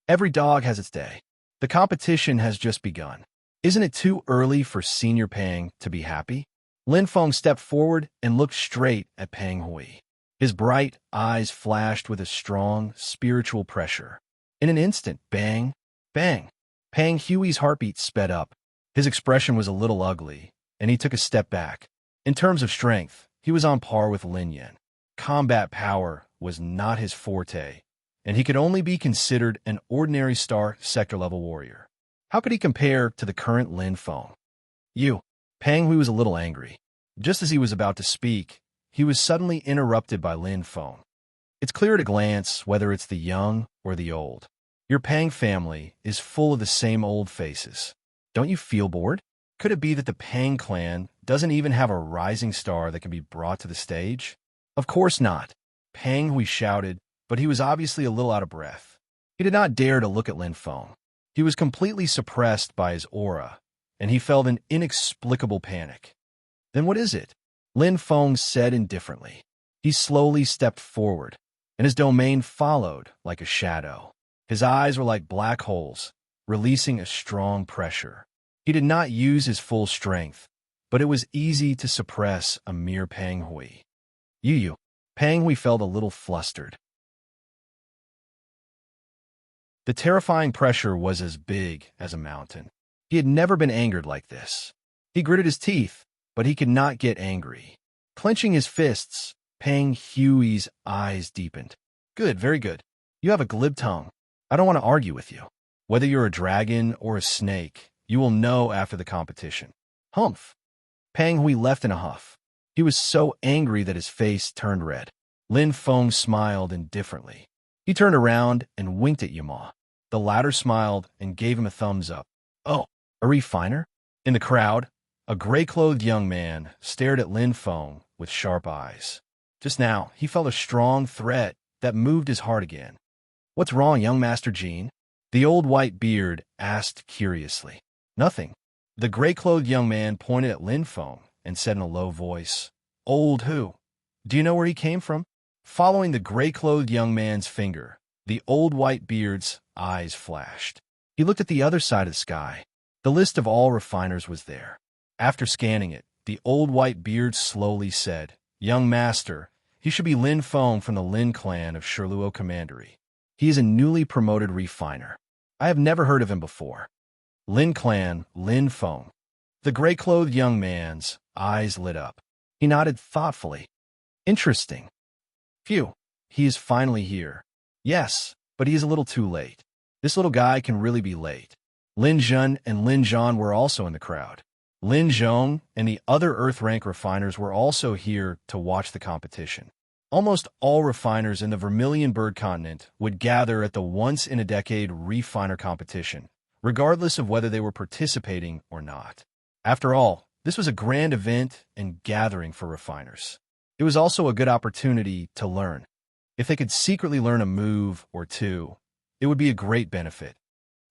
Every dog has its day. The competition has just begun. Isn't it too early for Senior Pang to be happy? Lin Feng stepped forward and looked straight at Pang Hui. His bright eyes flashed with a strong, spiritual pressure. In an instant, bang, bang. Pang Hui's heartbeat sped up. His expression was a little ugly, and he took a step back. In terms of strength, he was on par with Lin Yin. Combat power was not his forte, and he could only be considered an ordinary star sector-level warrior. How could he compare to the current Lin Feng? You. Pang Hui was a little angry. Just as he was about to speak, he was suddenly interrupted by Lin Feng. It's clear at a glance whether it's the young or the old. Your Pang family is full of the same old faces. Don't you feel bored? Could it be that the Pang clan doesn't even have a rising star that can be brought to the stage? Of course not. Pang Hui shouted, but he was obviously a little out of breath. He did not dare to look at Lin Feng. He was completely suppressed by his aura, and he felt an inexplicable panic. Then what is it? Lin Feng said indifferently. He slowly stepped forward, and his domain followed like a shadow. His eyes were like black holes, releasing a strong pressure. He did not use his full strength, but it was easy to suppress a mere Pang Hui. You. Pang Hui felt a little flustered. The terrifying pressure was as big as a mountain. He had never been angered like this. He gritted his teeth, but he could not get angry. Clenching his fists, Pang Hui's eyes deepened. Good, very good. You have a glib tongue. I don't want to argue with you. Whether you're a dragon or a snake, you will know after the competition. Humph. Pang Hui left in a huff. He was so angry that his face turned red. Lin Feng smiled indifferently. He turned around and winked at Yama. The latter smiled and gave him a thumbs up. Oh, a refiner? In the crowd, a gray-clothed young man stared at Lin Feng with sharp eyes. Just now, he felt a strong threat that moved his heart again. What's wrong, young Master Jean? The old white beard asked curiously. Nothing. The gray-clothed young man pointed at Lin Feng and said in a low voice, Old who? Do you know where he came from? Following the gray-clothed young man's finger, the old white beard's eyes flashed. He looked at the other side of the sky. The list of all refiners was there. After scanning it, the old white beard slowly said, Young master, he should be Lin Feng from the Lin clan of Shirluo Commandery. He is a newly promoted refiner. I have never heard of him before. Lin clan, Lin Feng. The gray-clothed young man's eyes lit up. He nodded thoughtfully. Interesting. Phew, he is finally here. Yes, but he is a little too late. This little guy can really be late. Lin Zhen and Lin Zhan were also in the crowd. Lin Zhong and the other Earth-rank refiners were also here to watch the competition. Almost all refiners in the Vermilion Bird continent would gather at the once-in-a-decade refiner competition, regardless of whether they were participating or not. After all, this was a grand event and gathering for refiners. It was also a good opportunity to learn. If they could secretly learn a move or two, it would be a great benefit.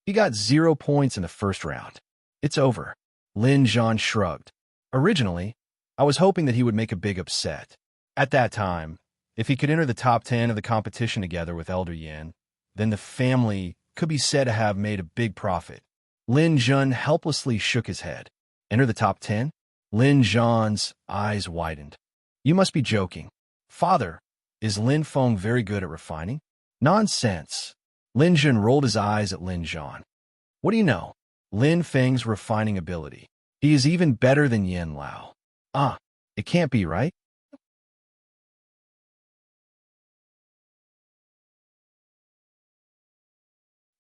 He got 0 points in the first round. It's over. Lin Zhan shrugged. Originally, I was hoping that he would make a big upset. At that time, if he could enter the top 10 of the competition together with Elder Yan, then the family could be said to have made a big profit. Lin Zhen helplessly shook his head. Enter the top 10? Lin Zhan's eyes widened. You must be joking. Father, is Lin Feng very good at refining? Nonsense. Lin Zhen rolled his eyes at Lin Zhan. What do you know? Lin Feng's refining ability. He is even better than Yin Lao. It can't be right.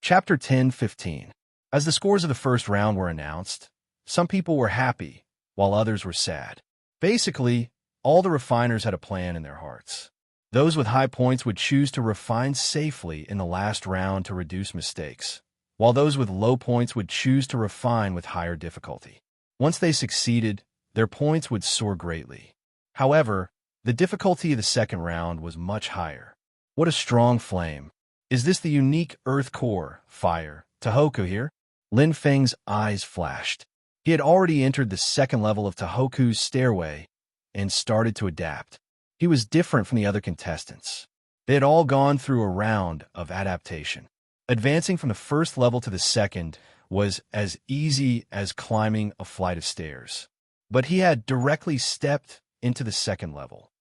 Chapter 10-15. As the scores of the first round were announced, some people were happy, while others were sad. Basically, all the refiners had a plan in their hearts. Those with high points would choose to refine safely in the last round to reduce mistakes, while those with low points would choose to refine with higher difficulty. Once they succeeded, their points would soar greatly. However, the difficulty of the second round was much higher. What a strong flame! Is this the unique Earth Core fire, Tohoku here? Lin Feng's eyes flashed. He had already entered the second level of Tohoku's stairway and started to adapt. He was different from the other contestants. They had all gone through a round of adaptation. Advancing from the first level to the second was as easy as climbing a flight of stairs. But he had directly stepped into the second level.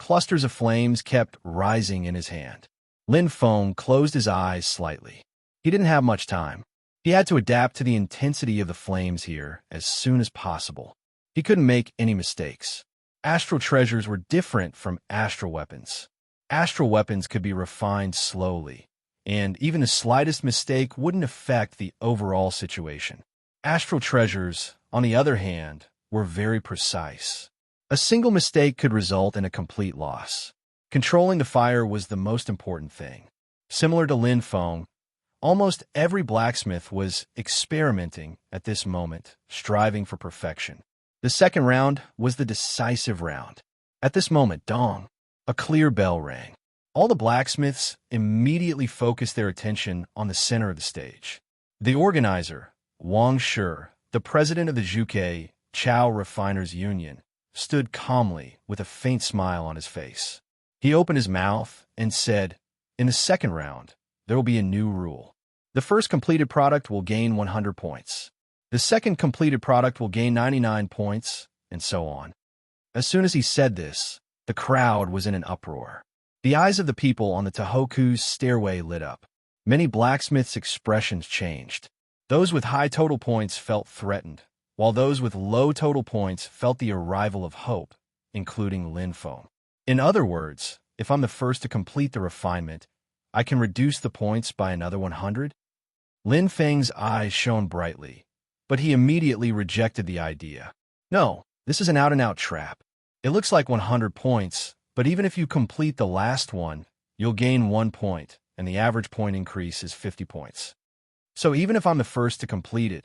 Clusters of flames kept rising in his hand. Lin Feng closed his eyes slightly. He didn't have much time. He had to adapt to the intensity of the flames here as soon as possible. He couldn't make any mistakes. Astral treasures were different from astral weapons. Astral weapons could be refined slowly, and even the slightest mistake wouldn't affect the overall situation. Astral treasures, on the other hand, were very precise. A single mistake could result in a complete loss. Controlling the fire was the most important thing. Similar to Lin Feng, almost every blacksmith was experimenting at this moment, striving for perfection. The second round was the decisive round. At this moment, dong, a clear bell rang. All the blacksmiths immediately focused their attention on the center of the stage. The organizer, Wang Shi, the president of the Zhuke Chao Refiners Union, stood calmly with a faint smile on his face. He opened his mouth and said, "In the second round, there will be a new rule. The first completed product will gain 100 points. The second completed product will gain 99 points, and so on." As soon as he said this, the crowd was in an uproar. The eyes of the people on the Tohoku's stairway lit up. Many blacksmiths' expressions changed. Those with high total points felt threatened, while those with low total points felt the arrival of hope, including Lin Feng. In other words, if I'm the first to complete the refinement, I can reduce the points by another 100? Lin Feng's eyes shone brightly, but he immediately rejected the idea. No, this is an out-and-out trap. It looks like 100 points, but even if you complete the last one, you'll gain 1 point, and the average point increase is 50 points. So even if I'm the first to complete it,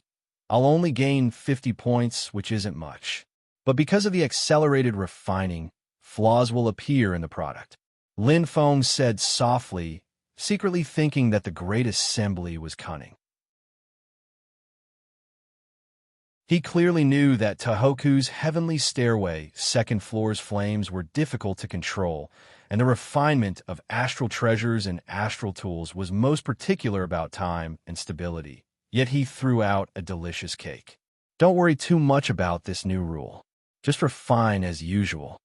I'll only gain 50 points, which isn't much. But because of the accelerated refining, flaws will appear in the product. Lin Feng said softly, secretly thinking that the great assembly was cunning. He clearly knew that Tohoku's heavenly stairway, second floor's flames were difficult to control, and the refinement of astral treasures and astral tools was most particular about time and stability. Yet he threw out a delicious cake. Don't worry too much about this new rule. Just refine as usual.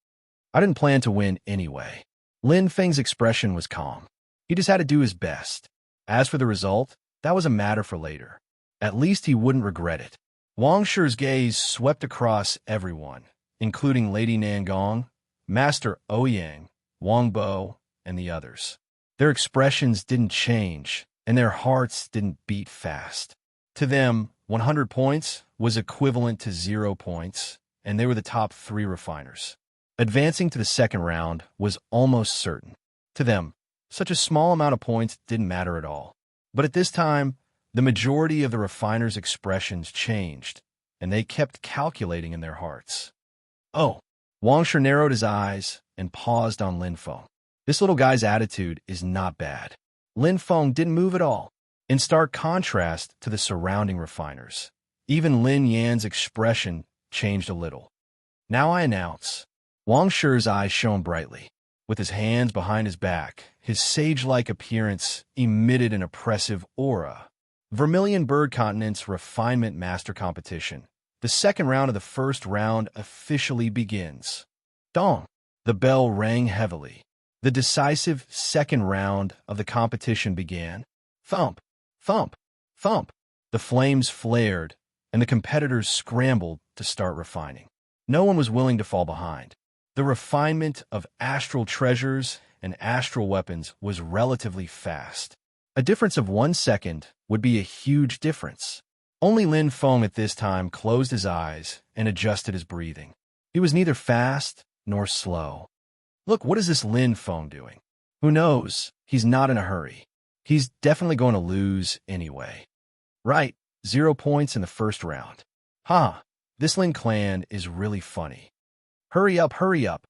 I didn't plan to win anyway. Lin Feng's expression was calm. He just had to do his best. As for the result, that was a matter for later. At least he wouldn't regret it. Wang Shi's gaze swept across everyone, including Lady Nangong, Master Ouyang, Wang Bo, and the others. Their expressions didn't change, and their hearts didn't beat fast. To them, 100 points was equivalent to 0 points, and they were the top 3 refiners. Advancing to the second round was almost certain. To them, such a small amount of points didn't matter at all. But at this time, the majority of the refiners' expressions changed, and they kept calculating in their hearts. Oh, Wang Shi narrowed his eyes and paused on Lin Feng. This little guy's attitude is not bad. Lin Feng didn't move at all, in stark contrast to the surrounding refiners. Even Lin Yan's expression changed a little. Now I announce. Wang Shi's eyes shone brightly. With his hands behind his back, his sage-like appearance emitted an oppressive aura. Vermilion Bird Continent's Refinement Master Competition. The second round of the first round officially begins. Dong! The bell rang heavily. The decisive second round of the competition began. Thump! Thump! Thump! The flames flared, and the competitors scrambled to start refining. No one was willing to fall behind. The refinement of astral treasures and astral weapons was relatively fast. A difference of 1 second would be a huge difference. Only Lin Feng at this time closed his eyes and adjusted his breathing. He was neither fast nor slow. Look, what is this Lin Feng doing? Who knows? He's not in a hurry. He's definitely going to lose anyway. Right, 0 points in the first round. This Lin clan is really funny. Hurry up, hurry up.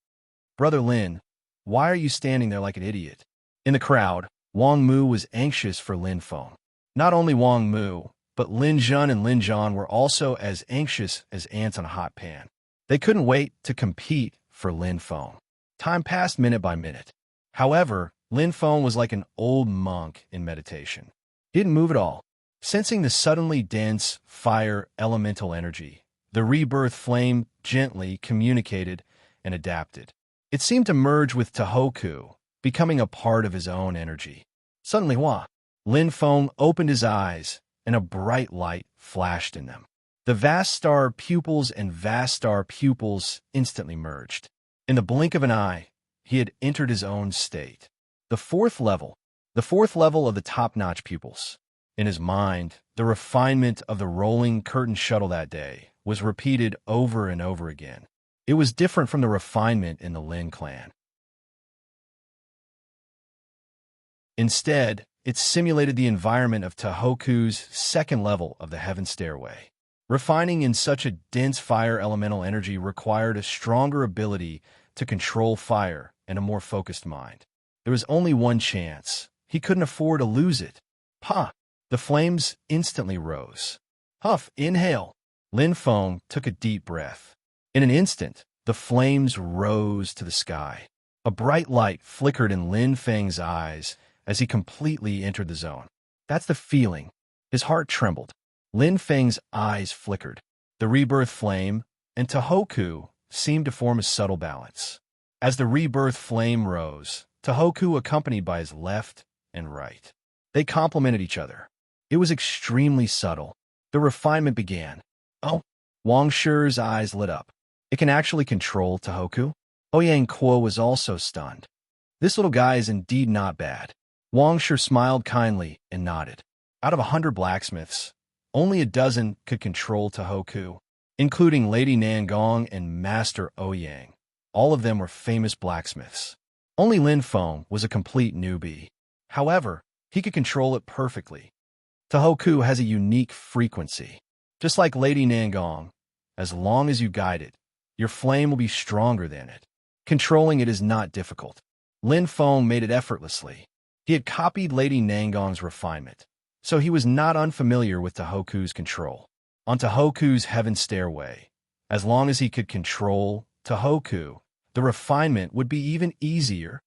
Brother Lin, why are you standing there like an idiot? In the crowd, Wang Mu was anxious for Lin Feng. Not only Wang Mu, but Lin Zhen and Lin Zhan were also as anxious as ants on a hot pan. They couldn't wait to compete for Lin Feng. Time passed minute by minute. However, Lin Feng was like an old monk in meditation. He didn't move at all. Sensing the suddenly dense fire elemental energy, the rebirth flame gently communicated and adapted. It seemed to merge with Tohoku, becoming a part of his own energy. Suddenly, Lin Feng opened his eyes, and a bright light flashed in them. The vast star pupils and vast star pupils instantly merged. In the blink of an eye, he had entered his own state. The fourth level of the top-notch pupils. In his mind, the refinement of the rolling curtain shuttle that day was repeated over and over again. It was different from the refinement in the Lin clan. Instead, it simulated the environment of Tohoku's second level of the Heaven Stairway. Refining in such a dense fire elemental energy required a stronger ability to control fire and a more focused mind. There was only one chance. He couldn't afford to lose it. The flames instantly rose. Huff, inhale. Lin Feng took a deep breath. In an instant, the flames rose to the sky. A bright light flickered in Lin Feng's eyes as he completely entered the zone. That's the feeling. His heart trembled. Lin Feng's eyes flickered. The rebirth flame and Tohoku seemed to form a subtle balance. As the rebirth flame rose, Tohoku accompanied by his left and right. They complemented each other. It was extremely subtle. The refinement began. Oh, Wang Shi's eyes lit up. It can actually control Tohoku? Ouyang Kuo was also stunned. This little guy is indeed not bad. Wang Shi smiled kindly and nodded. Out of 100 blacksmiths, only a dozen could control Tohoku, including Lady Nangong and Master Ouyang. All of them were famous blacksmiths. Only Lin Feng was a complete newbie. However, he could control it perfectly. Tohoku has a unique frequency. Just like Lady Nangong, as long as you guide it, your flame will be stronger than it. Controlling it is not difficult. Lin Feng made it effortlessly. He had copied Lady Nangong's refinement, so he was not unfamiliar with Tohoku's control. On Tohoku's heaven stairway, as long as he could control Tohoku, the refinement would be even easier.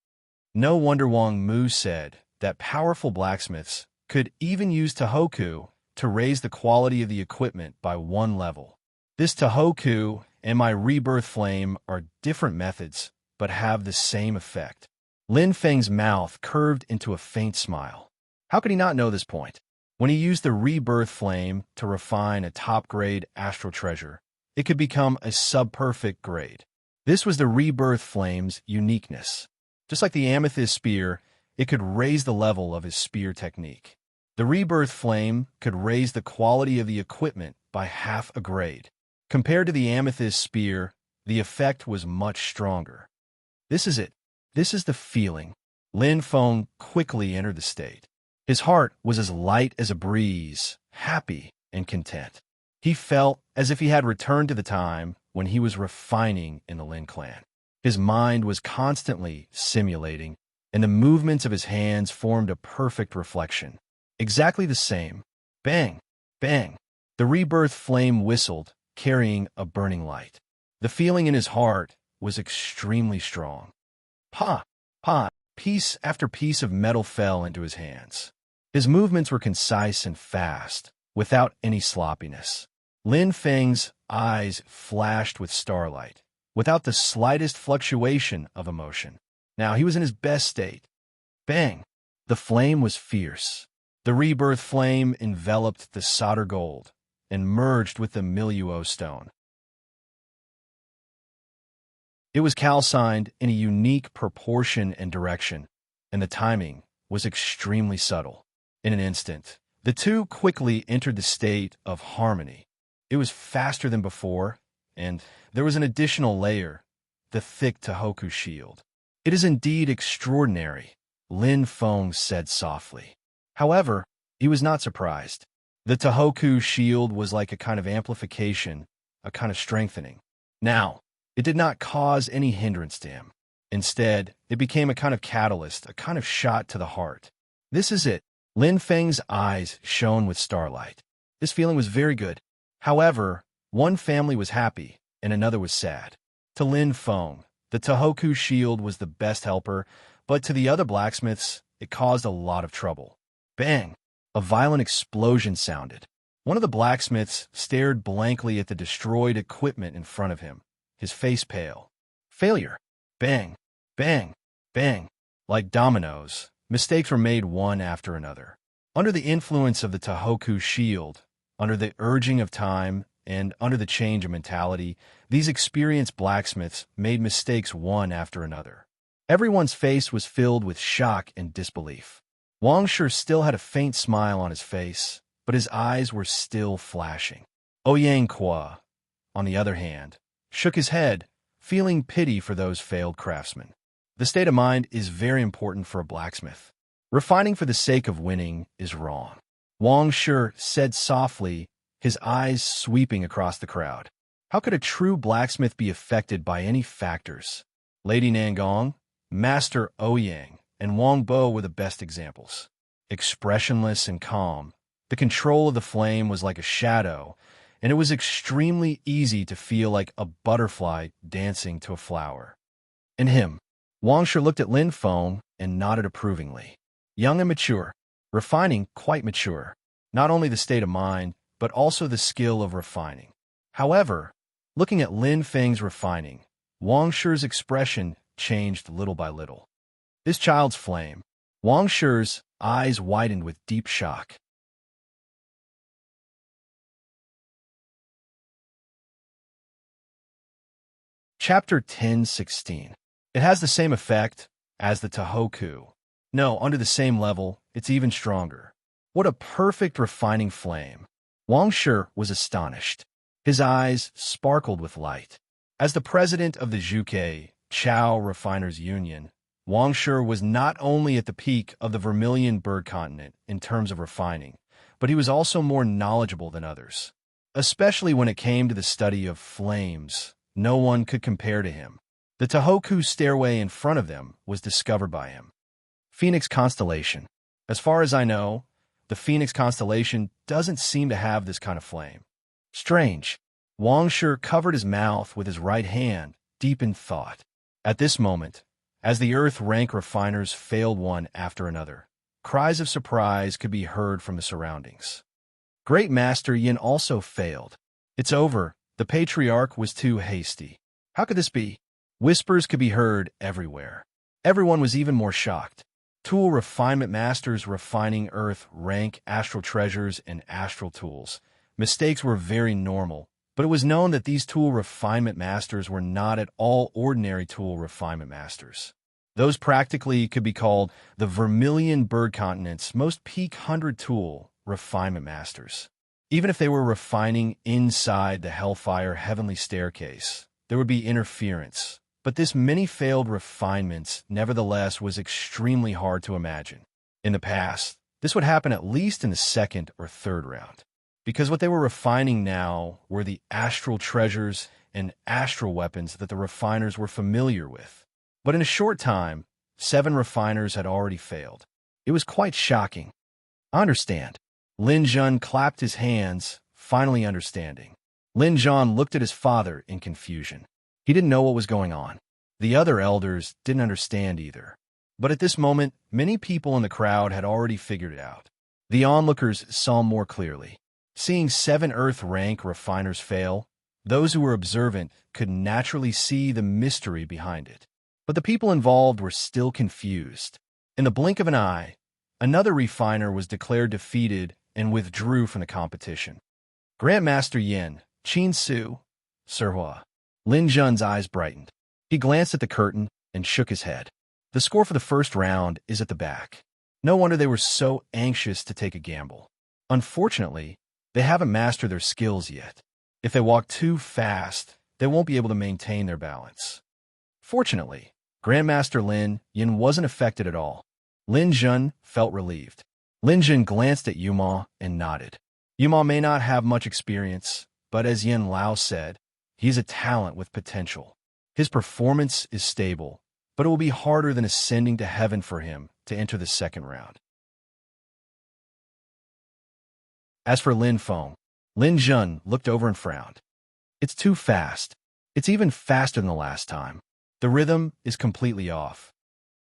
No wonder Wang Mu said that powerful blacksmiths could even use Tohoku to raise the quality of the equipment by 1 level. This Tohoku and my rebirth flame are different methods, but have the same effect. Lin Feng's mouth curved into a faint smile. How could he not know this point? When he used the rebirth flame to refine a top-grade astral treasure, it could become a sub-perfect grade. This was the rebirth flame's uniqueness. Just like the amethyst spear, it could raise the level of his spear technique. The rebirth flame could raise the quality of the equipment by half a grade. Compared to the amethyst spear, the effect was much stronger. This is it. This is the feeling. Lin Feng quickly entered the state. His heart was as light as a breeze, happy and content. He felt as if he had returned to the time when he was refining in the Lin clan. His mind was constantly simulating, and the movements of his hands formed a perfect reflection. Exactly the same. Bang! Bang! The rebirth flame whistled, carrying a burning light. The feeling in his heart was extremely strong. Pa! Pa! Piece after piece of metal fell into his hands. His movements were concise and fast, without any sloppiness. Lin Feng's eyes flashed with starlight, without the slightest fluctuation of emotion. Now he was in his best state. Bang! The flame was fierce. The rebirth flame enveloped the solder gold and merged with the Miluo stone. It was calcined in a unique proportion and direction, and the timing was extremely subtle. In an instant, the two quickly entered the state of harmony. It was faster than before, and there was an additional layer, the thick Tohoku shield. "It is indeed extraordinary," Lin Feng said softly. However, he was not surprised. The Tohoku shield was like a kind of amplification, a kind of strengthening. Now, it did not cause any hindrance to him. Instead, it became a kind of catalyst, a kind of shot to the heart. "This is it." Lin Feng's eyes shone with starlight. This feeling was very good. However, one family was happy, and another was sad. To Lin Feng, the Tohoku shield was the best helper, but to the other blacksmiths, it caused a lot of trouble. Bang! A violent explosion sounded. One of the blacksmiths stared blankly at the destroyed equipment in front of him, his face pale. Failure. Bang! Bang! Bang! Like dominoes, mistakes were made one after another. Under the influence of the Tohoku shield, under the urging of time, and under the change of mentality, these experienced blacksmiths made mistakes one after another. Everyone's face was filled with shock and disbelief. Wang Shi still had a faint smile on his face, but his eyes were still flashing. Ouyang Kwa, on the other hand, shook his head, feeling pity for those failed craftsmen. The state of mind is very important for a blacksmith. Refining for the sake of winning is wrong. Wang Shi said softly, his eyes sweeping across the crowd. How could a true blacksmith be affected by any factors? Lady Nangong, Master Ouyang, and Wang Bo were the best examples. Expressionless and calm, the control of the flame was like a shadow, and it was extremely easy to feel like a butterfly dancing to a flower. And him. Wang Shi looked at Lin Feng and nodded approvingly. Young and mature, refining quite mature. Not only the state of mind, but also the skill of refining. However, looking at Lin Feng's refining, Wang Shi's expression changed little by little. This child's flame. Wang Shi's eyes widened with deep shock. Chapter 10:16. It has the same effect as the Tohoku. No, under the same level, it's even stronger. What a perfect refining flame. Wang Shi was astonished. His eyes sparkled with light. As the president of the Zhuke Chao Refiners Union, Wang Shi was not only at the peak of the Vermilion Bird Continent in terms of refining, but he was also more knowledgeable than others. Especially when it came to the study of flames, no one could compare to him. The Tohoku stairway in front of them was discovered by him. Phoenix Constellation. As far as I know, the Phoenix Constellation doesn't seem to have this kind of flame. Strange. Wang Shi covered his mouth with his right hand, deep in thought. At this moment, as the Earth rank refiners failed one after another, cries of surprise could be heard from the surroundings. Great Master Yin also failed. It's over. The patriarch was too hasty. How could this be? Whispers could be heard everywhere. Everyone was even more shocked. Tool refinement masters refining Earth rank astral treasures and astral tools. Mistakes were very normal, but it was known that these tool refinement masters were not at all ordinary tool refinement masters. Those practically could be called the Vermilion Bird Continent's most peak 100 tool refinement masters. Even if they were refining inside the Hellfire Heavenly Staircase, there would be interference. But this many failed refinements, nevertheless, was extremely hard to imagine. In the past, this would happen at least in the second or third round, because what they were refining now were the astral treasures and astral weapons that the refiners were familiar with. But in a short time, 7 refiners had already failed. It was quite shocking. I understand. Lin Jun clapped his hands, finally understanding. Lin Jun looked at his father in confusion. He didn't know what was going on. The other elders didn't understand either. But at this moment, many people in the crowd had already figured it out. The onlookers saw more clearly. Seeing 7 Earth rank refiners fail, those who were observant could naturally see the mystery behind it. But the people involved were still confused. In the blink of an eye, another refiner was declared defeated and withdrew from the competition. Grandmaster Yin, Qin Su, Sirhua. Lin Jun's eyes brightened. He glanced at the curtain and shook his head. The score for the first round is at the back. No wonder they were so anxious to take a gamble. Unfortunately, they haven't mastered their skills yet. If they walk too fast, they won't be able to maintain their balance. Fortunately, Grandmaster Lin Yin wasn't affected at all. Lin Jun felt relieved. Lin Jun glanced at Yuma and nodded. Yuma may not have much experience, but as Yin Lao said, he's a talent with potential. His performance is stable, but it will be harder than ascending to heaven for him to enter the second round. As for Lin Feng, Lin Jun looked over and frowned. It's too fast. It's even faster than the last time. The rhythm is completely off.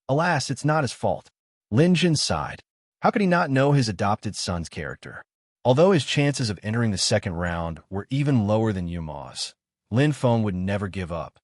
Alas, it's not his fault. Lin Jun sighed. How could he not know his adopted son's character? Although his chances of entering the second round were even lower than Yuma's, Lin Feng would never give up.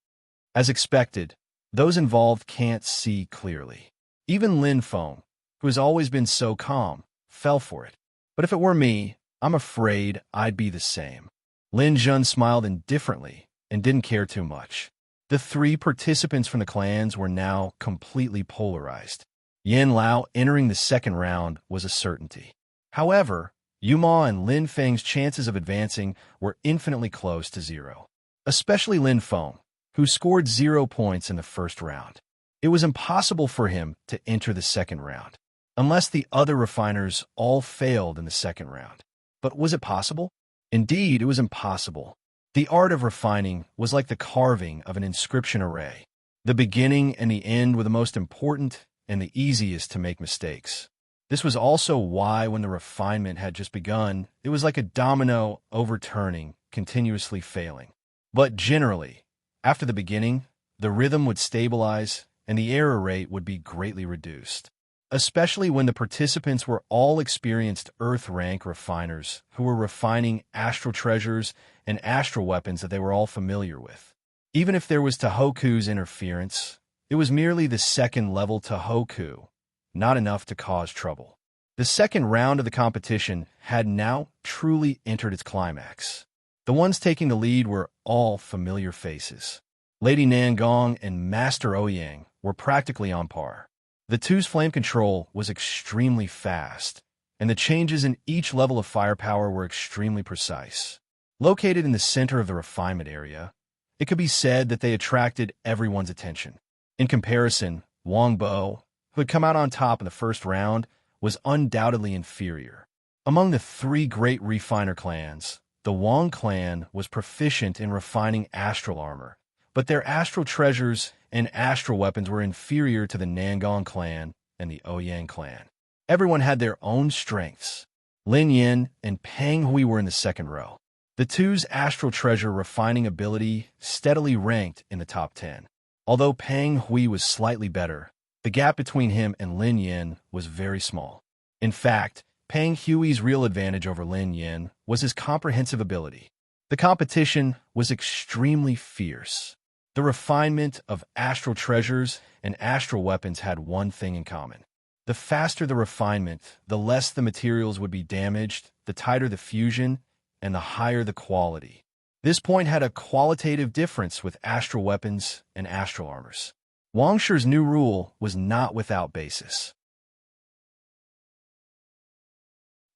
As expected, those involved can't see clearly. Even Lin Feng, who has always been so calm, fell for it. But if it were me, I'm afraid I'd be the same. Lin Jun smiled indifferently and didn't care too much. The three participants from the clans were now completely polarized. Yin Lao entering the second round was a certainty. However, Yuma and Lin Feng's chances of advancing were infinitely close to zero. Especially Lin Feng, who scored 0 points in the first round. It was impossible for him to enter the second round, unless the other refiners all failed in the second round. But was it possible? Indeed, it was impossible. The art of refining was like the carving of an inscription array. The beginning and the end were the most important and the easiest to make mistakes. This was also why when the refinement had just begun, it was like a domino overturning, continuously failing. But generally, after the beginning, the rhythm would stabilize and the error rate would be greatly reduced. Especially when the participants were all experienced Earth rank refiners who were refining astral treasures and astral weapons that they were all familiar with. Even if there was Tohoku's interference, it was merely the second level Tohoku, not enough to cause trouble. The second round of the competition had now truly entered its climax. The ones taking the lead were all familiar faces. Lady Nangong and Master Ouyang were practically on par. The two's flame control was extremely fast, and the changes in each level of firepower were extremely precise. Located in the center of the refinement area, it could be said that they attracted everyone's attention. In comparison, Wang Bo, who had come out on top in the first round, was undoubtedly inferior. Among the three great refiner clans, the Wang clan was proficient in refining astral armor, but their astral treasures and astral weapons were inferior to the Nangong clan and the Ouyang clan. Everyone had their own strengths. Lin Yin and Peng Hui were in the second row. The two's astral treasure refining ability steadily ranked in the top 10. Although Peng Hui was slightly better, the gap between him and Lin Yin was very small. In fact, Peng Hui's real advantage over Lin Yin was his comprehensive ability. The competition was extremely fierce. The refinement of astral treasures and astral weapons had one thing in common. The faster the refinement, the less the materials would be damaged, the tighter the fusion, and the higher the quality. This point had a qualitative difference with astral weapons and astral armors. Wang Shi's new rule was not without basis.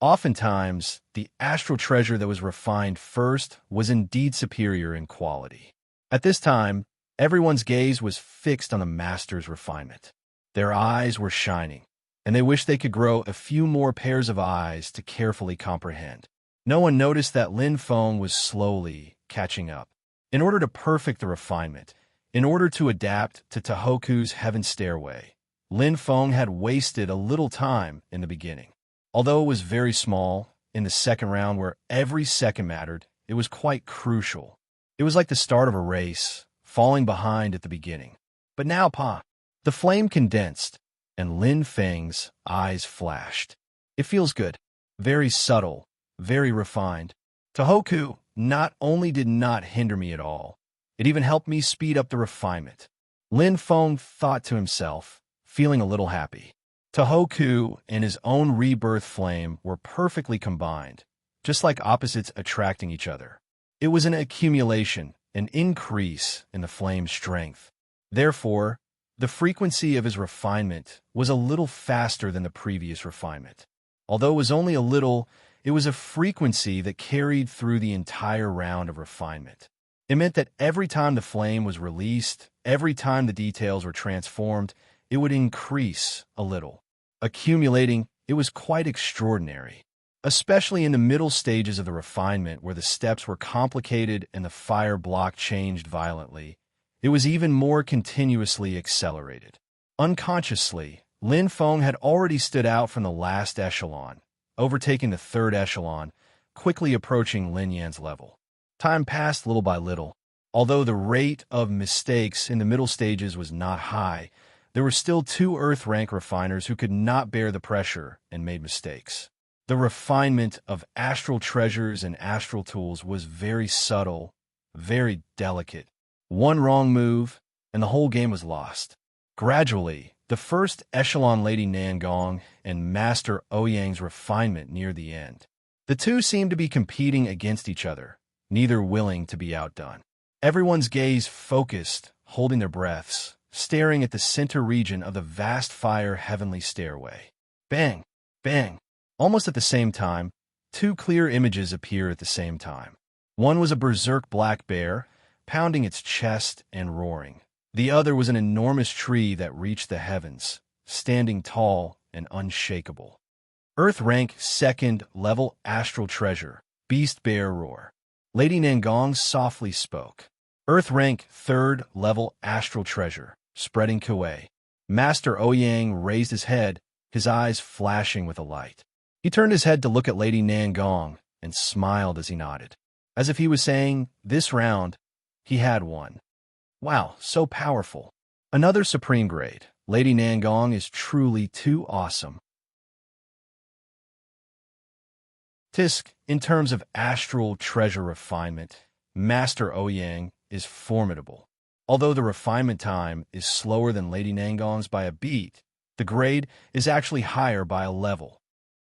Oftentimes, the astral treasure that was refined first was indeed superior in quality. At this time, everyone's gaze was fixed on the master's refinement. Their eyes were shining, and they wished they could grow a few more pairs of eyes to carefully comprehend. No one noticed that Lin Feng was slowly catching up. In order to perfect the refinement, in order to adapt to Tohoku's Heaven Stairway, Lin Feng had wasted a little time in the beginning. Although it was very small, in the second round where every second mattered, it was quite crucial. It was like the start of a race, falling behind at the beginning. But now, the flame condensed, and Lin Feng's eyes flashed. It feels good, very subtle, very refined. Tohoku not only did not hinder me at all, it even helped me speed up the refinement. Lin Feng thought to himself, feeling a little happy. Tohoku and his own rebirth flame were perfectly combined, just like opposites attracting each other. It was an accumulation, an increase in the flame's strength. Therefore, The frequency of his refinement was a little faster than the previous refinement. Although it was only a little, it was a frequency that carried through the entire round of refinement. It meant that every time the flame was released, every time the details were transformed, it would increase a little. Accumulating, it was quite extraordinary. Especially in the middle stages of the refinement where the steps were complicated and the fire block changed violently, it was even more continuously accelerated. Unconsciously, Lin Feng had already stood out from the last echelon, overtaking the third echelon, quickly approaching Lin Yan's level. Time passed little by little. Although the rate of mistakes in the middle stages was not high, there were still 2 Earth rank refiners who could not bear the pressure and made mistakes. The refinement of astral treasures and astral tools was very subtle, very delicate. One wrong move, and the whole game was lost. Gradually, the first echelon Lady Nangong and Master Ouyang's refinement near the end. The two seemed to be competing against each other, neither willing to be outdone. Everyone's gaze focused, holding their breaths, staring at the center region of the vast fire heavenly stairway. Bang! Bang! Almost at the same time, 2 clear images appear at the same time. One was a berserk black bear, pounding its chest and roaring. The other was an enormous tree that reached the heavens, standing tall and unshakable. Earth rank 2nd level astral treasure, beast bear roar. Lady Nangong softly spoke. Earth rank 3rd level astral treasure, spreading kuei. Master Ouyang raised his head, his eyes flashing with a light. He turned his head to look at Lady Nangong and smiled as he nodded, as if he was saying, this round, he had won. Wow, so powerful. Another supreme grade. Lady Nangong is truly too awesome. Tisk, in terms of astral treasure refinement, Master Ouyang is formidable. Although the refinement time is slower than Lady Nangong's by a beat, the grade is actually higher by a level.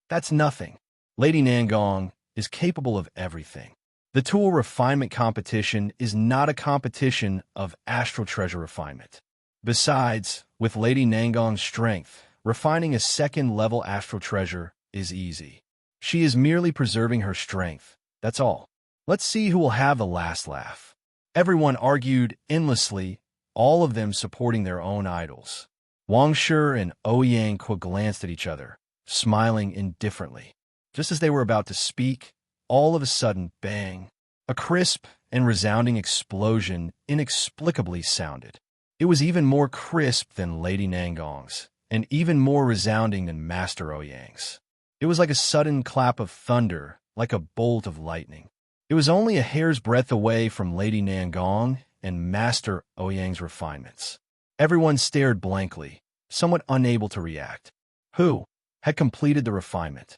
That's nothing. Lady Nangong is capable of everything. The tool refinement competition is not a competition of astral treasure refinement. Besides, with Lady Nangong's strength, refining a 2nd level astral treasure is easy. She is merely preserving her strength, that's all. Let's see who will have the last laugh. Everyone argued endlessly, all of them supporting their own idols. Wang Shi and Ouyang glanced at each other, smiling indifferently. Just as they were about to speak, all of a sudden, bang, a crisp and resounding explosion inexplicably sounded. It was even more crisp than Lady Nangong's, and even more resounding than Master Ouyang's. It was like a sudden clap of thunder, like a bolt of lightning. It was only a hair's breadth away from Lady Nangong and Master Ouyang's refinements. Everyone stared blankly, somewhat unable to react. Who had completed the refinement?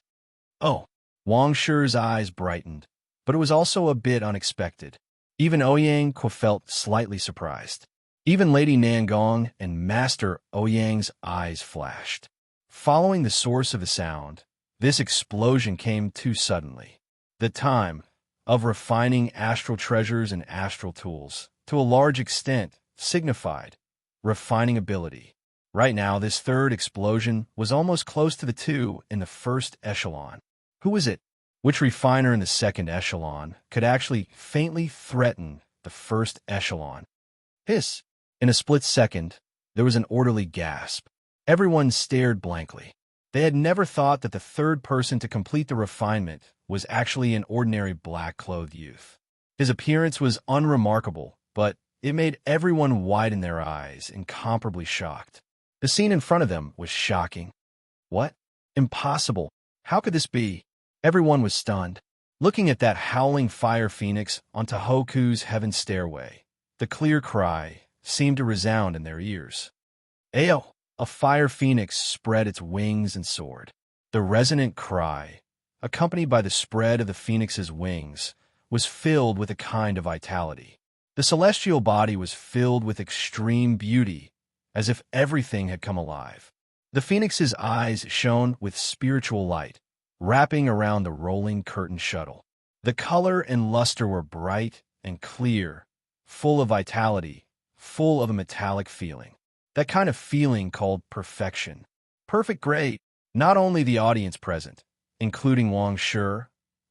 Oh, Wang Shi's eyes brightened, but it was also a bit unexpected. Even Ouyang felt slightly surprised. Even Lady Nangong and Master Ouyang's eyes flashed. Following the source of the sound, this explosion came too suddenly. The time of refining astral treasures and astral tools, to a large extent, signified refining ability. Right now, this third explosion was almost close to the 2 in the first echelon. Who was it? Which refiner in the 2nd echelon could actually faintly threaten the first echelon? Hiss! In a split second, there was an orderly gasp. Everyone stared blankly. They had never thought that the third person to complete the refinement was actually an ordinary black-clothed youth. His appearance was unremarkable, but it made everyone widen their eyes, incomparably shocked. The scene in front of them was shocking. What? Impossible. How could this be? Everyone was stunned. Looking at that howling fire phoenix on Tohoku's heaven stairway, the clear cry seemed to resound in their ears. Ayo! A fire phoenix spread its wings and soared. The resonant cry, accompanied by the spread of the phoenix's wings, was filled with a kind of vitality. The celestial body was filled with extreme beauty, as if everything had come alive. The phoenix's eyes shone with spiritual light, wrapping around the rolling curtain shuttle. The color and luster were bright and clear, full of vitality, full of a metallic feeling. That kind of feeling called perfection. Perfect grade. Not only the audience present, including Wang Shi,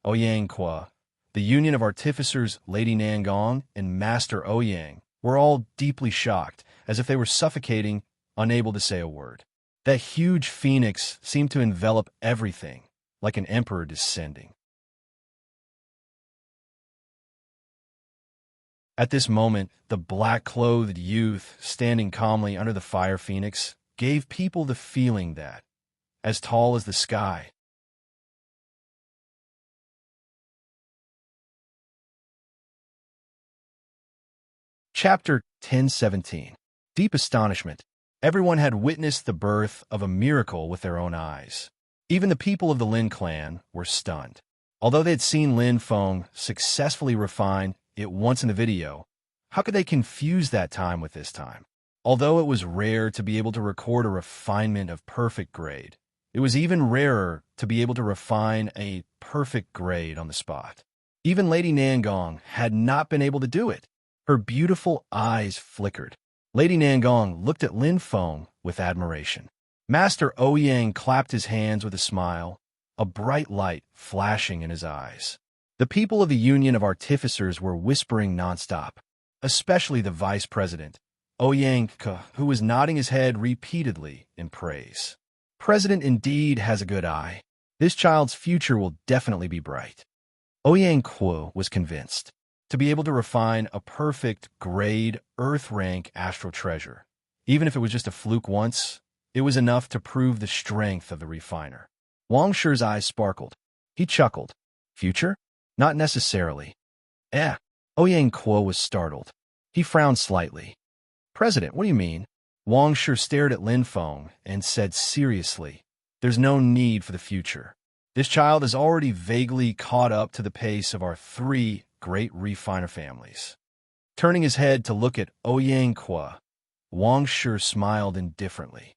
Ouyang Kwa, the Union of Artificers, Lady Nangong, and Master Ouyang, were all deeply shocked, as if they were suffocating, unable to say a word. That huge phoenix seemed to envelop everything, like an emperor descending. At this moment, the black-clothed youth standing calmly under the fire phoenix gave people the feeling that, as tall as the sky, Chapter 1017. Deep astonishment. Everyone had witnessed the birth of a miracle with their own eyes. Even the people of the Lin clan were stunned. Although they had seen Lin Feng successfully refine it once in the video, how could they confuse that time with this time? Although it was rare to be able to record a refinement of perfect grade, it was even rarer to be able to refine a perfect grade on the spot. Even Lady Nangong had not been able to do it. Her beautiful eyes flickered. Lady Nangong looked at Lin Feng with admiration. Master Ouyang clapped his hands with a smile, a bright light flashing in his eyes. The people of the Union of Artificers were whispering nonstop, especially the vice president, Ouyang Ke, who was nodding his head repeatedly in praise. President indeed has a good eye. This child's future will definitely be bright. Ouyang Ke was convinced. To be able to refine a perfect grade Earth rank astral treasure, even if it was just a fluke once, it was enough to prove the strength of the refiner. Wang Shi's eyes sparkled. He chuckled. Future? Not necessarily. Ouyang Ke was startled. He frowned slightly. President, what do you mean? Wang Shi stared at Lin Feng and said seriously, there's no need for the future. This child is already vaguely caught up to the pace of our three great refiner families. Turning his head to look at Ouyang Ke, Wang Shi smiled indifferently.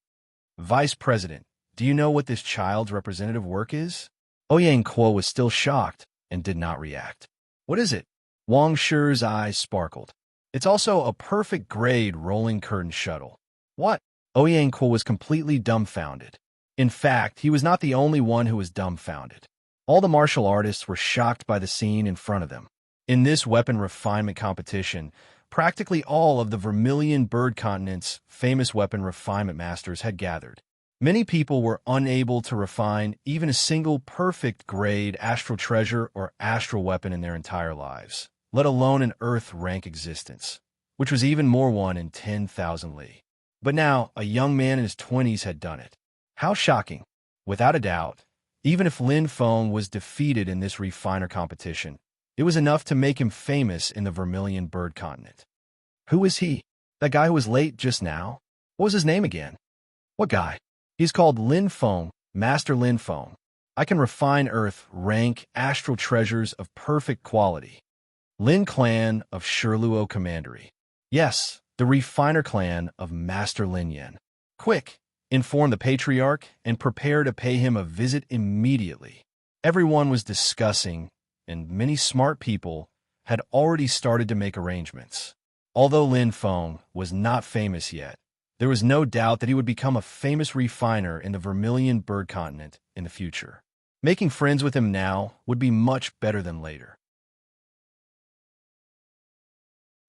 Vice President, do you know what this child's representative work is? Ouyang Ke was still shocked and did not react. What is it? Wang Shi's eyes sparkled. It's also a perfect grade rolling curtain shuttle. What? Ouyang Ke was completely dumbfounded. In fact, he was not the only one who was dumbfounded. All the martial artists were shocked by the scene in front of them. In this weapon refinement competition, practically all of the Vermilion Bird Continent's famous weapon refinement masters had gathered. Many people were unable to refine even a single perfect grade astral treasure or astral weapon in their entire lives, let alone an Earth rank existence, which was even more one in 10,000 li. But now, a young man in his 20s had done it. How shocking. Without a doubt, even if Lin Feng was defeated in this refiner competition, it was enough to make him famous in the Vermilion Bird Continent. Who is he? That guy who was late just now? What was his name again? What guy? He's called Lin Feng, Master Lin Feng. I can refine Earth rank astral treasures of perfect quality. Lin clan of Shirluo Commandery. Yes, the refiner clan of Master Lin Yan. Quick, inform the patriarch and prepare to pay him a visit immediately. Everyone was discussing, and many smart people had already started to make arrangements. Although Lin Feng was not famous yet, there was no doubt that he would become a famous refiner in the Vermilion Bird Continent in the future. Making friends with him now would be much better than later.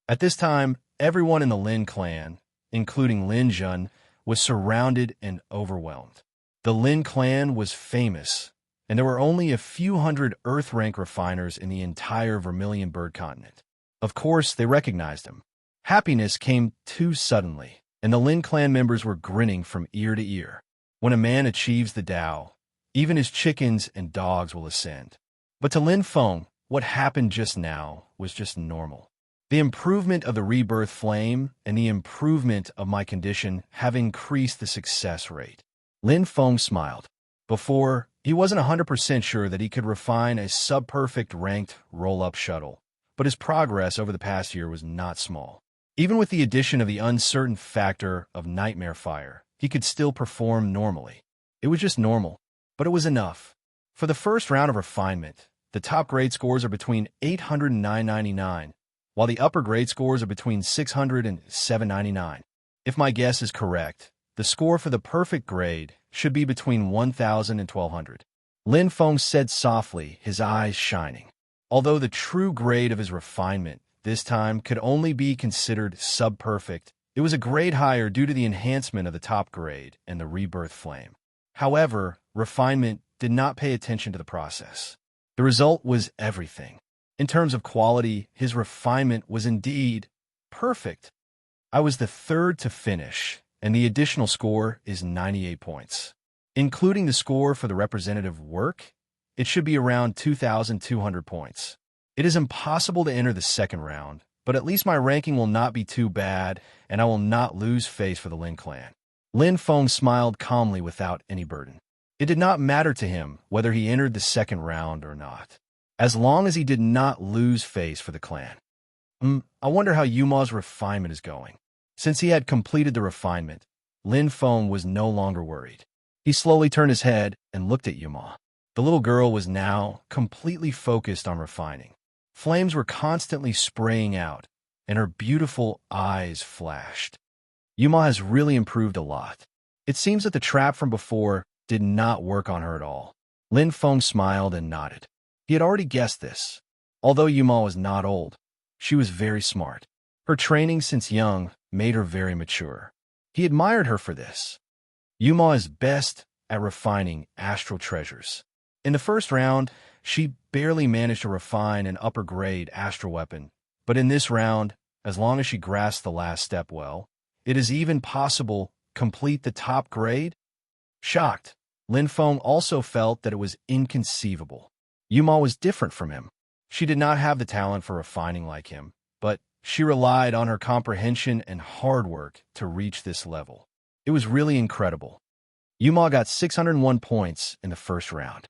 At this time, everyone in the Lin clan, including Lin Jun, was surrounded and overwhelmed. The Lin clan was famous, and there were only a few hundred Earth rank refiners in the entire Vermilion Bird Continent. Of course, they recognized him. Happiness came too suddenly, and the Lin clan members were grinning from ear to ear. When a man achieves the Tao, even his chickens and dogs will ascend. But to Lin Feng, what happened just now was just normal. The improvement of the rebirth flame and the improvement of my condition have increased the success rate. Lin Feng smiled. Before, he wasn't 100% sure that he could refine a sub-perfect ranked roll-up shuttle, but his progress over the past year was not small. Even with the addition of the uncertain factor of nightmare fire, he could still perform normally. It was just normal, but it was enough. For the first round of refinement, the top grade scores are between 800 and 999, while the upper grade scores are between 600 and 799. If my guess is correct, the score for the perfect grade should be between 1,000 and 1,200. Lin Feng said softly, his eyes shining. Although the true grade of his refinement this time could only be considered sub-perfect, it was a grade higher due to the enhancement of the top grade and the rebirth flame. However, refinement did not pay attention to the process. The result was everything. In terms of quality, his refinement was indeed perfect. I was the third to finish, and the additional score is 98 points. Including the score for the representative work, it should be around 2,200 points. It is impossible to enter the second round, but at least my ranking will not be too bad, and I will not lose face for the Lin clan. Lin Feng smiled calmly without any burden. It did not matter to him whether he entered the second round or not, as long as he did not lose face for the clan. I wonder how Yuma's refinement is going. Since he had completed the refinement, Lin Feng was no longer worried. He slowly turned his head and looked at Yuma. The little girl was now completely focused on refining. Flames were constantly spraying out, and her beautiful eyes flashed. Yuma has really improved a lot. It seems that the trap from before did not work on her at all. Lin Feng smiled and nodded. He had already guessed this. Although Yuma was not old, she was very smart. Her training since young made her very mature. He admired her for this. Yuma is best at refining astral treasures. In the first round, she barely managed to refine an upper-grade astral weapon, but in this round, as long as she grasped the last step well, it is even possible complete the top grade? Shocked, Lin Feng also felt that it was inconceivable. Yuma was different from him. She did not have the talent for refining like him, but she relied on her comprehension and hard work to reach this level. It was really incredible. Yuma got 601 points in the first round.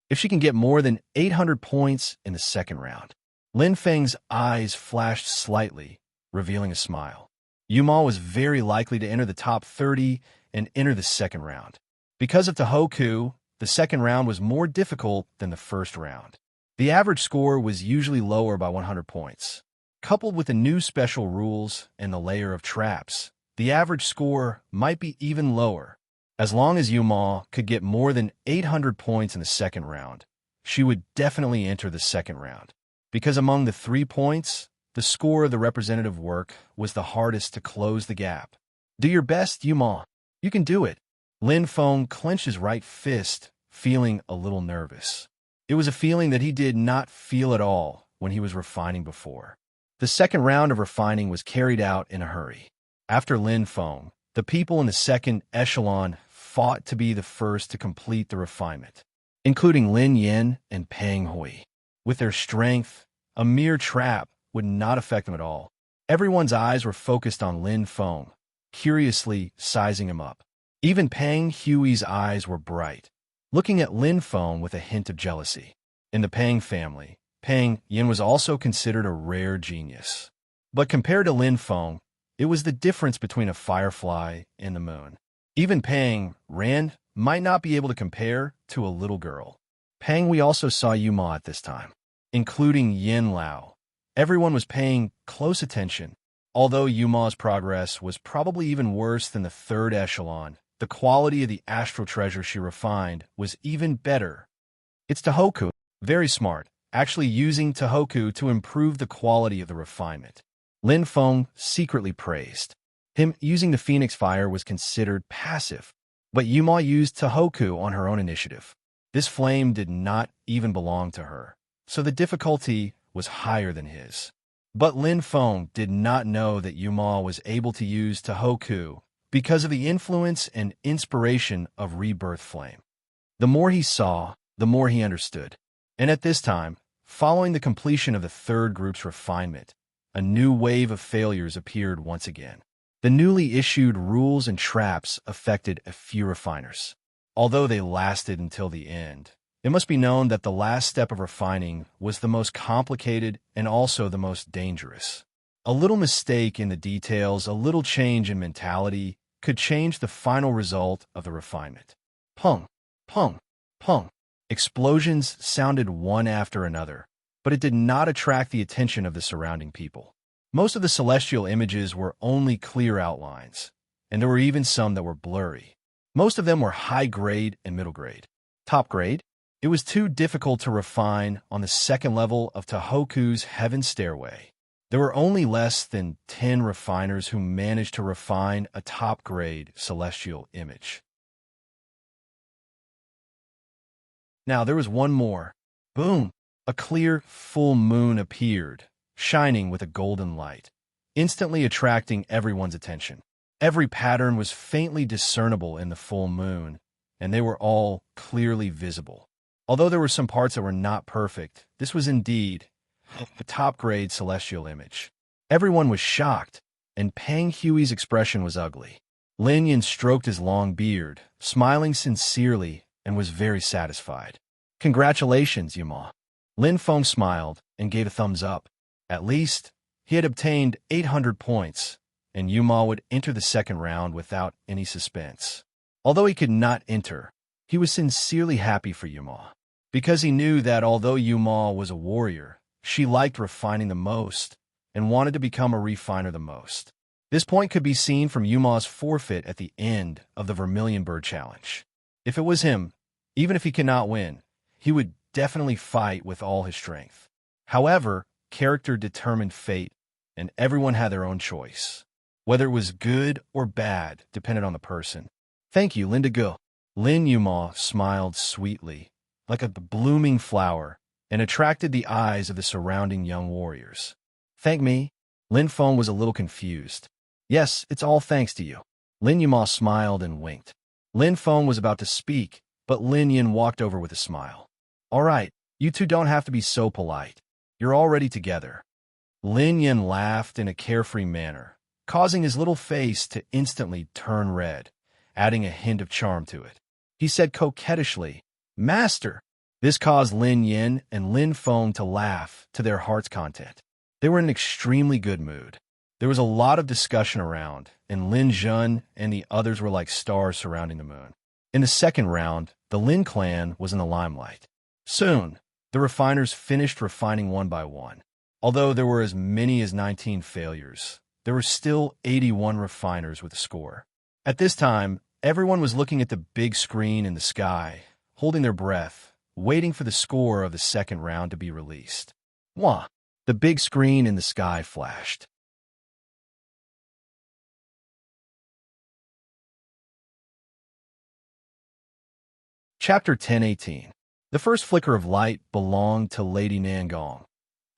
If she can get more than 800 points in the second round. Lin Feng's eyes flashed slightly, revealing a smile. Yuma was very likely to enter the top 30 and enter the second round. Because of Tohoku, the second round was more difficult than the first round. The average score was usually lower by 100 points. Coupled with the new special rules and the layer of traps, the average score might be even lower. As long as Yuma could get more than 800 points in the second round, she would definitely enter the second round. Because among the 3 points, the score of the representative work was the hardest to close the gap. Do your best, Yuma. You can do it. Lin Feng clenched his right fist, feeling a little nervous. It was a feeling that he did not feel at all when he was refining before. The second round of refining was carried out in a hurry. After Lin Feng, the people in the second echelon fought to be the first to complete the refinement, including Lin Yin and Peng Hui. With their strength, a mere trap would not affect them at all. Everyone's eyes were focused on Lin Feng, curiously sizing him up. Even Peng Hui's eyes were bright, looking at Lin Feng with a hint of jealousy. In the Peng family, Peng Yin was also considered a rare genius. But compared to Lin Feng, it was the difference between a firefly and the moon. Even Peng Ran might not be able to compare to a little girl. Peng Hui also saw Yuma at this time, including Yin Lao. Everyone was paying close attention. Although Yuma's progress was probably even worse than the third echelon, the quality of the astral treasure she refined was even better. It's Tohoku, very smart, actually using Tohoku to improve the quality of the refinement. Lin Feng secretly praised. Him using the Phoenix Fire was considered passive, but Yuma used Tohoku on her own initiative. This flame did not even belong to her, so the difficulty was higher than his. But Lin Feng did not know that Yuma was able to use Tohoku because of the influence and inspiration of Rebirth Flame. The more he saw, the more he understood. And at this time, following the completion of the third group's refinement, a new wave of failures appeared once again. The newly issued rules and traps affected a few refiners. Although they lasted until the end, it must be known that the last step of refining was the most complicated and also the most dangerous. A little mistake in the details, a little change in mentality, could change the final result of the refinement. Pung, pung, pung. Explosions sounded one after another, but it did not attract the attention of the surrounding people. Most of the celestial images were only clear outlines, and there were even some that were blurry. Most of them were high grade and middle grade. Top grade? It was too difficult to refine on the second level of Tohoku's Heaven Stairway. There were only less than 10 refiners who managed to refine a top-grade celestial image. Now, there was one more. Boom! A clear, full moon appeared, shining with a golden light, instantly attracting everyone's attention. Every pattern was faintly discernible in the full moon, and they were all clearly visible. Although there were some parts that were not perfect, this was indeed a top-grade celestial image. Everyone was shocked, and Peng Hui's expression was ugly. Lin Yin stroked his long beard, smiling sincerely, and was very satisfied. Congratulations, Yuma. Lin Feng smiled and gave a thumbs up. At least, he had obtained 800 points, and Yuma would enter the second round without any suspense. Although he could not enter, he was sincerely happy for Yuma, because he knew that although Yuma was a warrior, she liked refining the most and wanted to become a refiner the most. This point could be seen from Yuma's forfeit at the end of the Vermilion Bird Challenge. If it was him, even if he could not win, he would definitely fight with all his strength. However, character determined fate, and everyone had their own choice. Whether it was good or bad depended on the person. Thank you, Linda. Lin Yuma smiled sweetly, like a blooming flower, and attracted the eyes of the surrounding young warriors. Thank me? Lin Feng was a little confused. Yes, it's all thanks to you. Lin Yuma smiled and winked. Lin Feng was about to speak, but Lin Yin walked over with a smile. All right, you two don't have to be so polite. You're already together. Lin Yin laughed in a carefree manner, causing his little face to instantly turn red, adding a hint of charm to it. He said coquettishly, Master! This caused Lin Yin and Lin Feng to laugh to their heart's content. They were in an extremely good mood. There was a lot of discussion around, and Lin Zhen and the others were like stars surrounding the moon. In the second round, the Lin clan was in the limelight. Soon, the refiners finished refining one by one. Although there were as many as 19 failures, there were still 81 refiners with a score. At this time, everyone was looking at the big screen in the sky, holding their breath, waiting for the score of the second round to be released. Wah! The big screen in the sky flashed. Chapter 10:18. The first flicker of light belonged to Lady Nangong,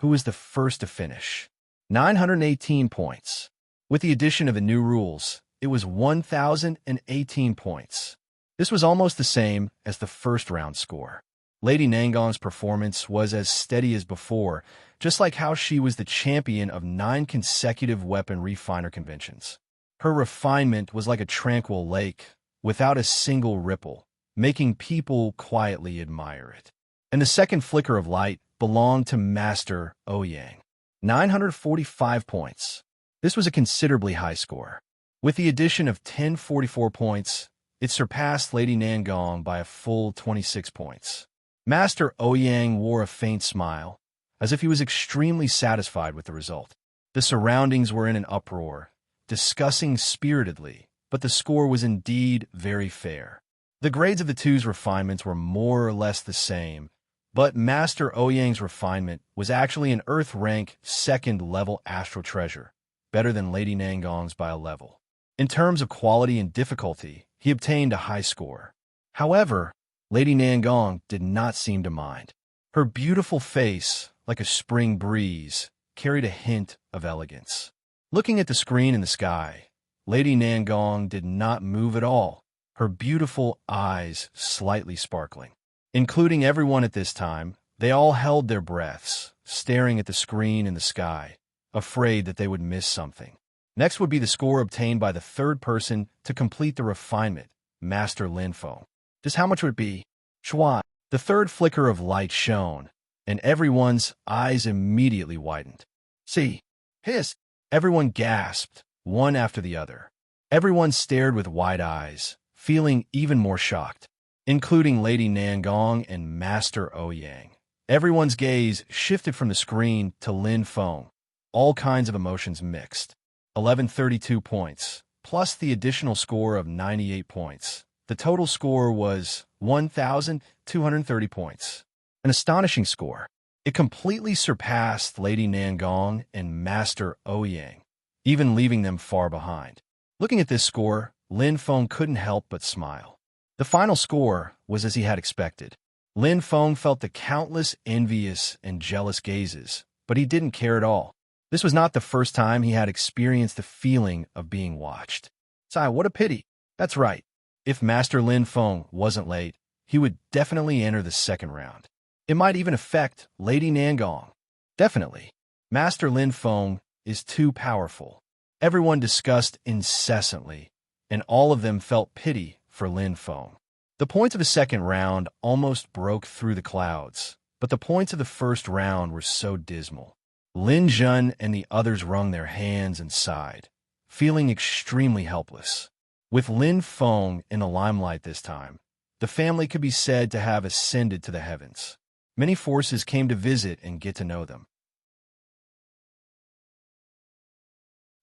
who was the first to finish. 918 points. With the addition of the new rules, it was 1,018 points. This was almost the same as the first round score. Lady Nangong's performance was as steady as before, just like how she was the champion of 9 consecutive weapon refiner conventions. Her refinement was like a tranquil lake, without a single ripple, making people quietly admire it. And the second flicker of light belonged to Master Ouyang. 945 points. This was a considerably high score. With the addition of 1044 points, it surpassed Lady Nangong by a full 26 points. Master Ouyang wore a faint smile, as if he was extremely satisfied with the result. The surroundings were in an uproar, discussing spiritedly, but the score was indeed very fair. The grades of the two's refinements were more or less the same, but Master Ouyang's refinement was actually an Earth rank 2nd level astral treasure, better than Lady Nangong's by a level. In terms of quality and difficulty, he obtained a high score. However, Lady Nangong did not seem to mind. Her beautiful face, like a spring breeze, carried a hint of elegance. Looking at the screen in the sky, Lady Nangong did not move at all, her beautiful eyes slightly sparkling. Including everyone at this time, they all held their breaths, staring at the screen in the sky, afraid that they would miss something. Next would be the score obtained by the third person to complete the refinement, Master Lin Feng. Just how much would it be? Chua. The third flicker of light shone, and everyone's eyes immediately widened. See. Hiss. Everyone gasped, one after the other. Everyone stared with wide eyes, feeling even more shocked, including Lady Nangong and Master Ouyang. Everyone's gaze shifted from the screen to Lin Feng, all kinds of emotions mixed. 1132 points, plus the additional score of 98 points. The total score was 1,230 points. An astonishing score. It completely surpassed Lady Nangong and Master Ouyang, even leaving them far behind. Looking at this score, Lin Feng couldn't help but smile. The final score was as he had expected. Lin Feng felt the countless envious and jealous gazes, but he didn't care at all. This was not the first time he had experienced the feeling of being watched. Sigh, what a pity. That's right. If Master Lin Feng wasn't late, he would definitely enter the second round. It might even affect Lady Nangong. Definitely. Master Lin Feng is too powerful. Everyone discussed incessantly, and all of them felt pity for Lin Feng. The points of the second round almost broke through the clouds, but the points of the first round were so dismal. Lin Jun and the others wrung their hands and sighed, feeling extremely helpless. With Lin Feng in the limelight this time, the family could be said to have ascended to the heavens. Many forces came to visit and get to know them.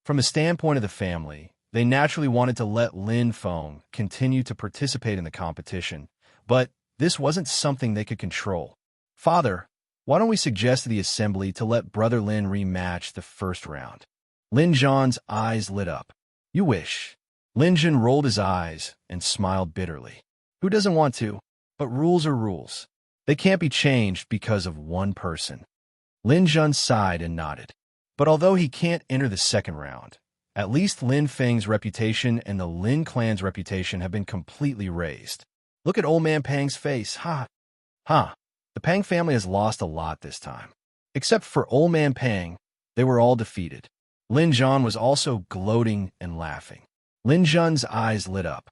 From the standpoint of the family, they naturally wanted to let Lin Feng continue to participate in the competition, but this wasn't something they could control. Father, why don't we suggest to the assembly to let Brother Lin rematch the first round? Lin Zhan's eyes lit up. You wish. Lin Zhan rolled his eyes and smiled bitterly. Who doesn't want to? But rules are rules. They can't be changed because of one person. Lin Zhan sighed and nodded. But although he can't enter the second round, at least Lin Feng's reputation and the Lin clan's reputation have been completely raised. Look at old man Pang's face. Ha! Ha! The Pang family has lost a lot this time. Except for old man Pang, they were all defeated. Lin Zhan was also gloating and laughing. Lin Zhan's eyes lit up.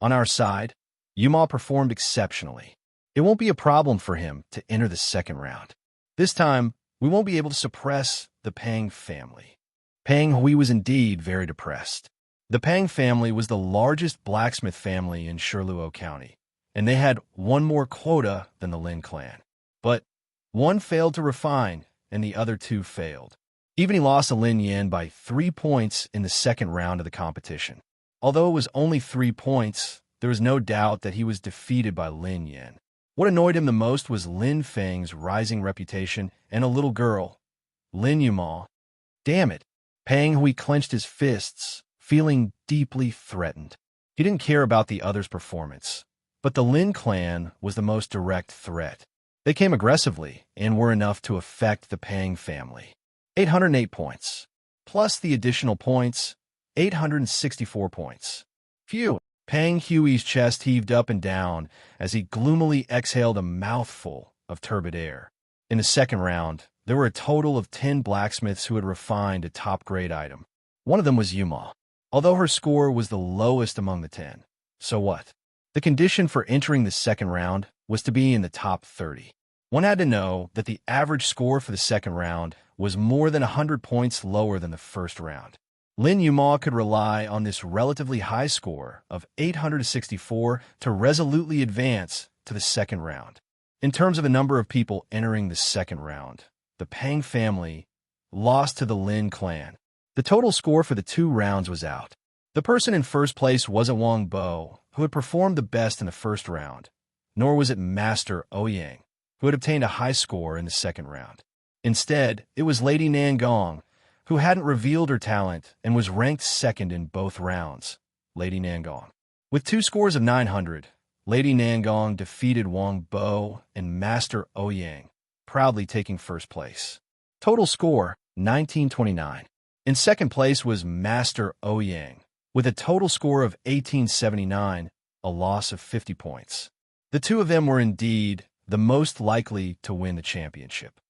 On our side, Yuma performed exceptionally. It won't be a problem for him to enter the second round. This time, we won't be able to suppress the Pang family. Pang Hui was indeed very depressed. The Pang family was the largest blacksmith family in Shirluo County, and they had one more quota than the Lin clan. But one failed to refine, and the other two failed. Even he lost to Lin Yan by 3 points in the second round of the competition. Although it was only 3 points, there was no doubt that he was defeated by Lin Yan. What annoyed him the most was Lin Feng's rising reputation and a little girl, Lin Yuma. Damn it. Pang Hui clenched his fists, feeling deeply threatened. He didn't care about the others' performance, but the Lin clan was the most direct threat. They came aggressively and were enough to affect the Pang family. 808 points. Plus the additional points, 864 points. Phew! Pang Hui's chest heaved up and down as he gloomily exhaled a mouthful of turbid air. In the second round, there were a total of 10 blacksmiths who had refined a top-grade item. One of them was Yuma, although her score was the lowest among the 10. So what? The condition for entering the second round was to be in the top 30. One had to know that the average score for the second round was more than 100 points lower than the first round. Lin Yuma could rely on this relatively high score of 864 to resolutely advance to the second round. In terms of the number of people entering the second round, the Pang family lost to the Lin clan. The total score for the 2 rounds was out. The person in first place wasn't Wang Bo, who had performed the best in the first round, nor was it Master Ouyang, who had obtained a high score in the second round. Instead, it was Lady Nangong, who hadn't revealed her talent and was ranked second in both rounds, Lady Nangong. With 2 scores of 900, Lady Nangong defeated Wang Bo and Master Ouyang, proudly taking first place. Total score, 1929. In second place was Master Ouyang, with a total score of 1879, a loss of 50 points. The two of them were indeed the most likely to win the championship.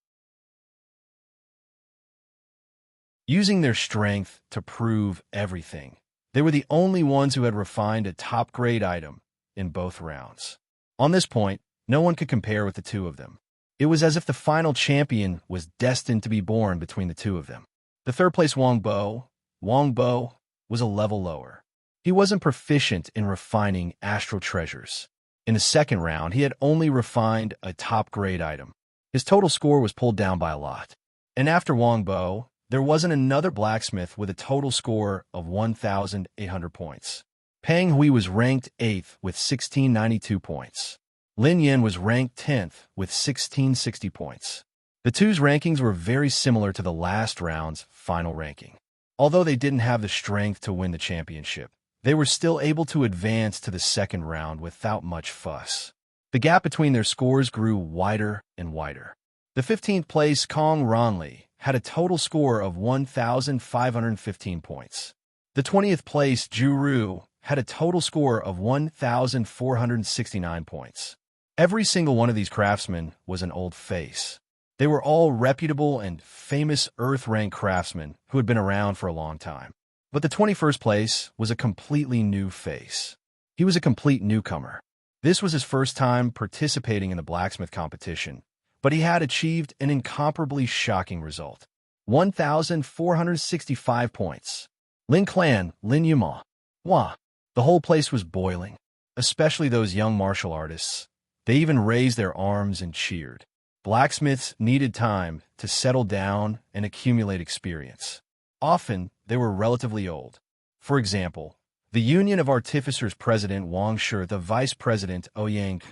Using their strength to prove everything, they were the only ones who had refined a top-grade item in both rounds. On this point, no one could compare with the two of them. It was as if the final champion was destined to be born between the two of them. The third-place Wang Bo was a level lower. He wasn't proficient in refining astral treasures. In the second round, he had only refined a top-grade item. His total score was pulled down by a lot. And after Wang Bo, There wasn't another blacksmith with a total score of 1,800 points. Peng Hui was ranked 8th with 1,692 points. Lin Yan was ranked 10th with 1,660 points. The two's rankings were very similar to the last round's final ranking. Although they didn't have the strength to win the championship, they were still able to advance to the second round without much fuss. The gap between their scores grew wider and wider. The 15th place Kong Ronli had a total score of 1,515 points. The 20th place Zhu Ru had a total score of 1,469 points. Every single one of these craftsmen was an old face. They were all reputable and famous Earth-rank craftsmen who had been around for a long time. But the 21st place was a completely new face. He was a complete newcomer. This was his first time participating in the blacksmith competition, but he had achieved an incomparably shocking result. 1,465 points. Lin Clan, Lin Yuma. Wah! The whole place was boiling, especially those young martial artists. They even raised their arms and cheered. Blacksmiths needed time to settle down and accumulate experience. Often, they were relatively old. For example, the Union of Artificers President Wang Shi, the Vice President Ouyang,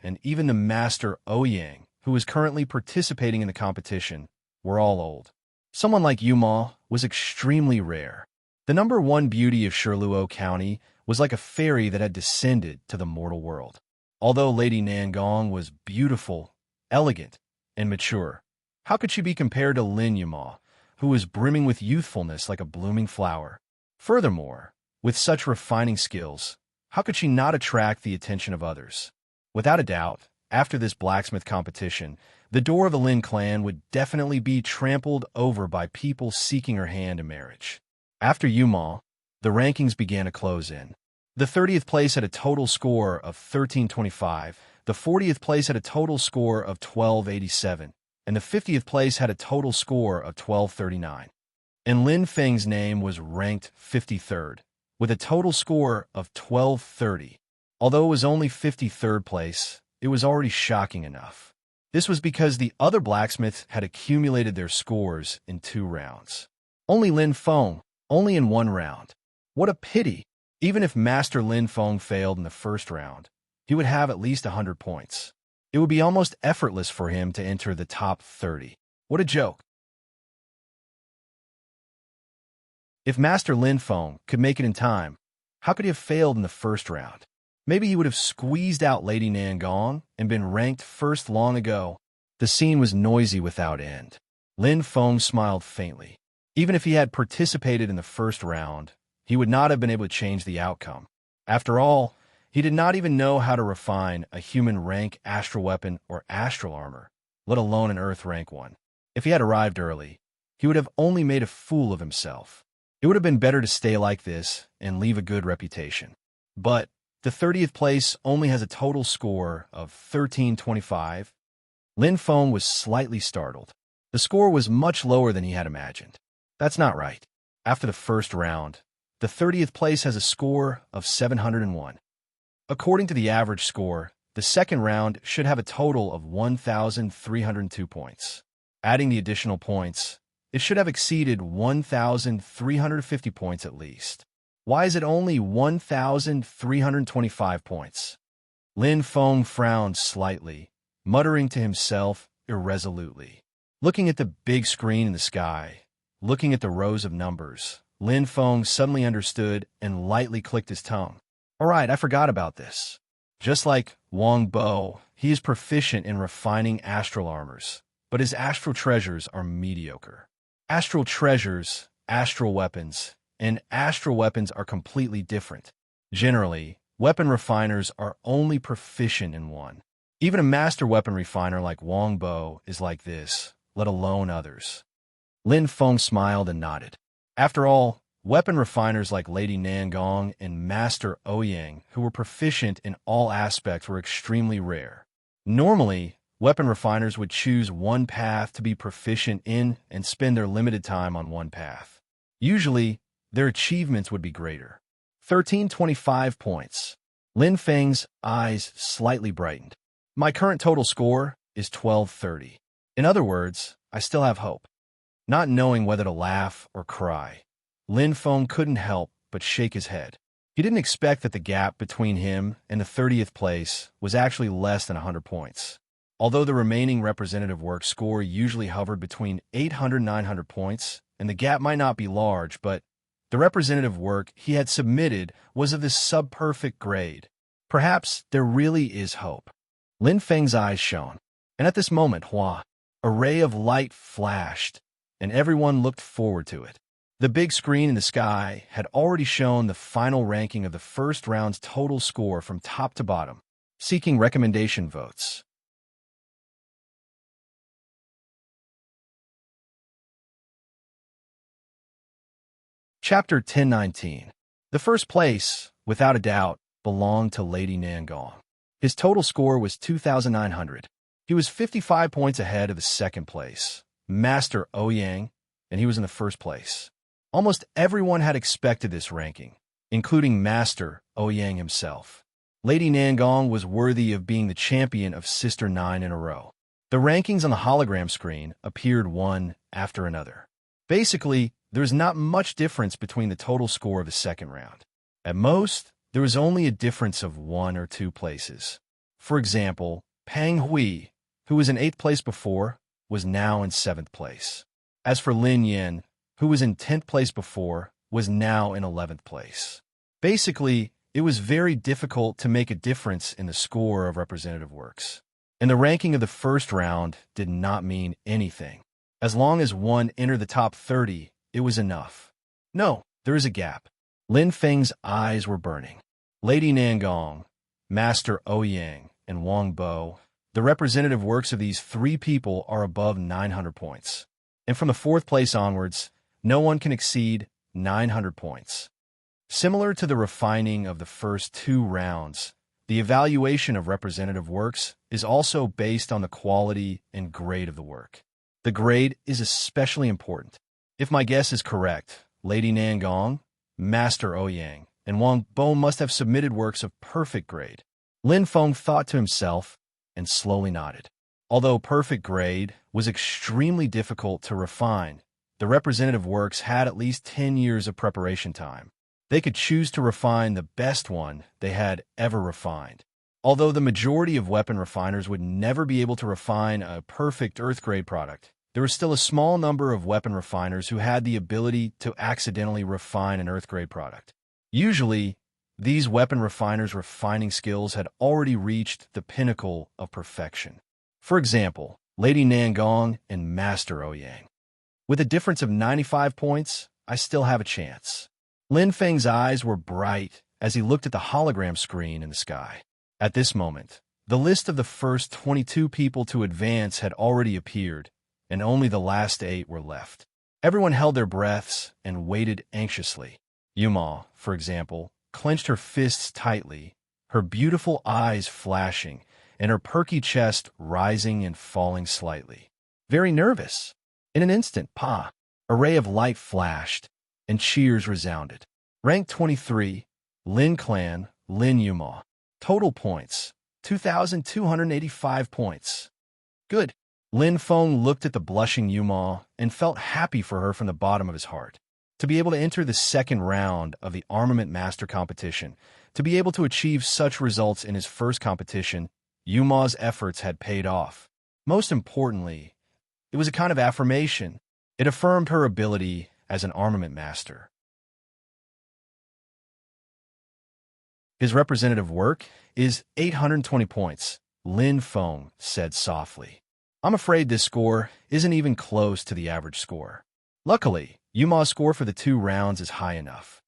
and even the Master Ouyang, who was currently participating in the competition, were all old. Someone like Yuma was extremely rare. The number one beauty of Shiluo County was like a fairy that had descended to the mortal world. Although Lady Nangong was beautiful, elegant, and mature, how could she be compared to Lin Yuma, who was brimming with youthfulness like a blooming flower? Furthermore, with such refining skills, how could she not attract the attention of others? Without a doubt, after this blacksmith competition, the door of the Lin clan would definitely be trampled over by people seeking her hand in marriage. After Yuma, the rankings began to close in. The 30th place had a total score of 1,325, the 40th place had a total score of 1,287, and the 50th place had a total score of 1,239. And Lin Feng's name was ranked 53rd, with a total score of 1,230. Although it was only 53rd place, it was already shocking enough. This was because the other blacksmiths had accumulated their scores in 2 rounds. Only Lin Feng, only in 1 round. What a pity! Even if Master Lin Feng failed in the first round, he would have at least 100 points. It would be almost effortless for him to enter the top 30. What a joke! If Master Lin Feng could make it in time, how could he have failed in the first round? Maybe he would have squeezed out Lady Nangong and been ranked first long ago. The scene was noisy without end. Lin Feng smiled faintly. Even if he had participated in the first round, he would not have been able to change the outcome. After all, he did not even know how to refine a human rank astral weapon or astral armor, let alone an earth rank one. If he had arrived early, he would have only made a fool of himself. It would have been better to stay like this and leave a good reputation. But the 30th place only has a total score of 1,325. Lin Feng was slightly startled. The score was much lower than he had imagined. That's not right. After the first round, the 30th place has a score of 701. According to the average score, the second round should have a total of 1,302 points. Adding the additional points, it should have exceeded 1,350 points at least. Why is it only 1,325 points? Lin Feng frowned slightly, muttering to himself irresolutely. Looking at the big screen in the sky, looking at the rows of numbers, Lin Feng suddenly understood and lightly clicked his tongue. All right, I forgot about this. Just like Wang Bo, he is proficient in refining astral armors, but his astral treasures are mediocre. Astral treasures, astral weapons, and astral weapons are completely different. Generally, weapon refiners are only proficient in one. Even a master weapon refiner like Wang Bo is like this, let alone others. Lin Feng smiled and nodded. After all, weapon refiners like Lady Nangong and Master Ouyang, who were proficient in all aspects, were extremely rare. Normally, weapon refiners would choose one path to be proficient in and spend their limited time on one path. Usually, their achievements would be greater. 1,325 points. Lin Feng's eyes slightly brightened. My current total score is 1,230. In other words, I still have hope. Not knowing whether to laugh or cry, Lin Feng couldn't help but shake his head. He didn't expect that the gap between him and the 30th place was actually less than 100 points. Although the remaining representative work score usually hovered between 800 and 900 points, and the gap might not be large, but the representative work he had submitted was of this sub-perfect grade. Perhaps there really is hope. Lin Feng's eyes shone, and at this moment, a ray of light flashed, and everyone looked forward to it. The big screen in the sky had already shown the final ranking of the first round's total score from top to bottom, seeking recommendation votes. Chapter 1019. The first place, without a doubt, belonged to Lady Nangong. His total score was 2,900. He was 55 points ahead of the second place, Master Ouyang, and he was in the first place. Almost everyone had expected this ranking, including Master Ouyang himself. Lady Nangong was worthy of being the champion of Sister 9 in a row. The rankings on the hologram screen appeared one after another. Basically, there was not much difference between the total score of the second round. At most, there was only a difference of 1 or 2 places. For example, Pang Hui, who was in 8th place before, was now in 7th place. As for Lin Yin, who was in 10th place before, was now in 11th place. Basically, it was very difficult to make a difference in the score of representative works. And the ranking of the first round did not mean anything. As long as one entered the top 30, it was enough. No, there is a gap. Lin Feng's eyes were burning. Lady Nangong, Master Ouyang, and Wang Bo, the representative works of these 3 people are above 900 points. And from the 4th place onwards, no one can exceed 900 points. Similar to the refining of the first 2 rounds, the evaluation of representative works is also based on the quality and grade of the work. The grade is especially important. If my guess is correct, Lady Nangong, Master Ouyang, and Wang Bo must have submitted works of perfect grade. Lin Feng thought to himself and slowly nodded. Although perfect grade was extremely difficult to refine, the representative works had at least 10 years of preparation time. They could choose to refine the best one they had ever refined. Although the majority of weapon refiners would never be able to refine a perfect Earth-grade product, there was still a small number of weapon refiners who had the ability to accidentally refine an Earth-grade product. Usually, these weapon refiners' refining skills had already reached the pinnacle of perfection. For example, Lady Nangong and Master Ouyang. With a difference of 95 points, I still have a chance. Lin Feng's eyes were bright as he looked at the hologram screen in the sky. At this moment, the list of the first 22 people to advance had already appeared, and only the last 8 were left. Everyone held their breaths and waited anxiously. Yuma, for example, clenched her fists tightly, her beautiful eyes flashing, and her perky chest rising and falling slightly. Very nervous. In an instant, a ray of light flashed, and cheers resounded. Rank 23, Lin Clan, Lin Yuma. Total points, 2,285 points. Good. Lin Feng looked at the blushing Yuma and felt happy for her from the bottom of his heart. To be able to enter the second round of the Armament Master competition, to be able to achieve such results in his first competition, Yuma's efforts had paid off. Most importantly, it was a kind of affirmation. It affirmed her ability as an Armament Master. His representative work is 820 points, Lin Feng said softly. I'm afraid this score isn't even close to the average score. Luckily, Yuma's score for the 2 rounds is high enough.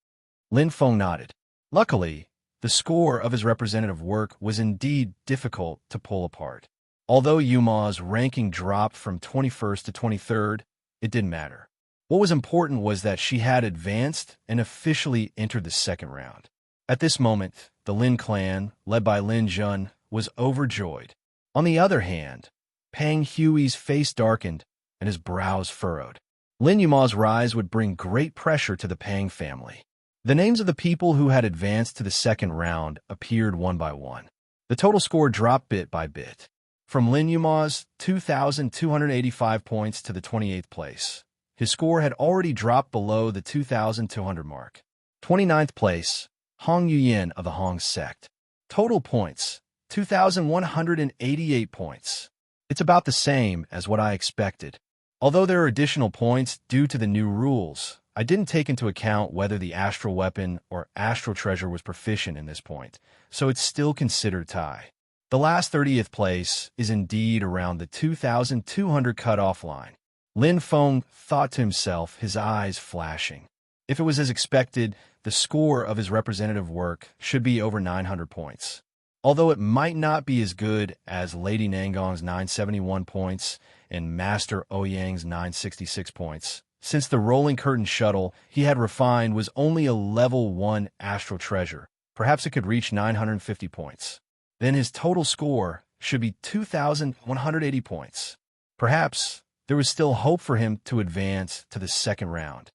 Lin Feng nodded. Luckily, the score of his representative work was indeed difficult to pull apart. Although Yuma's ranking dropped from 21st to 23rd, it didn't matter. What was important was that she had advanced and officially entered the second round. At this moment, the Lin clan, led by Lin Jun, was overjoyed. On the other hand, Pang Hui's face darkened and his brows furrowed. Lin Yuma's rise would bring great pressure to the Pang family. The names of the people who had advanced to the second round appeared one by one. The total score dropped bit by bit. From Lin Yuma's 2,285 points to the 28th place, His score had already dropped below the 2,200 mark. 29th place, Hong Yuyin of the Hong sect. Total points, 2,188 points. It's about the same as what I expected. Although there are additional points due to the new rules, I didn't take into account whether the astral weapon or astral treasure was proficient in this point, so it's still considered tie. The last 30th place is indeed around the 2,200 cutoff line. Lin Feng thought to himself, his eyes flashing. If it was as expected, the score of his representative work should be over 900 points. Although it might not be as good as Lady Nangong's 971 points and Master Ouyang's 966 points, since the rolling curtain shuttle he had refined was only a level 1 astral treasure, perhaps it could reach 950 points. Then his total score should be 2,180 points. Perhaps there was still hope for him to advance to the second round.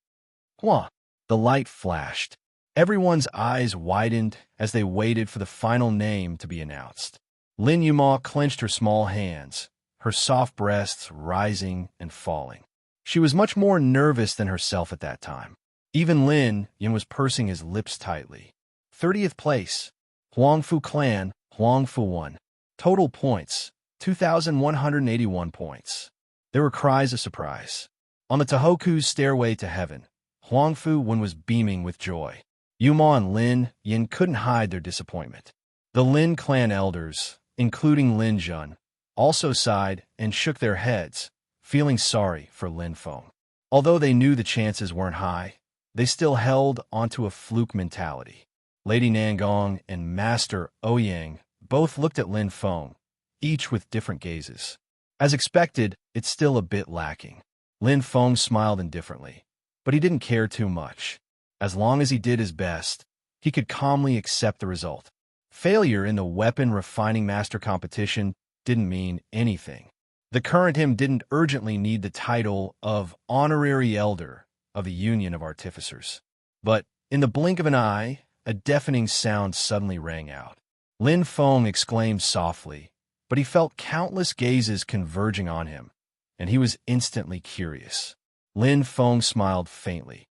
Hua! The light flashed. Everyone's eyes widened as they waited for the final name to be announced. Lin Yuma clenched her small hands, her soft breasts rising and falling. She was much more nervous than herself at that time. Even Lin Yin was pursing his lips tightly. 30th place, Huangfu Clan, Huangfu won. Total points, 2,181 points. There were cries of surprise. On the Tohoku's stairway to heaven, Huangfu Wen was beaming with joy. Yuma and Lin Yin couldn't hide their disappointment. The Lin clan elders, including Lin Jun, also sighed and shook their heads, feeling sorry for Lin Feng. Although they knew the chances weren't high, they still held onto a fluke mentality. Lady Nangong and Master Ouyang both looked at Lin Feng, each with different gazes. As expected, it's still a bit lacking. Lin Feng smiled indifferently, but he didn't care too much. As long as he did his best, he could calmly accept the result. Failure in the weapon refining master competition didn't mean anything. The current him didn't urgently need the title of honorary elder of the Union of Artificers. But in the blink of an eye, a deafening sound suddenly rang out. Lin Feng exclaimed softly, but he felt countless gazes converging on him, and he was instantly curious. Lin Feng smiled faintly.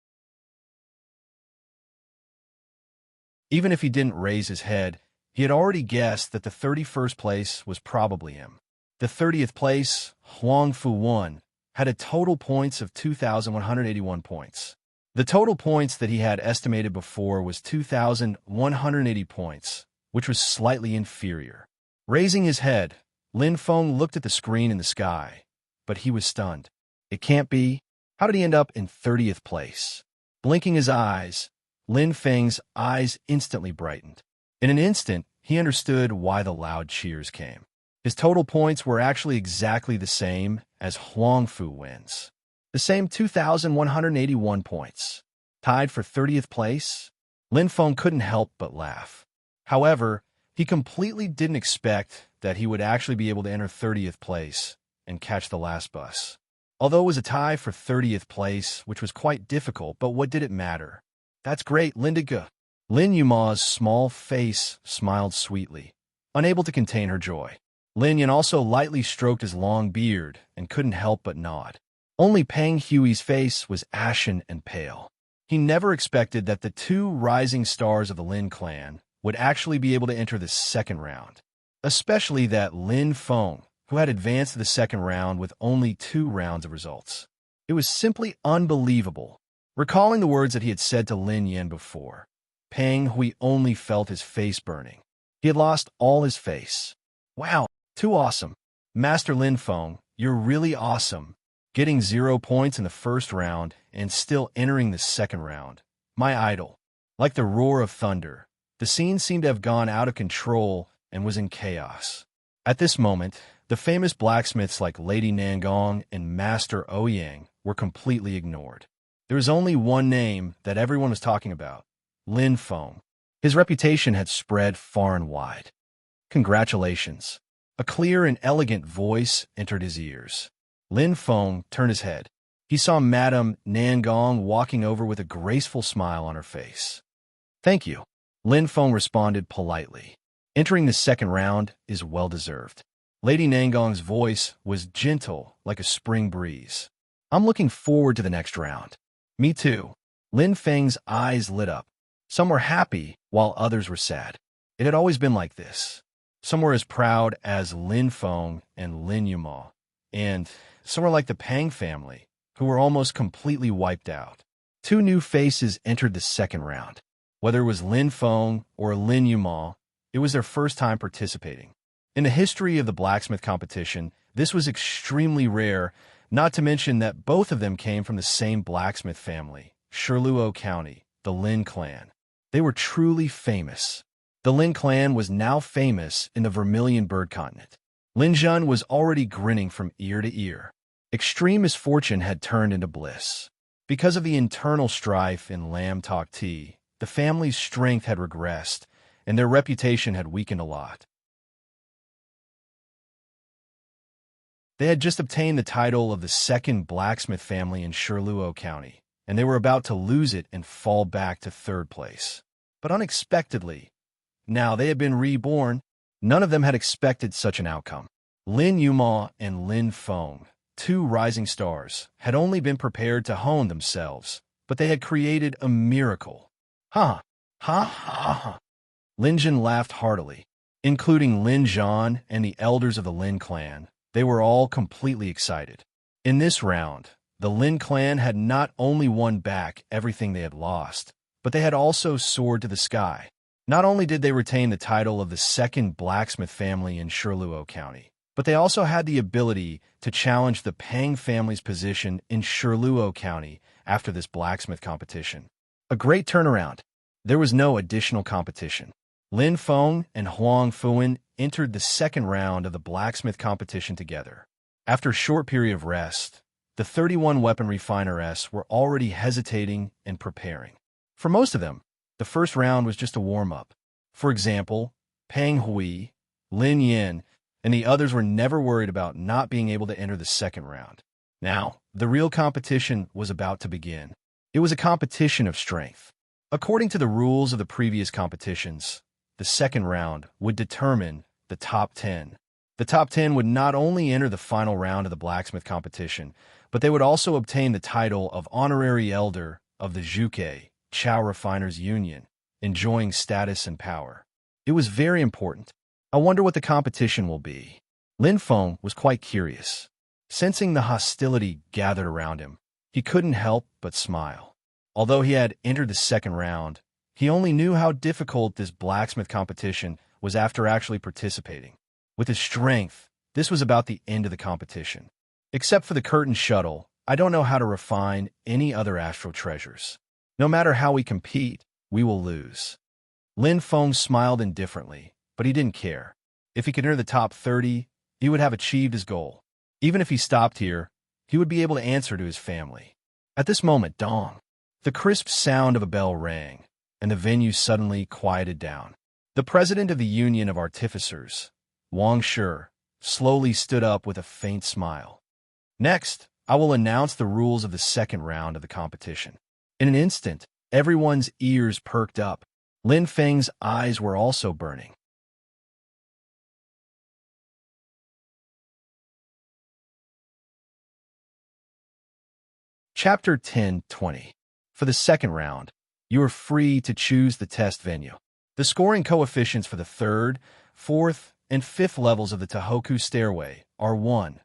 Even if he didn't raise his head, he had already guessed that the 31st place was probably him. The 30th place, Huangfu won, had a total points of 2,181 points. The total points that he had estimated before was 2,180 points, which was slightly inferior. Raising his head, Lin Feng looked at the screen in the sky, but he was stunned. It can't be. How did he end up in 30th place? Blinking his eyes, Lin Feng's eyes instantly brightened. In an instant, he understood why the loud cheers came. His total points were actually exactly the same as Huangfu Wen's. The same 2,181 points. Tied for 30th place, Lin Feng couldn't help but laugh. However, he completely didn't expect that he would actually be able to enter 30th place and catch the last bus. Although it was a tie for 30th place, which was quite difficult, but what did it matter? That's great, Lindiga. Lin Yuma's small face smiled sweetly, unable to contain her joy. Lin Yan also lightly stroked his long beard and couldn't help but nod. Only Peng Hui's face was ashen and pale. He never expected that the two rising stars of the Lin clan would actually be able to enter the second round. Especially that Lin Feng, who had advanced to the second round with only 2 rounds of results. It was simply unbelievable. Recalling the words that he had said to Lin Yan before, Peng Hui only felt his face burning. He had lost all his face. Wow, too awesome. Master Lin Feng, you're really awesome. Getting 0 points in the first round and still entering the second round. My idol. Like the roar of thunder, the scene seemed to have gone out of control and was in chaos. At this moment, the famous blacksmiths like Lady Nangong and Master Ouyang were completely ignored. There was only one name that everyone was talking about, Lin Feng. His reputation had spread far and wide. Congratulations. A clear and elegant voice entered his ears. Lin Feng turned his head. He saw Madame Nangong walking over with a graceful smile on her face. Thank you. Lin Feng responded politely. Entering the second round is well-deserved. Lady Nangong's voice was gentle like a spring breeze. I'm looking forward to the next round. Me too. Lin Feng's eyes lit up. Some were happy, while others were sad. It had always been like this. Some were as proud as Lin Feng and Lin Yuma, and some were like the Pang family, who were almost completely wiped out. Two new faces entered the second round. Whether it was Lin Feng or Lin Yuma, it was their first time participating. In the history of the blacksmith competition, this was extremely rare, not to mention that both of them came from the same blacksmith family, Shirluo County, the Lin clan. They were truly famous. The Lin clan was now famous in the Vermilion Bird Continent. Lin Jun was already grinning from ear to ear. Extreme misfortune had turned into bliss. Because of the internal strife in Lam Tok Tea, the family's strength had regressed, and their reputation had weakened a lot. They had just obtained the title of the second blacksmith family in Shirluo County, and they were about to lose it and fall back to third place. But unexpectedly, now they had been reborn. None of them had expected such an outcome. Lin Yuma and Lin Feng, two rising stars, had only been prepared to hone themselves, but they had created a miracle. Ha! Ha ha ha! Lin Jun laughed heartily. Including Lin Zhan and the elders of the Lin clan, they were all completely excited. In this round, the Lin clan had not only won back everything they had lost, but they had also soared to the sky. Not only did they retain the title of the second blacksmith family in Shirluo County, but they also had the ability to challenge the Pang family's position in Shirluo County after this blacksmith competition. A great turnaround. There was no additional competition. Lin Feng and Huang Fuan entered the second round of the blacksmith competition together. After a short period of rest, the 31 weapon refiners were already hesitating and preparing. For most of them, the first round was just a warm-up. For example, Pang Hui, Lin Yin, and the others were never worried about not being able to enter the second round. Now, the real competition was about to begin. It was a competition of strength. According to the rules of the previous competitions, the second round would determine the top 10. The top 10 would not only enter the final round of the blacksmith competition, but they would also obtain the title of Honorary Elder of the Zhuke Chao Refiners Union, enjoying status and power. It was very important. I wonder what the competition will be. Lin Feng was quite curious. Sensing the hostility gathered around him, he couldn't help but smile. Although he had entered the second round, he only knew how difficult this blacksmith competition was after actually participating. With his strength, this was about the end of the competition. Except for the curtain shuttle, I don't know how to refine any other astral treasures. No matter how we compete, we will lose. Lin Feng smiled indifferently, but he didn't care. If he could enter the top 30, he would have achieved his goal. Even if he stopped here, he would be able to answer to his family. At this moment, dong! The crisp sound of a bell rang, and the venue suddenly quieted down. The president of the Union of Artificers, Wang Shi, slowly stood up with a faint smile. Next, I will announce the rules of the second round of the competition. In an instant, everyone's ears perked up. Lin Feng's eyes were also burning. Chapter 10:20. For the second round, you are free to choose the test venue. The scoring coefficients for the third, fourth, and fifth levels of the Tohoku Stairway are 1,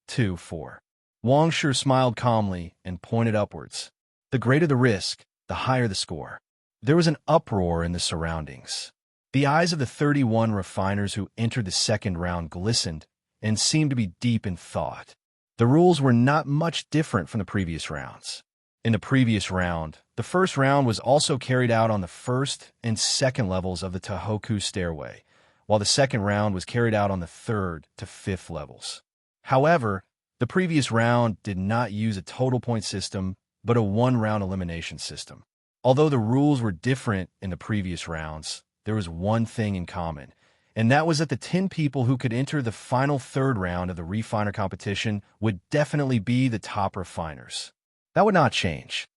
2, 4. Wang Shi smiled calmly and pointed upwards. The greater the risk, the higher the score. There was an uproar in the surroundings. The eyes of the 31 refiners who entered the second round glistened and seemed to be deep in thought. The rules were not much different from the previous rounds. In the previous round, the first round was also carried out on the first and second levels of the Tohoku Stairway, while the second round was carried out on the third to fifth levels. However, the previous round did not use a total point system, but a one-round elimination system. Although the rules were different in the previous rounds, there was one thing in common, and that was that the 10 people who could enter the final third round of the refiner competition would definitely be the top refiners. That would not change.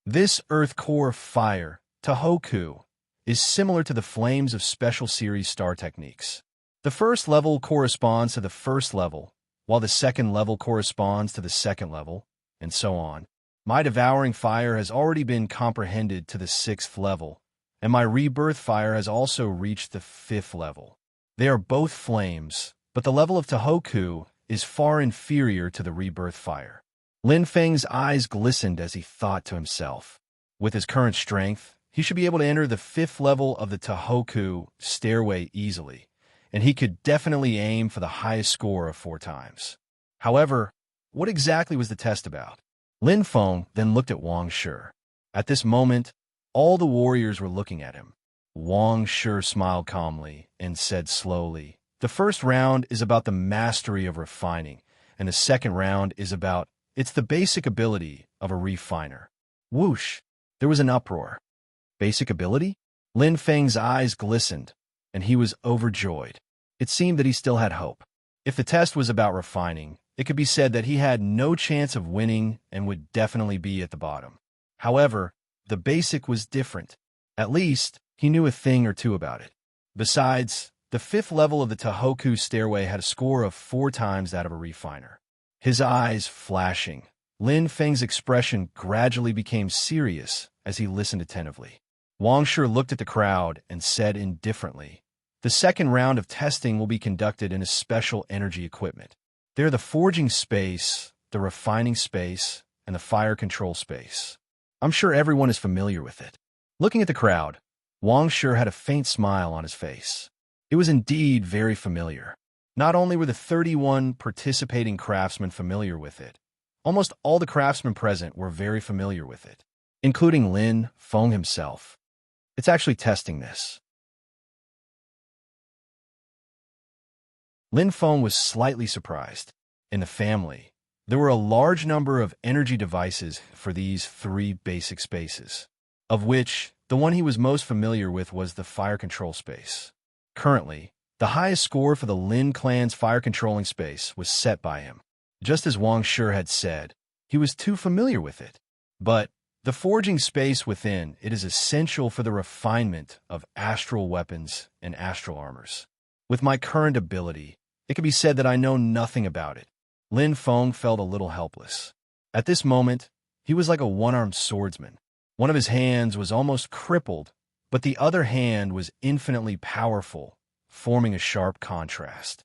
This Earth Core Fire, Tohoku, is similar to the Flames of Special Series star techniques. The first level corresponds to the first level, while the second level corresponds to the second level, and so on. My devouring fire has already been comprehended to the 6th level, and my rebirth fire has also reached the 5th level. They are both flames, but the level of Tohoku is far inferior to the rebirth fire. Lin Feng's eyes glistened as he thought to himself. With his current strength, he should be able to enter the 5th level of the Tohoku stairway easily, and he could definitely aim for the highest score of 4 times. However, what exactly was the test about? Lin Feng then looked at Wang Shi. At this moment, all the warriors were looking at him. Wang Shi smiled calmly and said slowly, "The first round is about the mastery of refining, and the second round is about it's the basic ability of a refiner." Whoosh! There was an uproar. Basic ability? Lin Feng's eyes glistened, and he was overjoyed. It seemed that he still had hope. If the test was about refining, it could be said that he had no chance of winning and would definitely be at the bottom. However, the basic was different. At least, he knew a thing or two about it. Besides, the 5th level of the Tohoku stairway had a score of 4 times that of a refiner. His eyes flashing, Lin Feng's expression gradually became serious as he listened attentively. Wang Shi looked at the crowd and said indifferently, "The second round of testing will be conducted in a special energy equipment. They're the forging space, the refining space, and the fire control space. I'm sure everyone is familiar with it." Looking at the crowd, Wang Shi had a faint smile on his face. It was indeed very familiar. Not only were the 31 participating craftsmen familiar with it, almost all the craftsmen present were very familiar with it, including Lin Feng himself. It's actually testing this. Lin Feng was slightly surprised. In the family, there were a large number of energy devices for these 3 basic spaces, of which the one he was most familiar with was the fire control space. Currently, the highest score for the Lin clan's fire controlling space was set by him. Just as Wang Shi had said, he was too familiar with it. But the forging space within it is essential for the refinement of astral weapons and astral armors. With my current ability, it can be said that I know nothing about it. Lin Feng felt a little helpless. At this moment, he was like a one-armed swordsman. One of his hands was almost crippled, but the other hand was infinitely powerful, forming a sharp contrast.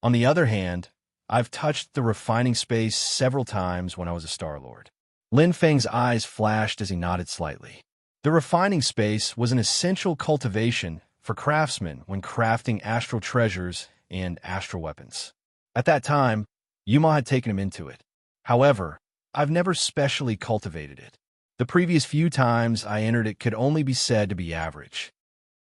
On the other hand, I've touched the refining space several times when I was a Star-Lord. Lin Feng's eyes flashed as he nodded slightly. The refining space was an essential cultivation for craftsmen when crafting astral treasures and astral weapons. At that time, Yuma had taken him into it. However, I've never specially cultivated it. The previous few times I entered it could only be said to be average.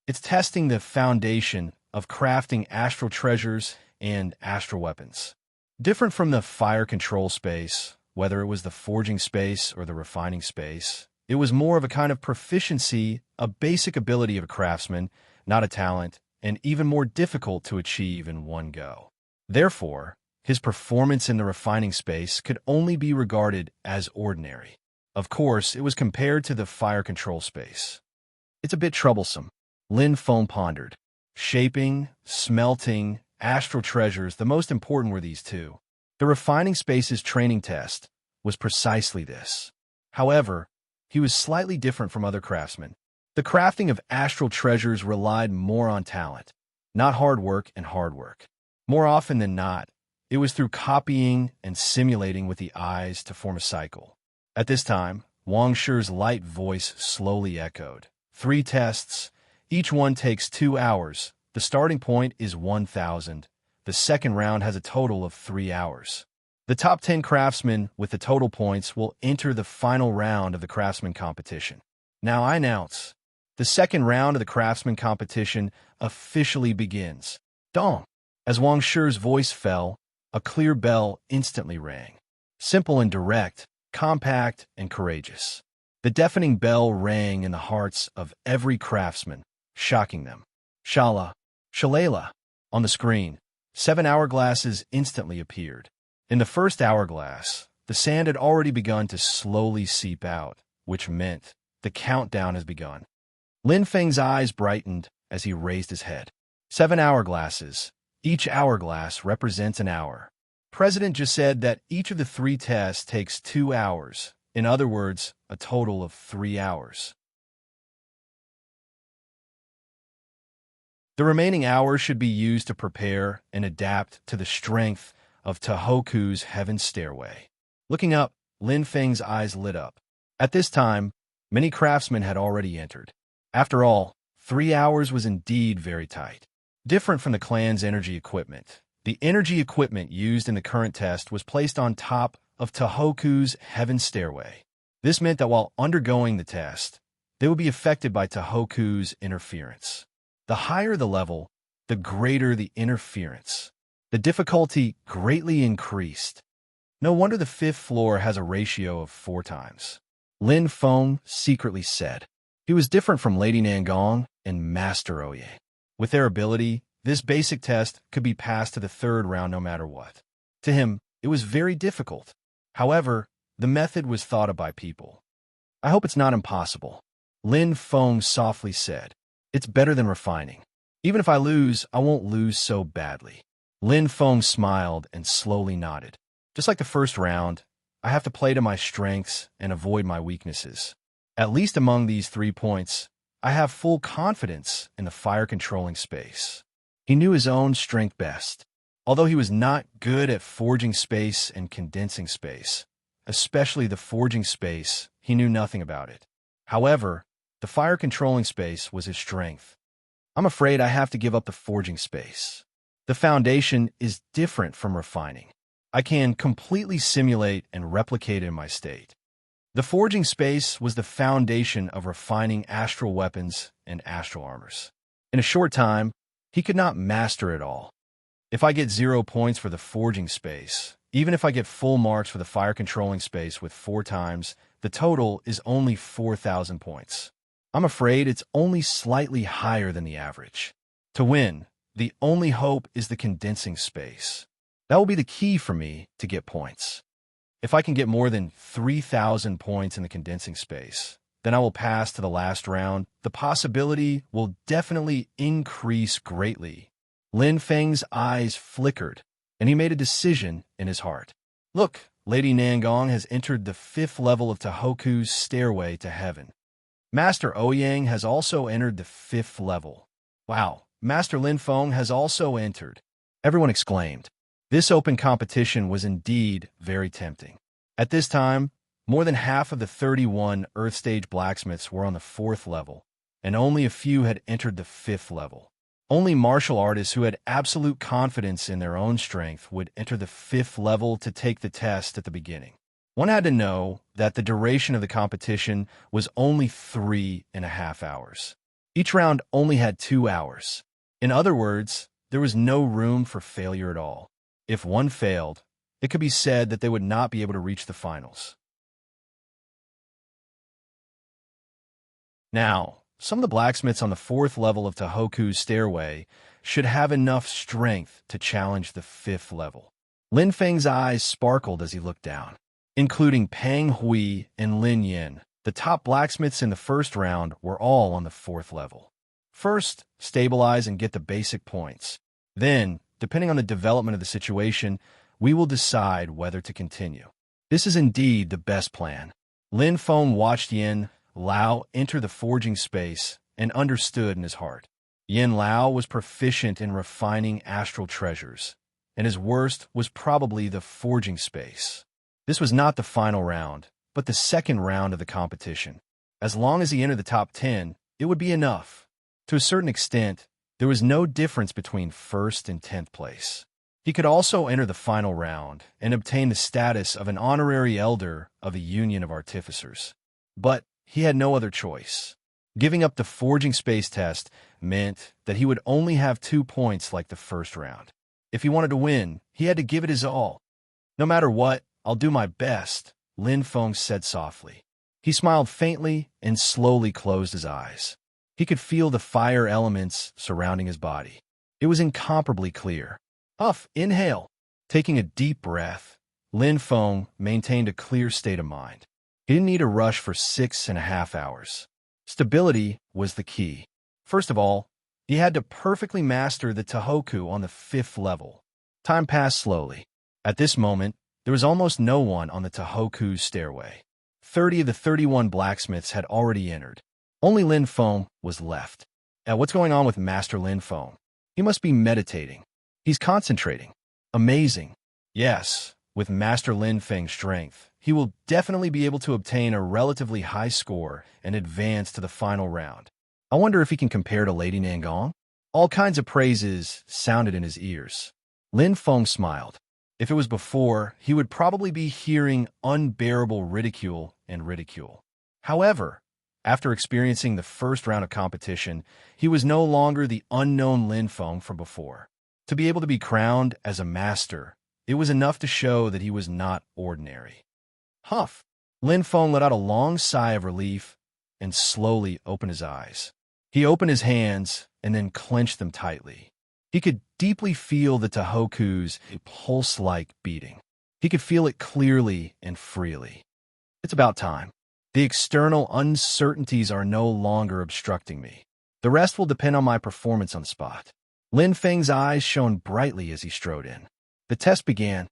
It's testing the foundation of crafting astral treasures and astral weapons. Different from the fire control space, whether it was the forging space or the refining space, it was more of a kind of proficiency, a basic ability of a craftsman, not a talent, and even more difficult to achieve in one go. Therefore, his performance in the refining space could only be regarded as ordinary. Of course, it was compared to the fire control space. It's a bit troublesome. Lin Feng pondered. Shaping, smelting, astral treasures, the most important were these 2. The refining space's training test was precisely this. However, he was slightly different from other craftsmen. The crafting of astral treasures relied more on talent, not hard work and hard work. More often than not, it was through copying and simulating with the eyes to form a cycle. At this time, Wang Shi's light voice slowly echoed. 3 tests. Each one takes 2 hours. The starting point is 1,000. The second round has a total of 3 hours. The top 10 craftsmen with the total points will enter the final round of the craftsman competition. Now I announce, the second round of the craftsman competition officially begins. Dong! As Wang Shi's voice fell, a clear bell instantly rang. Simple and direct, compact and courageous. The deafening bell rang in the hearts of every craftsman, shocking them. Shala, Shalala. On the screen, 7 hourglasses instantly appeared. In the first hourglass, the sand had already begun to slowly seep out, which meant the countdown has begun. Lin Feng's eyes brightened as he raised his head. 7 hourglasses. Each hourglass represents an hour. President just said that each of the 3 tests takes 2 hours. In other words, a total of 3 hours. The remaining hours should be used to prepare and adapt to the strength of Tohoku's Heaven Stairway. Looking up, Lin Feng's eyes lit up. At this time, many craftsmen had already entered. After all, 3 hours was indeed very tight. Different from the clan's energy equipment, the energy equipment used in the current test was placed on top of Tohoku's Heaven Stairway. This meant that while undergoing the test, they would be affected by Tohoku's interference. The higher the level, the greater the interference. The difficulty greatly increased. No wonder the 5th floor has a ratio of 4 times. Lin Feng secretly said. He was different from Lady Nangong and Master Oye. With their ability, this basic test could be passed to the 3rd round no matter what. To him, it was very difficult. However, the method was thought of by people. I hope it's not impossible. Lin Feng softly said. It's better than refining. Even if I lose, I won't lose so badly. Lin Feng smiled and slowly nodded. Just like the first round, I have to play to my strengths and avoid my weaknesses. At least among these 3 points, I have full confidence in the fire-controlling space. He knew his own strength best. Although he was not good at forging space and condensing space, especially the forging space, he knew nothing about it. However, the fire-controlling space was his strength. I'm afraid I have to give up the forging space. The foundation is different from refining. I can completely simulate and replicate it in my state. The forging space was the foundation of refining astral weapons and astral armors. In a short time, he could not master it all. If I get 0 points for the forging space, even if I get full marks for the fire-controlling space with 4 times, the total is only 4,000 points. I'm afraid it's only slightly higher than the average. To win, the only hope is the condensing space. That will be the key for me to get points. If I can get more than 3,000 points in the condensing space, then I will pass to the last round. The possibility will definitely increase greatly. Lin Feng's eyes flickered, and he made a decision in his heart. Look, Lady Nangong has entered the 5th level of Tohoku's Stairway to Heaven. Master Ouyang has also entered the 5th level. Wow, Master Lin Feng has also entered. Everyone exclaimed. This open competition was indeed very tempting. At this time, more than half of the 31 Earth Stage blacksmiths were on the 4th level, and only a few had entered the 5th level. Only martial artists who had absolute confidence in their own strength would enter the 5th level to take the test at the beginning. One had to know that the duration of the competition was only 3.5 hours. Each round only had 2 hours. In other words, there was no room for failure at all. If one failed, it could be said that they would not be able to reach the finals. Now, some of the blacksmiths on the 4th level of Tohoku's Stairway should have enough strength to challenge the 5th level. Lin Feng's eyes sparkled as he looked down. Including Pang Hui and Lin Yin, the top blacksmiths in the 1st round were all on the 4th level. First, stabilize and get the basic points. Then, depending on the development of the situation, we will decide whether to continue. This is indeed the best plan. Lin Feng watched Yin Lao enter the forging space and understood in his heart. Yin Lao was proficient in refining astral treasures, and his worst was probably the forging space. This was not the final round, but the 2nd round of the competition. As long as he entered the top 10, it would be enough. To a certain extent, there was no difference between 1st and 10th place. He could also enter the final round and obtain the status of an honorary elder of the Union of Artificers. But he had no other choice. Giving up the forging space test meant that he would only have 2 points like the 1st round. If he wanted to win, he had to give it his all. No matter what, I'll do my best, Lin Feng said softly. He smiled faintly and slowly closed his eyes. He could feel the fire elements surrounding his body. It was incomparably clear. Huff, inhale. Taking a deep breath, Lin Feng maintained a clear state of mind. He didn't need a rush for 6.5 hours. Stability was the key. First of all, he had to perfectly master the Tohoku on the 5th level. Time passed slowly. At this moment, there was almost no one on the Tohoku's stairway. 30 of the 31 blacksmiths had already entered. Only Lin Feng was left. What's going on with Master Lin Feng? He must be meditating. He's concentrating. Amazing. Yes, with Master Lin Feng's strength, he will definitely be able to obtain a relatively high score and advance to the final round. I wonder if he can compare to Lady Nangong? All kinds of praises sounded in his ears. Lin Feng smiled. If it was before, he would probably be hearing unbearable ridicule and ridicule. However, after experiencing the first round of competition, he was no longer the unknown Lin Feng from before. To be able to be crowned as a master, it was enough to show that he was not ordinary. Huff! Lin Feng let out a long sigh of relief and slowly opened his eyes. He opened his hands and then clenched them tightly. He could deeply feel the Tohoku's pulse-like beating. He could feel it clearly and freely. It's about time. The external uncertainties are no longer obstructing me. The rest will depend on my performance on the spot. Lin Feng's eyes shone brightly as he strode in. The test began.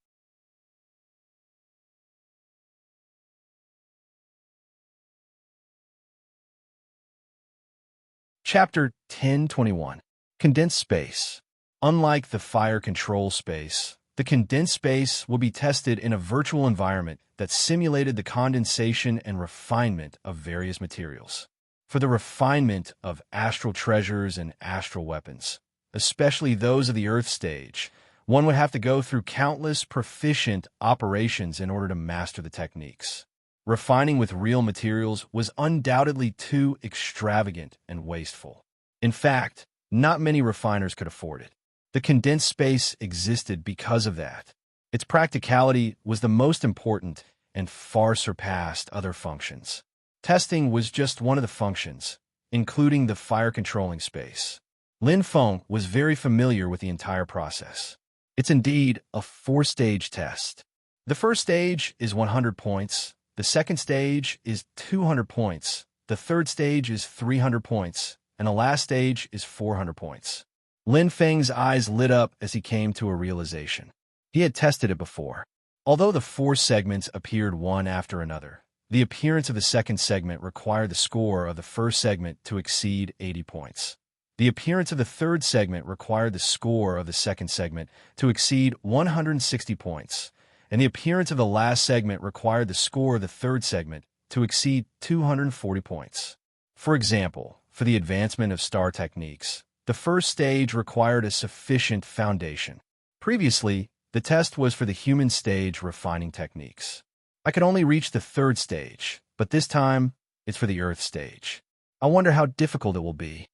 Chapter 1021. Condensed Space. Unlike the fire control space, the condensed space will be tested in a virtual environment that simulated the condensation and refinement of various materials. For the refinement of astral treasures and astral weapons, especially those of the Earth stage, one would have to go through countless proficient operations in order to master the techniques. Refining with real materials was undoubtedly too extravagant and wasteful. In fact, not many refiners could afford it. The condensed space existed because of that. Its practicality was the most important and far surpassed other functions. Testing was just one of the functions, including the fire controlling space. Lin Feng was very familiar with the entire process. It's indeed a 4-stage test. The first stage is 100 points, the second stage is 200 points, the third stage is 300 points, and the last stage is 400 points. Lin Feng's eyes lit up as he came to a realization. He had tested it before. Although the 4 segments appeared one after another, the appearance of the second segment required the score of the first segment to exceed 80 points. The appearance of the third segment required the score of the second segment to exceed 160 points, and the appearance of the last segment required the score of the third segment to exceed 240 points. For example, for the advancement of star techniques, the first stage required a sufficient foundation. Previously, the test was for the human stage refining techniques. I could only reach the third stage, but this time, it's for the Earth stage. I wonder how difficult it will be.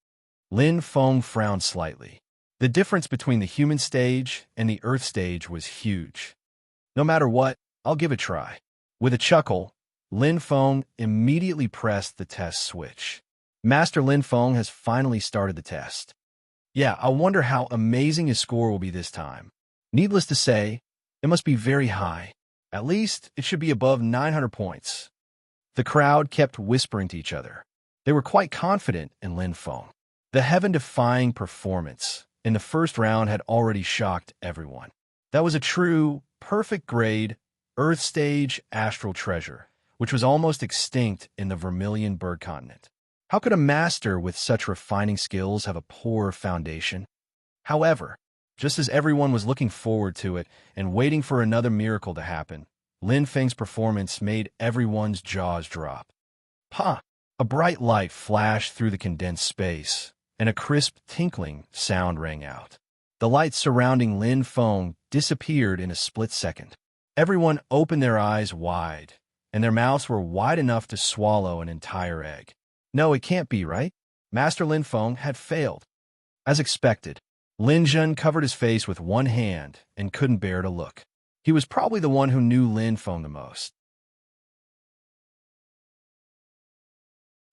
Lin Feng frowned slightly. The difference between the human stage and the Earth stage was huge. No matter what, I'll give it a try. With a chuckle, Lin Feng immediately pressed the test switch. Master Lin Feng has finally started the test. Yeah, I wonder how amazing his score will be this time. Needless to say, it must be very high. At least, it should be above 900 points. The crowd kept whispering to each other. They were quite confident in Lin Feng. The heaven-defying performance in the first round had already shocked everyone. That was a true, perfect grade, Earth stage astral treasure, which was almost extinct in the Vermilion Bird continent. How could a master with such refining skills have a poor foundation? However, just as everyone was looking forward to it and waiting for another miracle to happen, Lin Feng's performance made everyone's jaws drop. Pa! A bright light flashed through the condensed space, and a crisp tinkling sound rang out. The light surrounding Lin Feng disappeared in a split second. Everyone opened their eyes wide, and their mouths were wide enough to swallow an entire egg. No, it can't be, right? Master Lin Feng had failed. As expected, Lin Zhen covered his face with one hand and couldn't bear to look. He was probably the one who knew Lin Feng the most.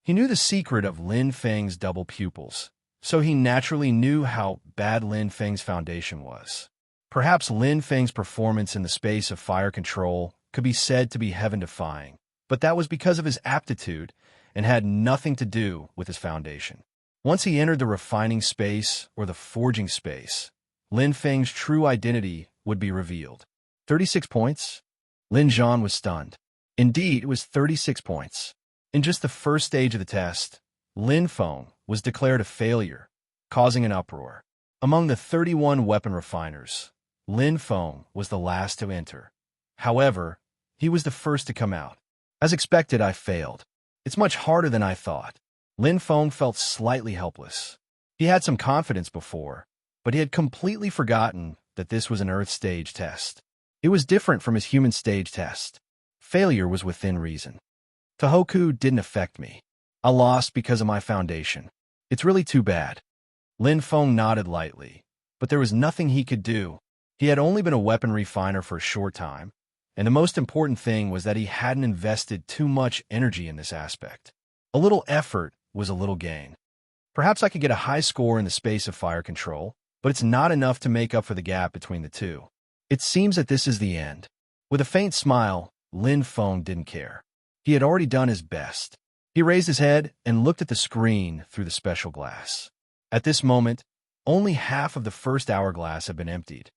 He knew the secret of Lin Feng's double pupils, so he naturally knew how bad Lin Feng's foundation was. Perhaps Lin Feng's performance in the space of fire control could be said to be heaven-defying, but that was because of his aptitude and had nothing to do with his foundation. Once he entered the refining space or the forging space, Lin Feng's true identity would be revealed. 36 points? Lin Zhan was stunned. Indeed, it was 36 points. In just the first stage of the test, Lin Feng was declared a failure, causing an uproar. Among the 31 weapon refiners, Lin Feng was the last to enter. However, he was the first to come out. As expected, I failed. It's much harder than I thought. Lin Feng felt slightly helpless. He had some confidence before, but he had completely forgotten that this was an Earth stage test. It was different from his human stage test. Failure was within reason. Tohoku didn't affect me. I lost because of my foundation. It's really too bad. Lin Feng nodded lightly, but there was nothing he could do. He had only been a weapon refiner for a short time, and the most important thing was that he hadn't invested too much energy in this aspect. A little effort was a little gain. Perhaps I could get a high score in the space of fire control, but it's not enough to make up for the gap between the two. It seems that this is the end. With a faint smile, Lin Feng didn't care. He had already done his best. He raised his head and looked at the screen through the special glass. At this moment, only half of the first hourglass had been emptied.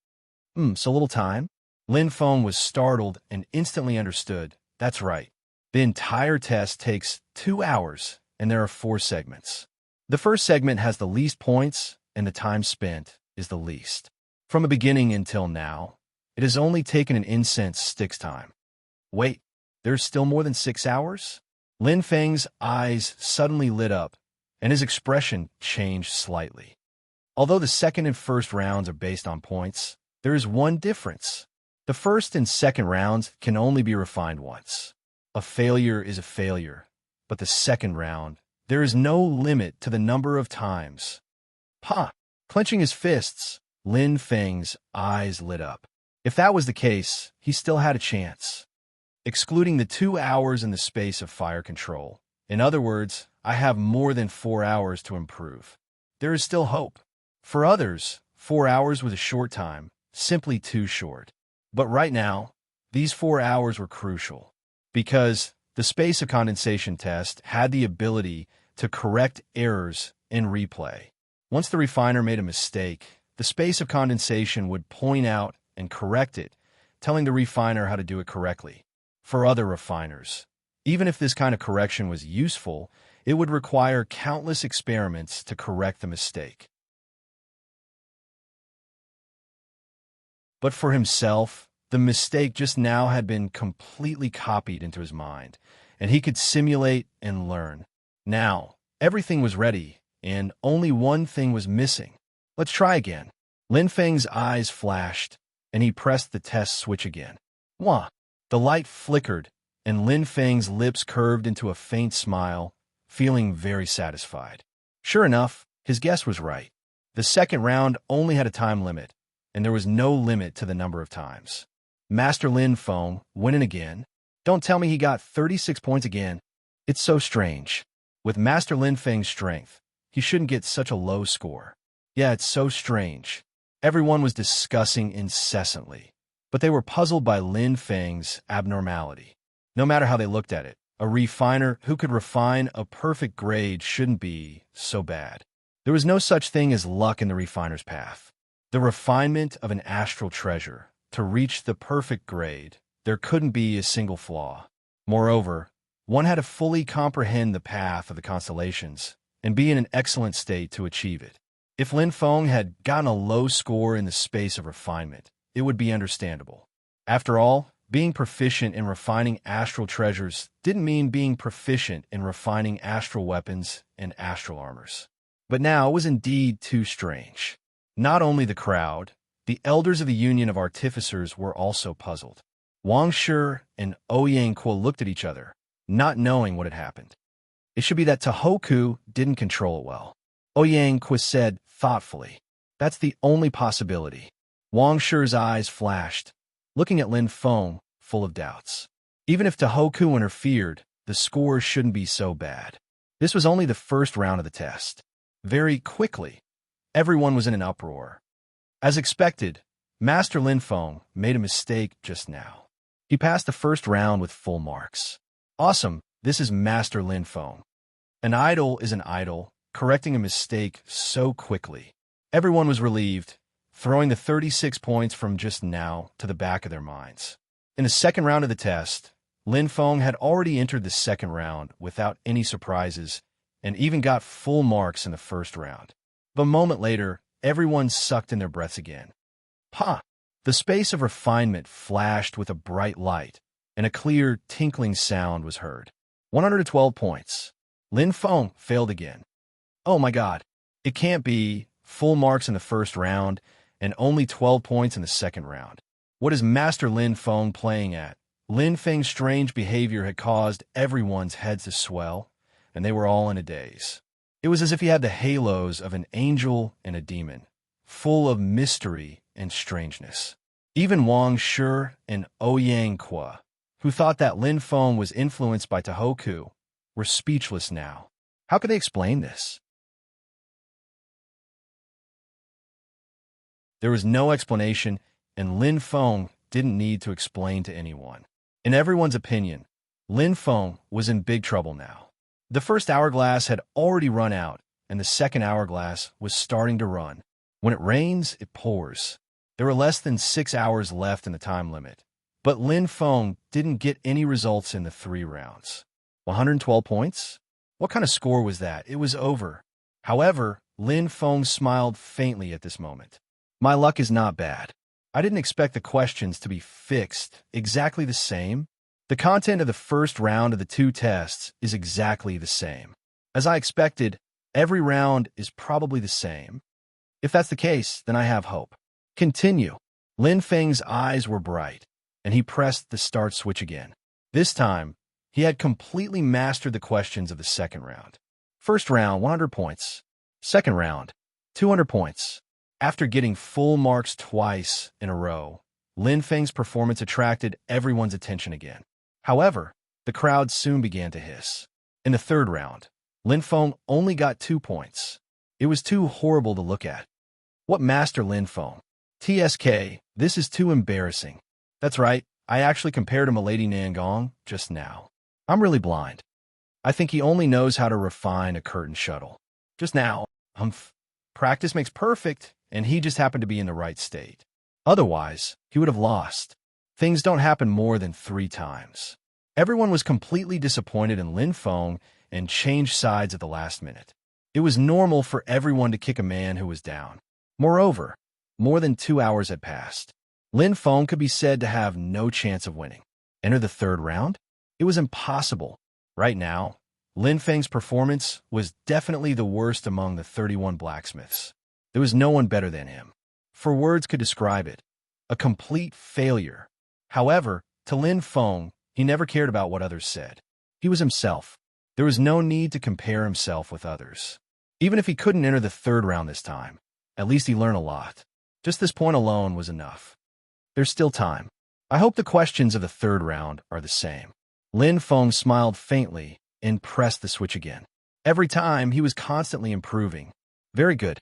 So little time? Lin Feng was startled and instantly understood. That's right. The entire test takes 2 hours, and there are 4 segments. The first segment has the least points, and the time spent is the least. From the beginning until now, it has only taken an incense stick's time. Wait, there's still more than 6 hours? Lin Feng's eyes suddenly lit up, and his expression changed slightly. Although the second and first rounds are based on points, there is one difference. The first and second rounds can only be refined once. A failure is a failure, but the second round, there is no limit to the number of times. Pa! Clenching his fists, Lin Feng's eyes lit up. If that was the case, he still had a chance. Excluding the 2 hours in the space of fire control. In other words, I have more than 4 hours to improve. There is still hope. For others, 4 hours was a short time, simply too short. But right now, these 4 hours were crucial, because the space of condensation test had the ability to correct errors in replay. Once the refiner made a mistake, the space of condensation would point out and correct it, telling the refiner how to do it correctly. For other refiners, even if this kind of correction was useful, it would require countless experiments to correct the mistake. But for himself, the mistake just now had been completely copied into his mind, and he could simulate and learn. Now, everything was ready, and only one thing was missing. Let's try again. Lin Feng's eyes flashed, and he pressed the test switch again. Wah! The light flickered, and Lin Feng's lips curved into a faint smile, feeling very satisfied. Sure enough, his guess was right. The second round only had a time limit, and there was no limit to the number of times. Master Lin Feng went in again. Don't tell me he got 36 points again. It's so strange. With Master Lin Feng's strength, he shouldn't get such a low score. Yeah, it's so strange. Everyone was discussing incessantly, but they were puzzled by Lin Feng's abnormality. No matter how they looked at it, a refiner who could refine a perfect grade shouldn't be so bad. There was no such thing as luck in the refiner's path. The refinement of an astral treasure, to reach the perfect grade, there couldn't be a single flaw. Moreover, one had to fully comprehend the path of the constellations and be in an excellent state to achieve it. If Lin Feng had gotten a low score in the space of refinement, it would be understandable. After all, being proficient in refining astral treasures didn't mean being proficient in refining astral weapons and astral armors. But now it was indeed too strange. Not only the crowd, the elders of the Union of Artificers were also puzzled. Wang Shi and Ouyang looked at each other, not knowing what had happened. It should be that Tohoku didn't control it well. Ouyang said thoughtfully, that's the only possibility. Wang Shi's eyes flashed, looking at Lin Feng, full of doubts. Even if Tohoku interfered, the score shouldn't be so bad. This was only the first round of the test. Very quickly, everyone was in an uproar. As expected, Master Lin Feng made a mistake just now. He passed the first round with full marks. Awesome, this is Master Lin Feng. An idol is an idol, correcting a mistake so quickly. Everyone was relieved, throwing the 36 points from just now to the back of their minds. In the second round of the test, Lin Feng had already entered the second round without any surprises and even got full marks in the first round. But a moment later, everyone sucked in their breaths again. Ha! The space of refinement flashed with a bright light, and a clear, tinkling sound was heard. 112 points. Lin Feng failed again. Oh my god. It can't be. Full marks in the first round, and only 12 points in the second round. What is Master Lin Feng playing at? Lin Feng's strange behavior had caused everyone's heads to swell, and they were all in a daze. It was as if he had the halos of an angel and a demon, full of mystery and strangeness. Even Wang Shi and Ouyang Qua, who thought that Lin Feng was influenced by Tohoku, were speechless now. How could they explain this? There was no explanation, and Lin Feng didn't need to explain to anyone. In everyone's opinion, Lin Feng was in big trouble now. The first hourglass had already run out, and the second hourglass was starting to run. When it rains, it pours. There were less than 6 hours left in the time limit, but Lin Feng didn't get any results in the 3 rounds. 112 points? What kind of score was that? It was over. However, Lin Feng smiled faintly at this moment. My luck is not bad. I didn't expect the questions to be fixed exactly the same. The content of the first round of the 2 tests is exactly the same. As I expected, every round is probably the same. If that's the case, then I have hope. Continue. Lin Feng's eyes were bright, and he pressed the start switch again. This time, he had completely mastered the questions of the second round. First round, 100 points. Second round, 200 points. After getting full marks twice in a row, Lin Feng's performance attracted everyone's attention again. However, the crowd soon began to hiss. In the third round, Lin Feng only got 2 points. It was too horrible to look at. What Master Lin Feng? TSK, this is too embarrassing. That's right, I actually compared him to Lady Nangong just now. I'm really blind. I think he only knows how to refine a curtain shuttle. Just now, practice makes perfect, and he just happened to be in the right state. Otherwise, he would have lost. Things don't happen more than 3 times. Everyone was completely disappointed in Lin Feng and changed sides at the last minute. It was normal for everyone to kick a man who was down. Moreover, more than 2 hours had passed. Lin Feng could be said to have no chance of winning. Enter the third round? It was impossible. Right now, Lin Feng's performance was definitely the worst among the 31 blacksmiths. There was no one better than him. For words could describe it. A complete failure. However, to Lin Feng, he never cared about what others said. He was himself. There was no need to compare himself with others. Even if he couldn't enter the third round this time, at least he learned a lot. Just this point alone was enough. There's still time. I hope the questions of the third round are the same. Lin Feng smiled faintly and pressed the switch again. Every time, he was constantly improving. Very good.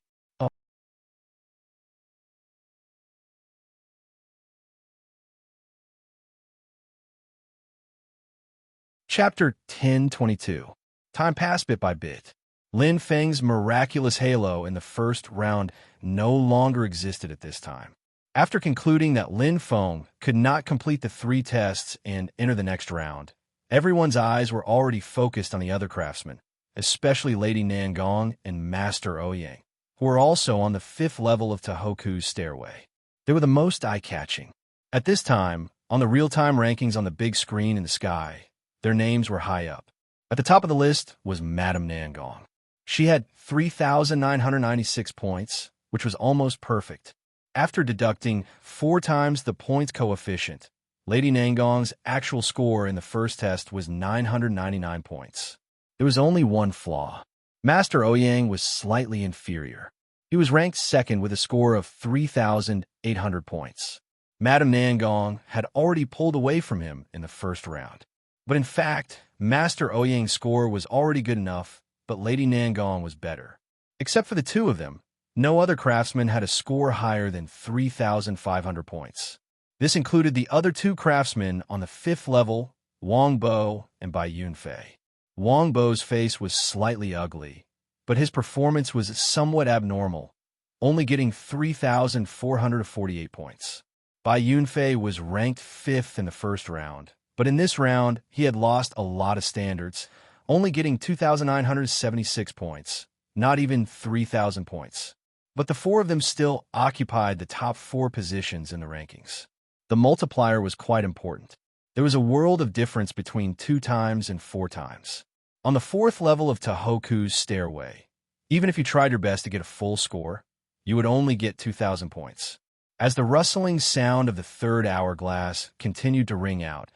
Chapter 1022. Time passed bit by bit. Lin Feng's miraculous halo in the first round no longer existed at this time. After concluding that Lin Feng could not complete the 3 tests and enter the next round, everyone's eyes were already focused on the other craftsmen, especially Lady Nangong and Master Ouyang, who were also on the 5th level of Tohoku's stairway. They were the most eye-catching. At this time, on the real-time rankings on the big screen in the sky, their names were high up. At the top of the list was Madame Nangong. She had 3,996 points, which was almost perfect. After deducting 4 times the points coefficient, Lady Nangong's actual score in the first test was 999 points. There was only one flaw. Master Ouyang was slightly inferior. He was ranked second with a score of 3,800 points. Madame Nangong had already pulled away from him in the first round. But in fact, Master Ouyang's score was already good enough, but Lady Nangong was better. Except for the 2 of them, no other craftsman had a score higher than 3,500 points. This included the other 2 craftsmen on the 5th level, Wang Bo and Bai Yunfei. Wang Bo's face was slightly ugly, but his performance was somewhat abnormal, only getting 3,448 points. Bai Yunfei was ranked 5th in the first round, but in this round, he had lost a lot of standards, only getting 2,976 points, not even 3,000 points. But the four of them still occupied the top 4 positions in the rankings. The multiplier was quite important. There was a world of difference between 2 times and 4 times. On the 4th level of Tohoku's stairway, even if you tried your best to get a full score, you would only get 2,000 points. As the rustling sound of the 3rd hourglass continued to ring out,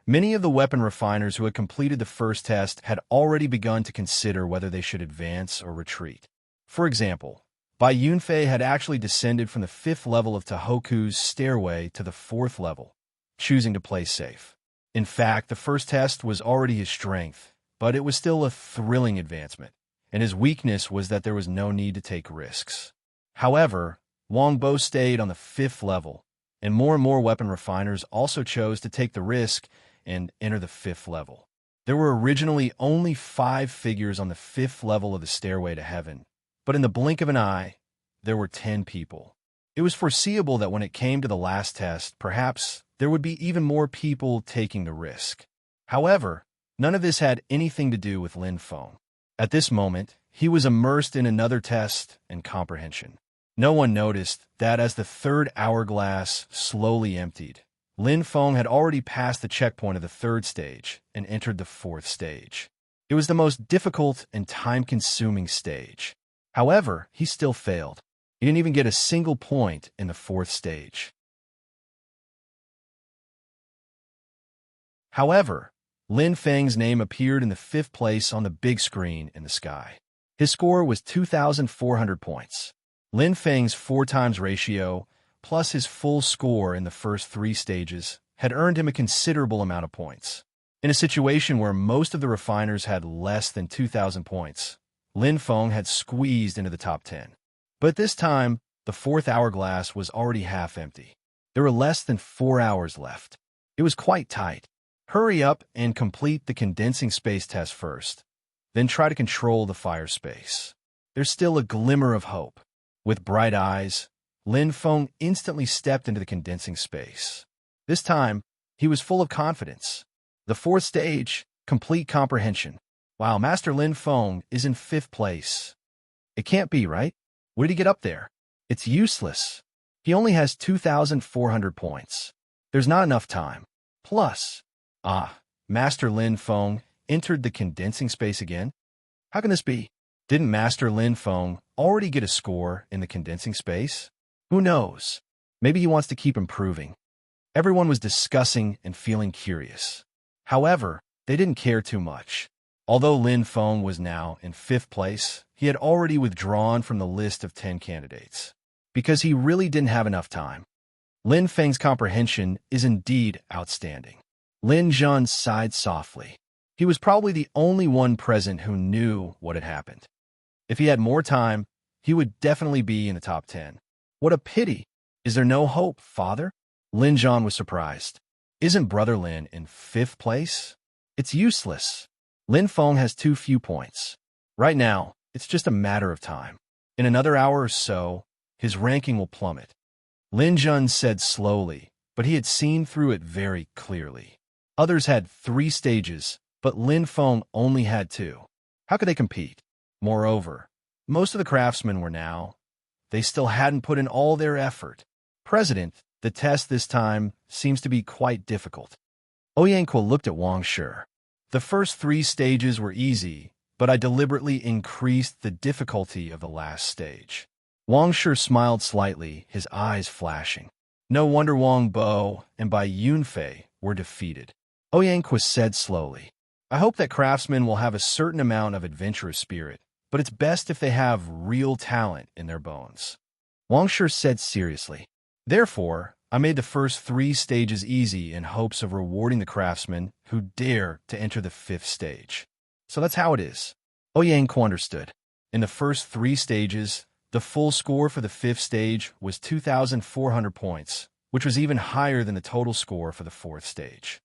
many of the weapon refiners who had completed the first test had already begun to consider whether they should advance or retreat. For example, Bai Yunfei had actually descended from the 5th level of Tohoku's stairway to the 4th level, choosing to play safe. In fact, the first test was already his strength, but it was still a thrilling advancement, and his weakness was that there was no need to take risks. However, Wang Bo stayed on the 5th level, and more weapon refiners also chose to take the risk and enter the 5th level. There were originally only 5 figures on the 5th level of the stairway to heaven, but in the blink of an eye, there were 10 people. It was foreseeable that when it came to the last test, perhaps there would be even more people taking the risk. However, none of this had anything to do with Lin Feng. At this moment, he was immersed in another test and comprehension. No one noticed that as the 3rd hourglass slowly emptied, Lin Feng had already passed the checkpoint of the 3rd stage and entered the 4th stage. It was the most difficult and time-consuming stage. However, he still failed. He didn't even get a single point in the 4th stage. However, Lin Feng's name appeared in the 5th place on the big screen in the sky. His score was 2,400 points. Lin Feng's 4 times ratio, plus his full score in the first 3 stages, had earned him a considerable amount of points. In a situation where most of the refiners had less than 2,000 points, Lin Feng had squeezed into the top 10. But this time, the 4th hourglass was already half empty. There were less than 4 hours left. It was quite tight. Hurry up and complete the condensing space test first, then try to control the fire space. There's still a glimmer of hope. With bright eyes, Lin Feng instantly stepped into the condensing space. This time, he was full of confidence. The 4th stage, complete comprehension. Wow, Master Lin Feng is in 5th place. It can't be, right? What did he get up there? It's useless. He only has 2,400 points. There's not enough time. Plus, Master Lin Feng entered the condensing space again? How can this be? Didn't Master Lin Feng already get a score in the condensing space? Who knows? Maybe he wants to keep improving. Everyone was discussing and feeling curious. However, they didn't care too much. Although Lin Feng was now in 5th place, he had already withdrawn from the list of 10 candidates, because he really didn't have enough time. Lin Feng's comprehension is indeed outstanding. Lin Zhan sighed softly. He was probably the only one present who knew what had happened. If he had more time, he would definitely be in the top 10. What a pity! Is there no hope, father? Lin Zhan was surprised. Isn't Brother Lin in 5th place? It's useless. Lin Feng has too few points. Right now, it's just a matter of time. In another hour or so, his ranking will plummet. Lin Zhan said slowly, but he had seen through it very clearly. Others had 3 stages, but Lin Feng only had 2. How could they compete? Moreover, most of the craftsmen were now. They still hadn't put in all their effort. President, the test this time seems to be quite difficult. Oyanqua looked at Wang Shi. The first 3 stages were easy, but I deliberately increased the difficulty of the last stage. Wang Shi smiled slightly, his eyes flashing. No wonder Wang Bo and Bai Yunfei were defeated. Oyanqua said slowly, I hope that craftsmen will have a certain amount of adventurous spirit, but it's best if they have real talent in their bones. Wang Shi said seriously. Therefore, I made the first 3 stages easy in hopes of rewarding the craftsmen who dare to enter the 5th stage. So that's how it is. Oyanqua understood. In the first 3 stages, the full score for the 5th stage was 2,400 points, which was even higher than the total score for the 4th stage.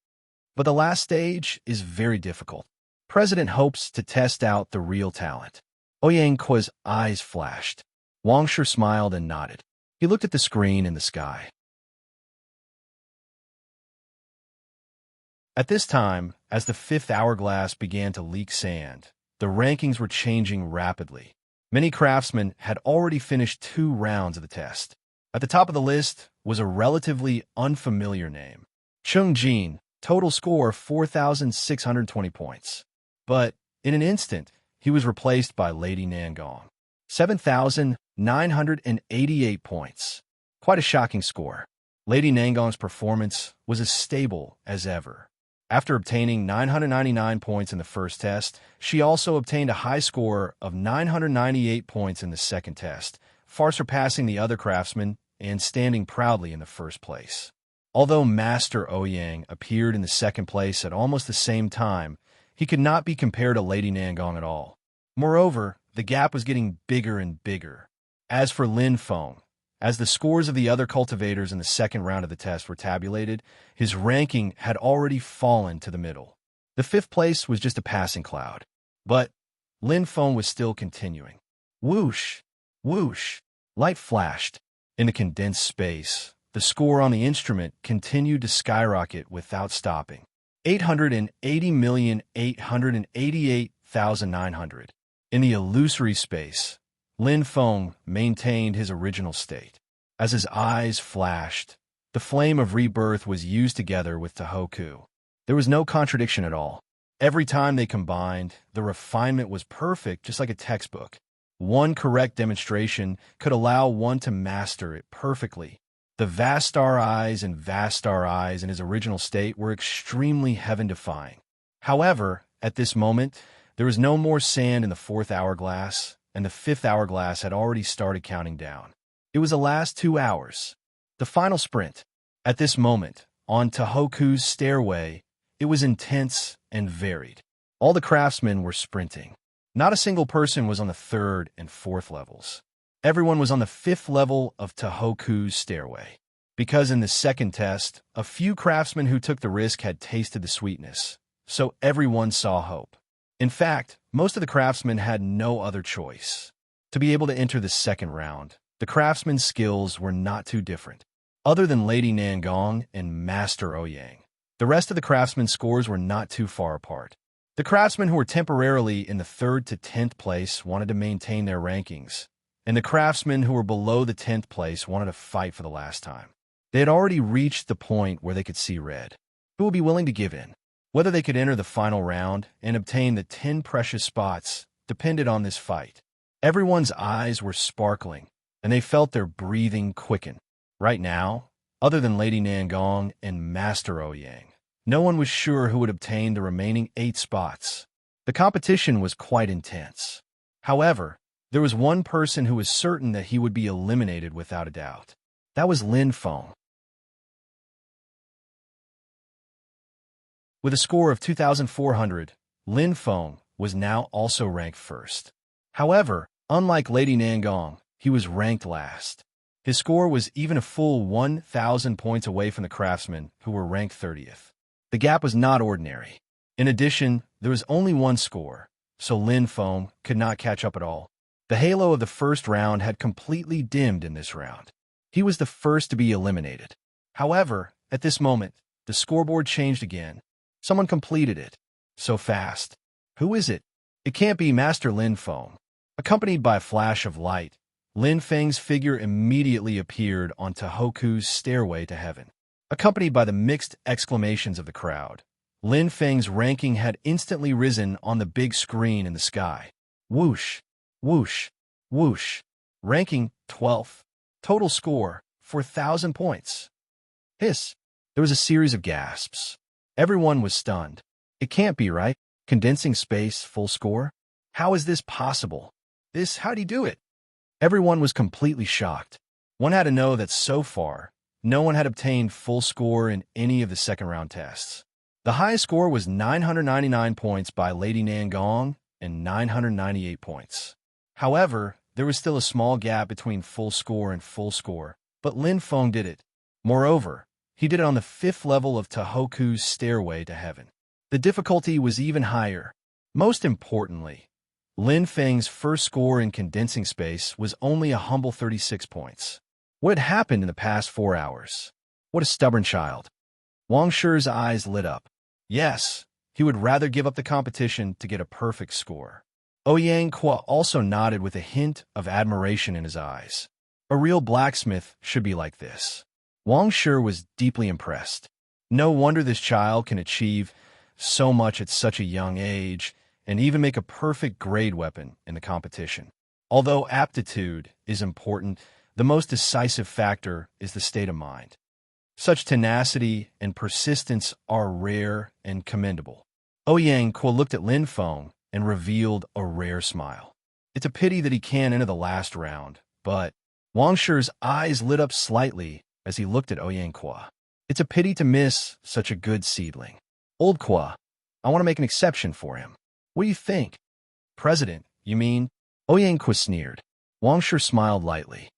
But the last stage is very difficult. President hopes to test out the real talent. Oyanqua's eyes flashed. Wangshu smiled and nodded. He looked at the screen in the sky. At this time, as the fifth hourglass began to leak sand, the rankings were changing rapidly. Many craftsmen had already finished 2 rounds of the test. At the top of the list was a relatively unfamiliar name. Chung Jin, total score 4,620 points. But, in an instant, he was replaced by Lady Nangong. 7,988 points. Quite a shocking score. Lady Nangong's performance was as stable as ever. After obtaining 999 points in the first test, she also obtained a high score of 998 points in the second test, far surpassing the other craftsmen and standing proudly in the first place. Although Master Ouyang appeared in the second place at almost the same time, he could not be compared to Lady Nangong at all. Moreover, the gap was getting bigger and bigger. As for Lin Feng, as the scores of the other cultivators in the second round of the test were tabulated, his ranking had already fallen to the middle. The 5th place was just a passing cloud. But Lin Feng was still continuing. Whoosh! Whoosh! Light flashed. In the condensed space, the score on the instrument continued to skyrocket without stopping. 880,888,900. In the illusory space, Lin Feng maintained his original state. As his eyes flashed, the flame of rebirth was used together with Tohoku. There was no contradiction at all. Every time they combined, the refinement was perfect, just like a textbook. One correct demonstration could allow one to master it perfectly. The vast star eyes and vast star eyes in his original state were extremely heaven-defying. However, at this moment, there was no more sand in the 4th hourglass, and the 5th hourglass had already started counting down. It was the last 2 hours. The final sprint. At this moment, on Tohoku's stairway, it was intense and varied. All the craftsmen were sprinting. Not a single person was on the 3rd and 4th levels. Everyone was on the 5th level of Tohoku's stairway. Because in the second test, a few craftsmen who took the risk had tasted the sweetness, so everyone saw hope. In fact, most of the craftsmen had no other choice. To be able to enter the second round, the craftsmen's skills were not too different. Other than Lady Nangong and Master Ouyang, the rest of the craftsmen's scores were not too far apart. The craftsmen who were temporarily in the 3rd to 10th place wanted to maintain their rankings, and the craftsmen who were below the 10th place wanted to fight for the last time. They had already reached the point where they could see red. Who would be willing to give in? Whether they could enter the final round and obtain the 10 precious spots depended on this fight. Everyone's eyes were sparkling, and they felt their breathing quicken. Right now, other than Lady Nangong and Master Ouyang, no one was sure who would obtain the remaining 8 spots. The competition was quite intense. However, there was one person who was certain that he would be eliminated without a doubt. That was Lin Feng. With a score of 2,400, Lin Feng was now also ranked first. However, unlike Lady Nangong, he was ranked last. His score was even a full 1,000 points away from the craftsmen who were ranked 30th. The gap was not ordinary. In addition, there was only one score, so Lin Feng could not catch up at all. The halo of the first round had completely dimmed in this round. He was the first to be eliminated. However, at this moment, the scoreboard changed again. Someone completed it. So fast. Who is it? It can't be Master Lin Feng. Accompanied by a flash of light, Lin Feng's figure immediately appeared on Tohoku's stairway to heaven. Accompanied by the mixed exclamations of the crowd, Lin Feng's ranking had instantly risen on the big screen in the sky. Whoosh, whoosh, whoosh. Ranking 12th. Total score 4,000 points. Hiss. There was a series of gasps. Everyone was stunned. It can't be right. Condensing space, full score? How is this possible? How'd he do it? Everyone was completely shocked. One had to know that so far, no one had obtained full score in any of the second round tests. The highest score was 999 points by Lady Nangong and 998 points. However, there was still a small gap between full score and full score, but Lin Feng did it. Moreover, he did it on the 5th level of Tohoku's stairway to heaven. The difficulty was even higher. Most importantly, Lin Feng's first score in condensing space was only a humble 36 points. What had happened in the past 4 hours? What a stubborn child. Wang Shi's eyes lit up. Yes, he would rather give up the competition to get a perfect score. Ouyang Qua also nodded with a hint of admiration in his eyes. A real blacksmith should be like this. Wang Shi was deeply impressed. No wonder this child can achieve so much at such a young age and even make a perfect grade weapon in the competition. Although aptitude is important, the most decisive factor is the state of mind. Such tenacity and persistence are rare and commendable. Ouyang Qua looked at Lin Feng and revealed a rare smile. It's a pity that he can't enter the last round, but Wang Shi's eyes lit up slightly as he looked at Ouyang Qua. It's a pity to miss such a good seedling. Old Qua, I want to make an exception for him. What do you think? President, you mean? Ouyang Qua sneered. Wang Shi smiled lightly.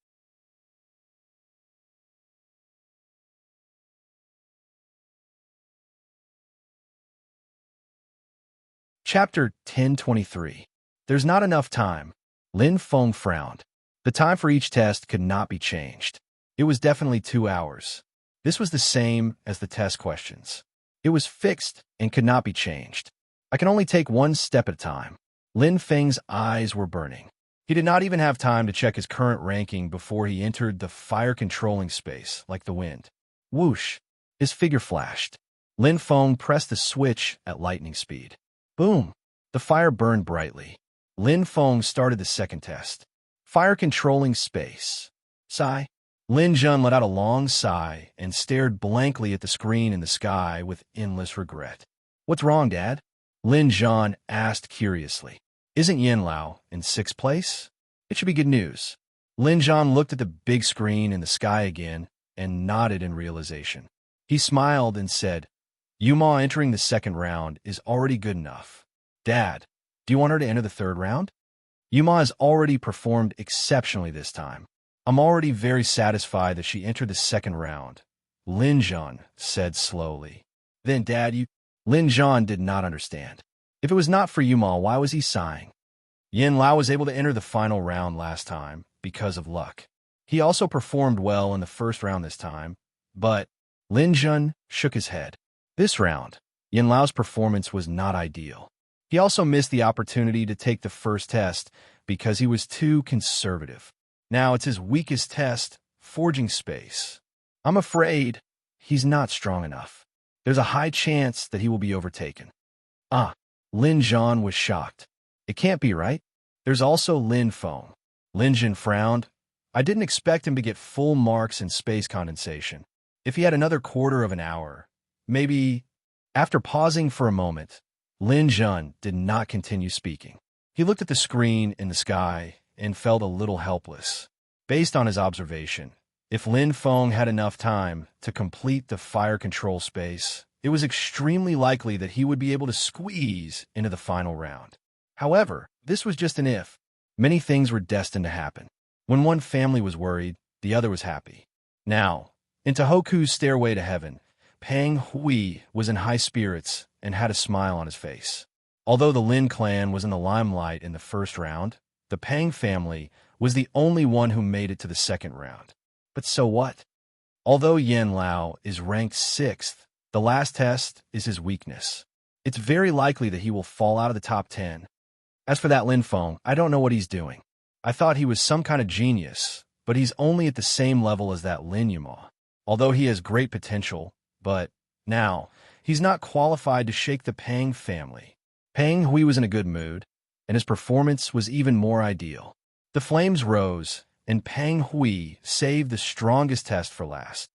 Chapter 1023. There's not enough time. Lin Feng frowned. The time for each test could not be changed. It was definitely 2 hours. This was the same as the test questions. It was fixed and could not be changed. I can only take one step at a time. Lin Feng's eyes were burning. He did not even have time to check his current ranking before he entered the fire-controlling space like the wind. Whoosh! His figure flashed. Lin Feng pressed the switch at lightning speed. Boom! The fire burned brightly. Lin Feng started the second test. Fire-controlling space. Sigh. Lin Jun let out a long sigh and stared blankly at the screen in the sky with endless regret. What's wrong, Dad? Lin Jun asked curiously. Isn't Yin Lao in 6th place? It should be good news. Lin Jun looked at the big screen in the sky again and nodded in realization. He smiled and said, Yuma entering the 2nd round is already good enough. Dad, do you want her to enter the 3rd round? Yuma has already performed exceptionally this time. I'm already very satisfied that she entered the 2nd round, Lin Jun said slowly. Then, Dad, Lin Jun did not understand. If it was not for Yuma, why was he sighing? Yin Lao was able to enter the final round last time because of luck. He also performed well in the 1st round this time, but Lin Jun shook his head. This round, Yin Lao's performance was not ideal. He also missed the opportunity to take the 1st test because he was too conservative. Now it's his weakest test, forging space. I'm afraid he's not strong enough. There's a high chance that he will be overtaken. Lin Jun was shocked. It can't be right. There's also Lin Feng. Lin Jun frowned. I didn't expect him to get full marks in space condensation. If he had another quarter of an hour, maybe. After pausing for a moment, Lin Jun did not continue speaking. He looked at the screen in the sky and felt a little helpless. Based on his observation, if Lin Feng had enough time to complete the fire control space, it was extremely likely that he would be able to squeeze into the final round. However, this was just an if. Many things were destined to happen. When one family was worried, the other was happy. Now, in Tohoku's stairway to heaven, Pang Hui was in high spirits and had a smile on his face. Although the Lin clan was in the limelight in the 1st round, the Pang family was the only one who made it to the 2nd round. But so what? Although Yin Lao is ranked 6th, the last test is his weakness. It's very likely that he will fall out of the top 10. As for that Lin Feng, I don't know what he's doing. I thought he was some kind of genius, but he's only at the same level as that Lin Yuma. Although he has great potential, but now, he's not qualified to shake the Pang family. Pang Hui was in a good mood, and his performance was even more ideal. The flames rose, and Pang Hui saved the strongest test for last.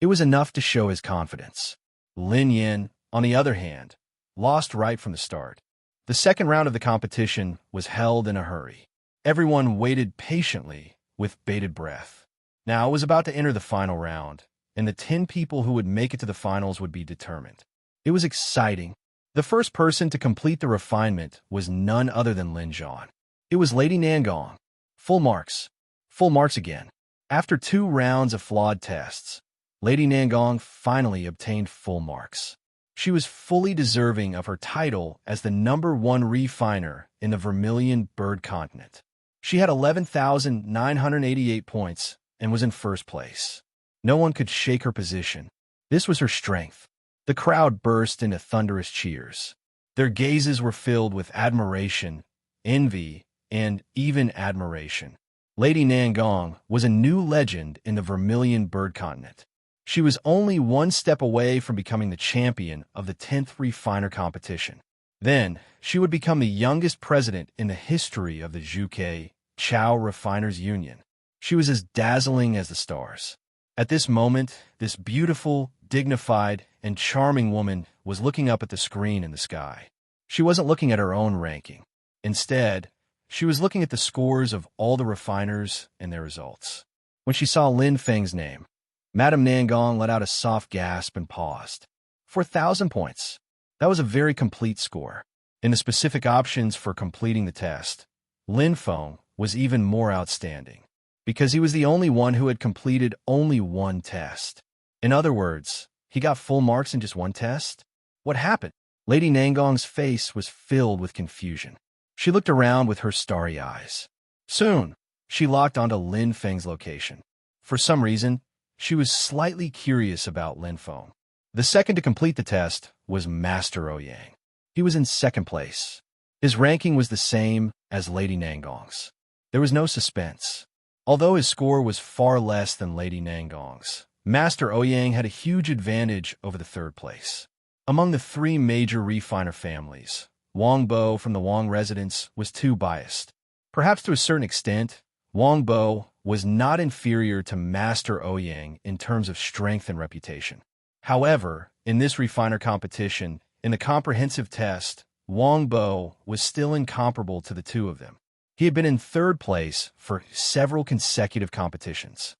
It was enough to show his confidence. Lin Yin, on the other hand, lost right from the start. The 2nd round of the competition was held in a hurry. Everyone waited patiently with bated breath. Now it was about to enter the final round, and the 10 people who would make it to the finals would be determined. It was exciting. The first person to complete the refinement was none other than Lin Jun. It was Lady Nangong. Full marks. Full marks again. After 2 rounds of flawed tests, Lady Nangong finally obtained full marks. She was fully deserving of her title as the #1 refiner in the Vermilion Bird continent. She had 11,988 points and was in first place. No one could shake her position. This was her strength. The crowd burst into thunderous cheers. Their gazes were filled with admiration, envy, and even admiration. Lady Nangong was a new legend in the Vermilion Bird continent. She was only one step away from becoming the champion of the 10th refiner competition. Then, she would become the youngest president in the history of the Zhuke Chao Refiners Union. She was as dazzling as the stars. At this moment, this beautiful, dignified, and charming woman was looking up at the screen in the sky. She wasn't looking at her own ranking. Instead, she was looking at the scores of all the refiners and their results. When she saw Lin Feng's name, Madame Nangong let out a soft gasp and paused. 4,000 points. That was a very complete score. In the specific options for completing the test, Lin Feng was even more outstanding, because he was the only one who had completed only one test. In other words, he got full marks in just one test? What happened? Lady Nangong's face was filled with confusion. She looked around with her starry eyes. Soon, she locked onto Lin Feng's location. For some reason, she was slightly curious about Lin Feng. The second to complete the test was Master Ouyang. He was in second place. His ranking was the same as Lady Nangong's. There was no suspense. Although his score was far less than Lady Nangong's, Master Ouyang had a huge advantage over the third place. Among the three major refiner families, Wang Bo from the Wang residence was too biased. Perhaps to a certain extent, Wang Bo was not inferior to Master Ouyang in terms of strength and reputation. However, in this refiner competition, in the comprehensive test, Wang Bo was still incomparable to the two of them. He had been in third place for several consecutive competitions.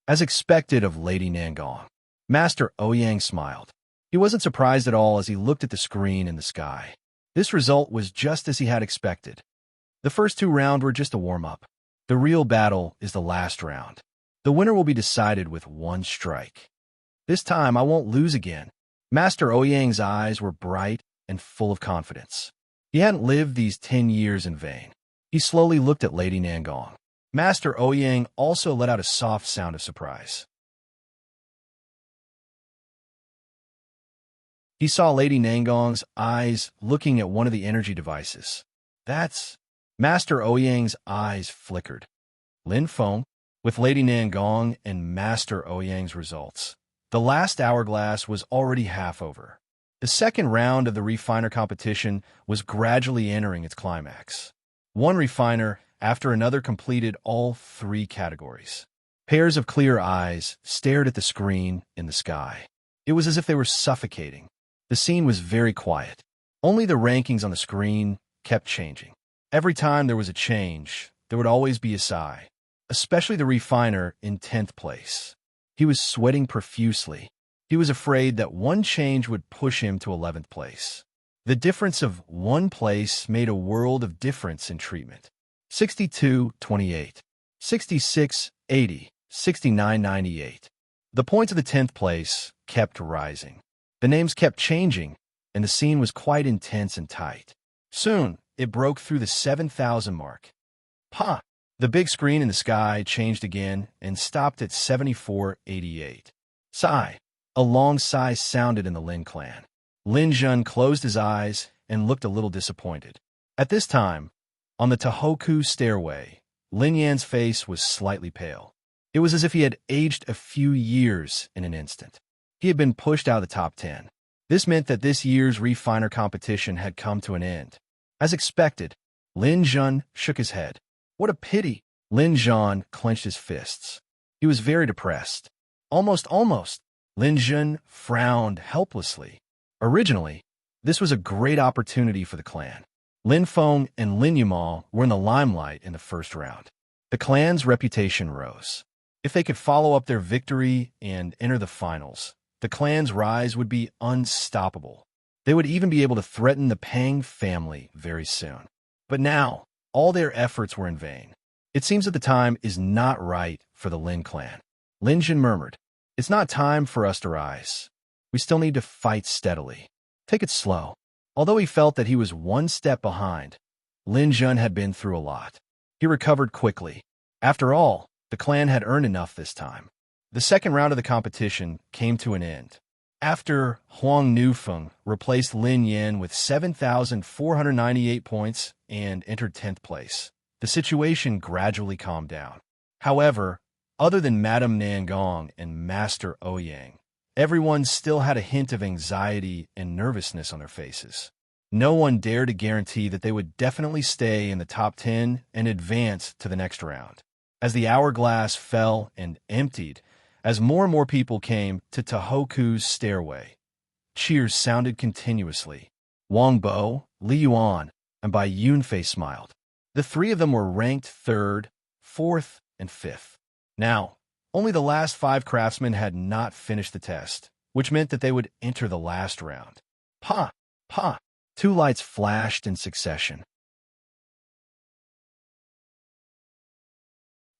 As expected of Lady Nangong, Master Ouyang smiled. He wasn't surprised at all as he looked at the screen in the sky. This result was just as he had expected. The first two rounds were just a warm-up. The real battle is the last round. The winner will be decided with one strike. This time I won't lose again. Master Ouyang's eyes were bright and full of confidence. He hadn't lived these 10 years in vain. He slowly looked at Lady Nangong. Master Ouyang also let out a soft sound of surprise. He saw Lady Nangong's eyes looking at one of the energy devices. That's... Master Ouyang's eyes flickered. Lin Feng, with Lady Nangong and Master Ouyang's results. The last hourglass was already half over. The second round of the refiner competition was gradually entering its climax. One refiner after another completed all three categories. Pairs of clear eyes stared at the screen in the sky. It was as if they were suffocating. The scene was very quiet. Only the rankings on the screen kept changing. Every time there was a change, there would always be a sigh, especially the refiner in 10th place. He was sweating profusely. He was afraid that one change would push him to 11th place. The difference of one place made a world of difference in treatment. 62-28, 66-80, 69-98. The points of the 10th place kept rising. The names kept changing, and the scene was quite intense and tight. Soon, it broke through the 7,000 mark. Pa! The big screen in the sky changed again and stopped at 74-88. Sigh. A long sigh sounded in the Lin clan. Lin Jun closed his eyes and looked a little disappointed. At this time, on the Tohoku stairway, Lin Yan's face was slightly pale. It was as if he had aged a few years in an instant. He had been pushed out of the top 10. This meant that this year's refiner competition had come to an end. As expected, Lin Jun shook his head. What a pity! Lin Jun clenched his fists. He was very depressed. Almost. Lin Jun frowned helplessly. Originally, this was a great opportunity for the clan. Lin Feng and Lin Yumal were in the limelight in the first round. The clan's reputation rose. If they could follow up their victory and enter the finals, the clan's rise would be unstoppable. They would even be able to threaten the Pang family very soon. But now, all their efforts were in vain. It seems that the time is not right for the Lin clan. Lin Jun murmured, "It's not time for us to rise. We still need to fight steadily." Take it slow. Although he felt that he was one step behind, Lin Jun had been through a lot. He recovered quickly. After all, the clan had earned enough this time. The second round of the competition came to an end. After Huang Nufeng replaced Lin Yan with 7,498 points and entered 10th place, the situation gradually calmed down. However, other than Madame Nangong and Master Ouyang, everyone still had a hint of anxiety and nervousness on their faces. No one dared to guarantee that they would definitely stay in the top 10 and advance to the next round. As the hourglass fell and emptied, as more and more people came to Tohoku's stairway, cheers sounded continuously. Wang Bo, Li Yuan, and Bai Yunfei smiled. The three of them were ranked 3rd, 4th, and 5th. Now, only the last 5 craftsmen had not finished the test, which meant that they would enter the last round. Pa! Pa! 2 lights flashed in succession.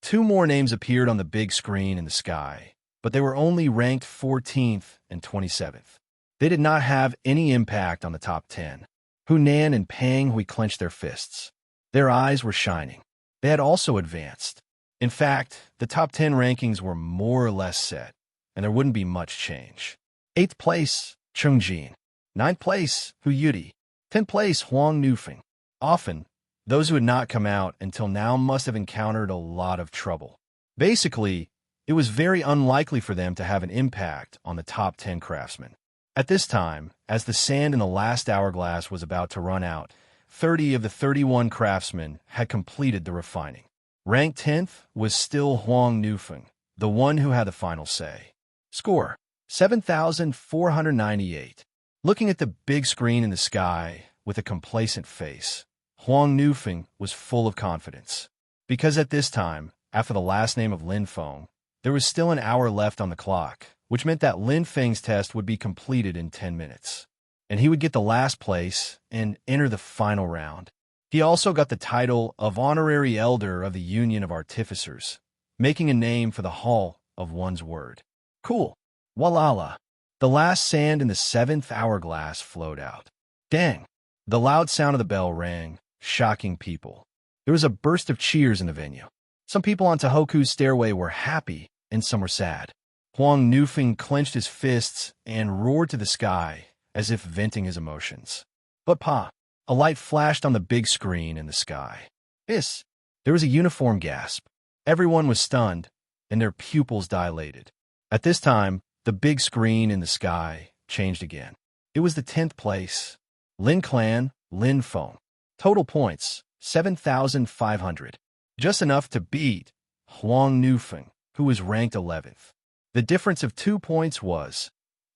2 more names appeared on the big screen in the sky, but they were only ranked 14th and 27th. They did not have any impact on the top 10. Hunan and Pang Hui clenched their fists. Their eyes were shining. They had also advanced. In fact, the top 10 rankings were more or less set, and there wouldn't be much change. 8th place, Chung Jin. 9th place, Hu Yudi. 10th place, Huang Nufeng. Often, those who had not come out until now must have encountered a lot of trouble. Basically, it was very unlikely for them to have an impact on the top 10 craftsmen. At this time, as the sand in the last hourglass was about to run out, 30 of the 31 craftsmen had completed the refining. Ranked 10th was still Huang Nufeng, the one who had the final say. Score: 7,498. Looking at the big screen in the sky with a complacent face, Huang Nufeng was full of confidence. Because at this time, after the last name of Lin Feng, there was still an hour left on the clock, which meant that Lin Feng's test would be completed in 10 minutes, and he would get the last place and enter the final round. He also got the title of Honorary Elder of the Union of Artificers, making a name for the Hall of One's Word. Cool. Walala. The last sand in the 7th hourglass flowed out. Dang. The loud sound of the bell rang, shocking people. There was a burst of cheers in the venue. Some people on Tohoku's stairway were happy, and some were sad. Huang Nufeng clenched his fists and roared to the sky, as if venting his emotions. But Pa! A light flashed on the big screen in the sky. Hiss! There was a uniform gasp. Everyone was stunned, and their pupils dilated. At this time, the big screen in the sky changed again. It was the 10th place. Lin Clan, Lin Feng. Total points, 7,500. Just enough to beat Huang Nufeng, who was ranked 11th. The difference of 2 points was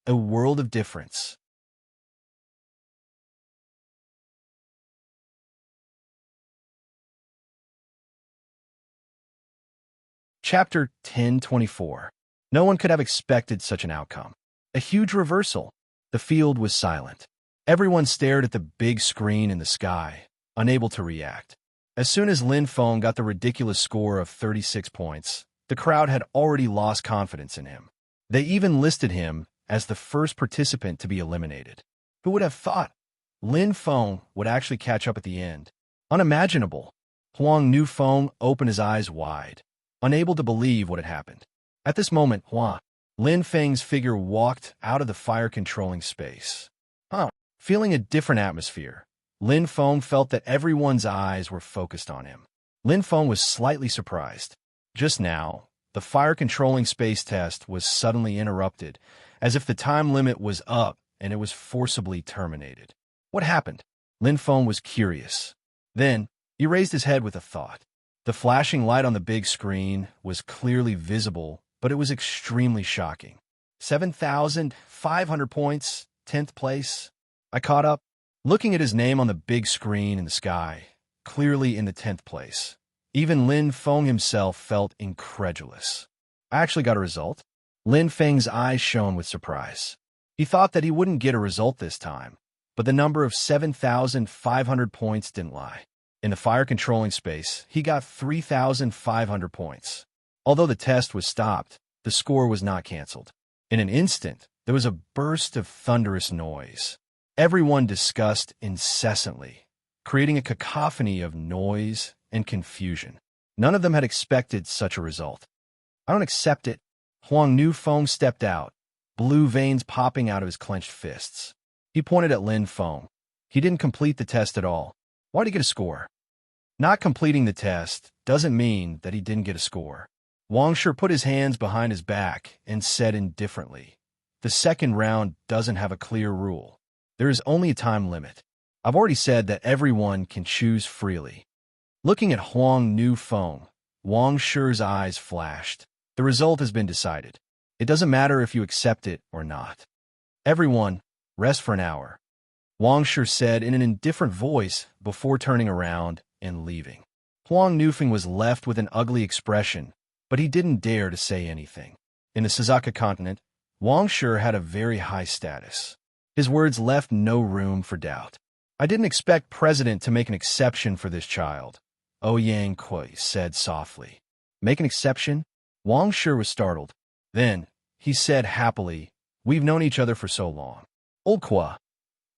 a world of difference. Chapter 1024. No one could have expected such an outcome. A huge reversal. The field was silent. Everyone stared at the big screen in the sky, unable to react. As soon as Lin Feng got the ridiculous score of 36 points, the crowd had already lost confidence in him. They even listed him as the first participant to be eliminated. Who would have thought Lin Feng would actually catch up at the end? Unimaginable. Huang Nufeng opened his eyes wide, unable to believe what had happened. At this moment, Lin Feng's figure walked out of the fire-controlling space. Feeling a different atmosphere, Lin Feng felt that everyone's eyes were focused on him. Lin Feng was slightly surprised. Just now, the fire-controlling space test was suddenly interrupted, as if the time limit was up and it was forcibly terminated. What happened? Lin Feng was curious. Then, he raised his head with a thought. The flashing light on the big screen was clearly visible, but it was extremely shocking. 7,500 points, 10th place. I caught up, looking at his name on the big screen in the sky, clearly in the 10th place. Even Lin Feng himself felt incredulous. I actually got a result? Lin Feng's eyes shone with surprise. He thought that he wouldn't get a result this time, but the number of 7,500 points didn't lie. In the fire-controlling space, he got 3,500 points. Although the test was stopped, the score was not canceled. In an instant, there was a burst of thunderous noise. Everyone discussed incessantly, creating a cacophony of noise and confusion. None of them had expected such a result. I don't accept it. Huang Nufeng stepped out, blue veins popping out of his clenched fists. He pointed at Lin Feng. He didn't complete the test at all. Why'd he get a score? Not completing the test doesn't mean that he didn't get a score. Wang Shi put his hands behind his back and said indifferently, "The second round doesn't have a clear rule. There is only a time limit. I've already said that everyone can choose freely." Looking at Huang Nufeng, Wang Shi's eyes flashed. The result has been decided. It doesn't matter if you accept it or not. Everyone, rest for an hour, Wang Shi said in an indifferent voice before turning around and leaving. Huang Nufeng was left with an ugly expression, but he didn't dare to say anything. In the Suzaka continent, Wang Shi had a very high status. His words left no room for doubt. "I didn't expect President to make an exception for this child," Ouyang Kui said softly. "Make an exception?" Wang Shi was startled. Then, he said happily, "We've known each other for so long. Old Kwa,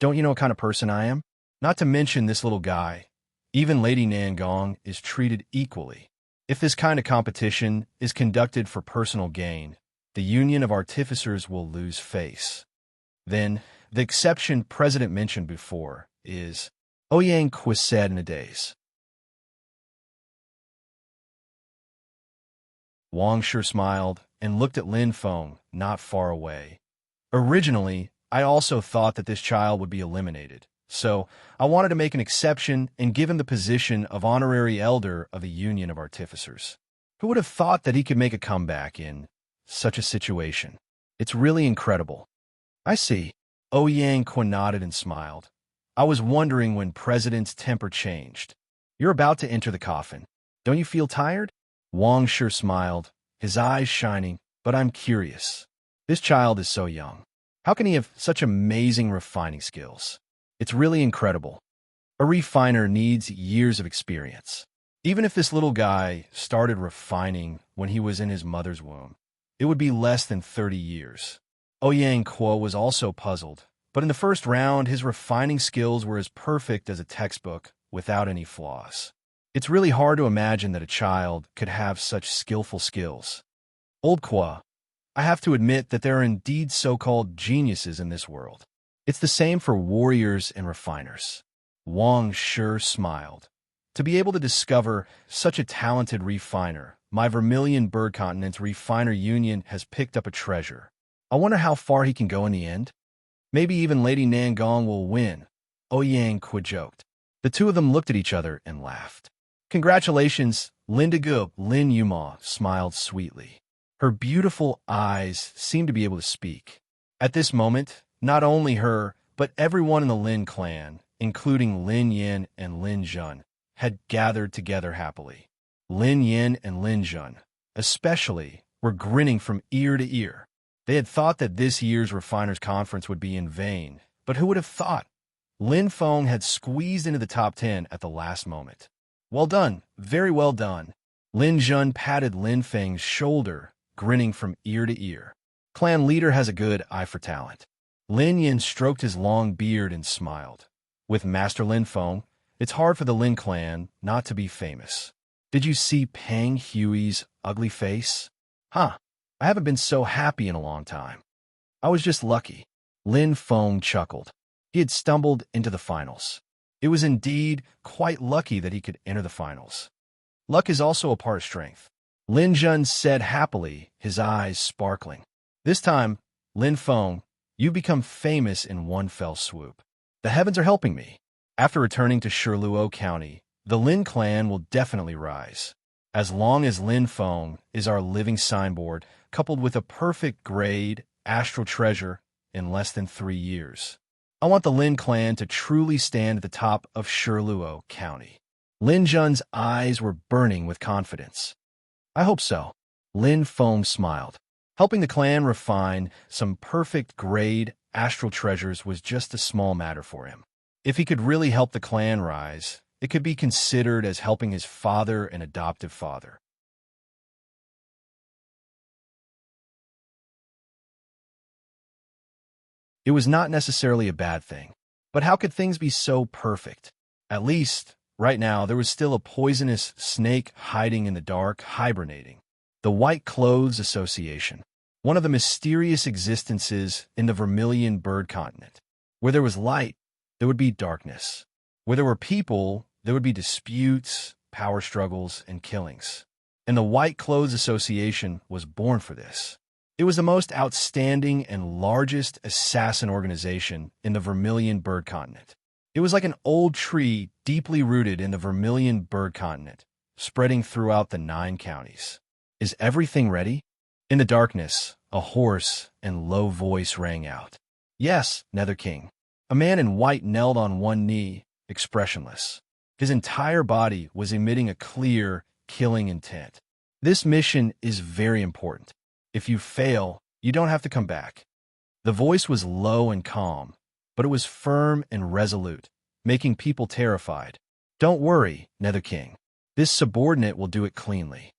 don't you know what kind of person I am? Not to mention this little guy. Even Lady Nangong is treated equally. If this kind of competition is conducted for personal gain, the Union of Artificers will lose face. Then, the exception President mentioned before is," Ouyang Kui said in a daze. Wang Shi smiled and looked at Lin Feng, not far away. "Originally, I also thought that this child would be eliminated, so I wanted to make an exception and give him the position of honorary elder of the Union of Artificers. Who would have thought that he could make a comeback in such a situation? It's really incredible." "I see." Ouyang Kui nodded and smiled. "I was wondering when President's temper changed. You're about to enter the coffin. Don't you feel tired?" Wang Shi smiled, his eyes shining, "But I'm curious. This child is so young. How can he have such amazing refining skills? It's really incredible. A refiner needs years of experience. Even if this little guy started refining when he was in his mother's womb, it would be less than 30 years. Ouyang Kui was also puzzled, but in the first round, his refining skills were as perfect as a textbook without any flaws. It's really hard to imagine that a child could have such skillful skills. Old Kui, I have to admit that there are indeed so-called geniuses in this world. It's the same for warriors and refiners." Wang Shi smiled. "To be able to discover such a talented refiner, my Vermilion Bird Continent's Refiner Union has picked up a treasure. I wonder how far he can go in the end. Maybe even Lady Nangong will win," Ouyang Kui joked. The two of them looked at each other and laughed. "Congratulations, Linda Gu," Lin Yuma smiled sweetly. Her beautiful eyes seemed to be able to speak. At this moment, not only her, but everyone in the Lin clan, including Lin Yin and Lin Zhen, had gathered together happily. Lin Yin and Lin Zhen, especially, were grinning from ear to ear. They had thought that this year's Refiners Conference would be in vain, but who would have thought? Lin Feng had squeezed into the top 10 at the last moment. "Well done, very well done." Lin Zhen patted Lin Feng's shoulder, grinning from ear to ear. "Clan leader has a good eye for talent." Lin Yin stroked his long beard and smiled. "With Master Lin Feng, it's hard for the Lin clan not to be famous. Did you see Peng Hui's ugly face? Huh, I haven't been so happy in a long time. I was just lucky." Lin Feng chuckled. He had stumbled into the finals. It was indeed quite lucky that he could enter the finals. Luck is also a part of strength, Lin Zhen said happily, his eyes sparkling. "This time, Lin Feng, you've become famous in one fell swoop. The heavens are helping me. After returning to Shirluo County, the Lin clan will definitely rise. As long as Lin Feng is our living signboard, coupled with a perfect grade, Astral treasure, in less than 3 years. I want the Lin clan to truly stand at the top of Shirluo County." Lin Zhen's eyes were burning with confidence. "I hope so." Lin Feng smiled. Helping the clan refine some perfect grade Astral treasures was just a small matter for him. If he could really help the clan rise, it could be considered as helping his father and adoptive father. It was not necessarily a bad thing. But how could things be so perfect? At least, right now, there was still a poisonous snake hiding in the dark, hibernating. The White Clothes Association, one of the mysterious existences in the Vermilion Bird continent. Where there was light, there would be darkness. Where there were people, there would be disputes, power struggles, and killings. And the White Clothes Association was born for this. It was the most outstanding and largest assassin organization in the Vermilion Bird continent. It was like an old tree deeply rooted in the Vermilion Bird continent, spreading throughout the 9 counties. Is everything ready? In the darkness, a hoarse and low voice rang out. Yes, Nether King. A man in white knelt on one knee, expressionless. His entire body was emitting a clear, killing intent. This mission is very important. If you fail, you don't have to come back. The voice was low and calm, but it was firm and resolute, making people terrified. Don't worry, Nether King. This subordinate will do it cleanly.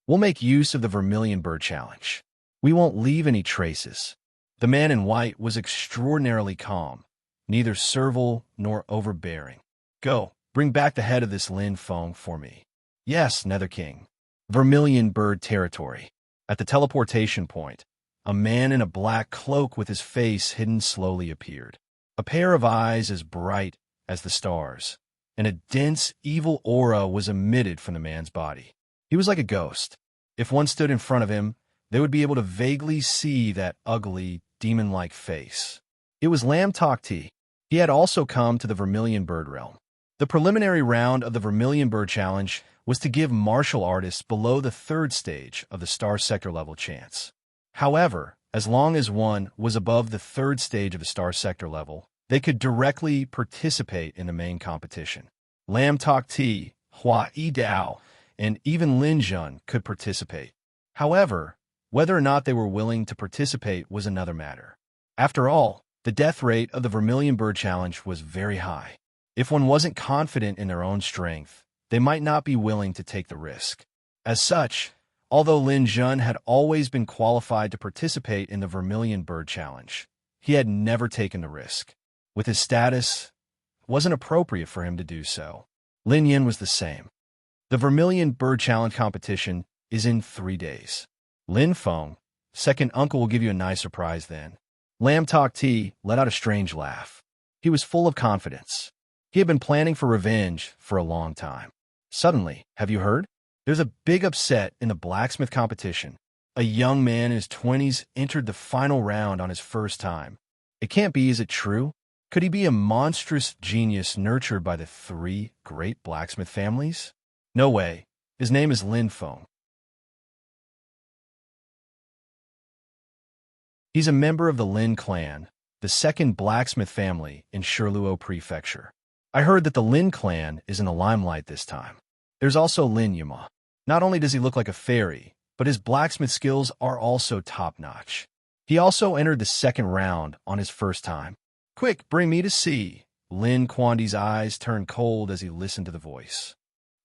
We'll make use of the Vermilion Bird Challenge. We won't leave any traces. The man in white was extraordinarily calm, neither servile nor overbearing. Go, bring back the head of this Lin Feng for me. Yes, Nether King. Vermilion Bird Territory. At the teleportation point, a man in a black cloak with his face hidden slowly appeared. A pair of eyes as bright as the stars, and a dense, evil aura was emitted from the man's body. He was like a ghost. If one stood in front of him, they would be able to vaguely see that ugly, demon-like face. It was Lam Tokti. He had also come to the Vermilion Bird realm. The preliminary round of the Vermilion Bird Challenge was to give martial artists below the 3rd stage of the Star Sector level chance. However, as long as one was above the 3rd stage of the Star Sector level, they could directly participate in the main competition. Lam Tokti, Hua Yidao, and even Lin Jun could participate. However, whether or not they were willing to participate was another matter. After all, the death rate of the Vermilion Bird Challenge was very high. If one wasn't confident in their own strength, they might not be willing to take the risk. As such, although Lin Jun had always been qualified to participate in the Vermilion Bird Challenge, he had never taken the risk. With his status, it wasn't appropriate for him to do so. Lin Yin was the same. The Vermilion Bird Challenge competition is in 3 days. Lin Feng, second uncle, will give you a nice surprise then. Lam Tokti let out a strange laugh. He was full of confidence. He had been planning for revenge for a long time. Suddenly, have you heard? There's a big upset in the blacksmith competition. A young man in his 20s entered the final round on his first time. It can't be, is it true? Could he be a monstrous genius nurtured by the 3 great blacksmith families? No way. His name is Lin Feng. He's a member of the Lin clan, the 2nd blacksmith family in Shirluo Prefecture. I heard that the Lin clan is in the limelight this time. There's also Lin Yuma. Not only does he look like a fairy, but his blacksmith skills are also top-notch. He also entered the 2nd round on his first time. Quick, bring me to see. Lin Quandi's eyes turned cold as he listened to the voice.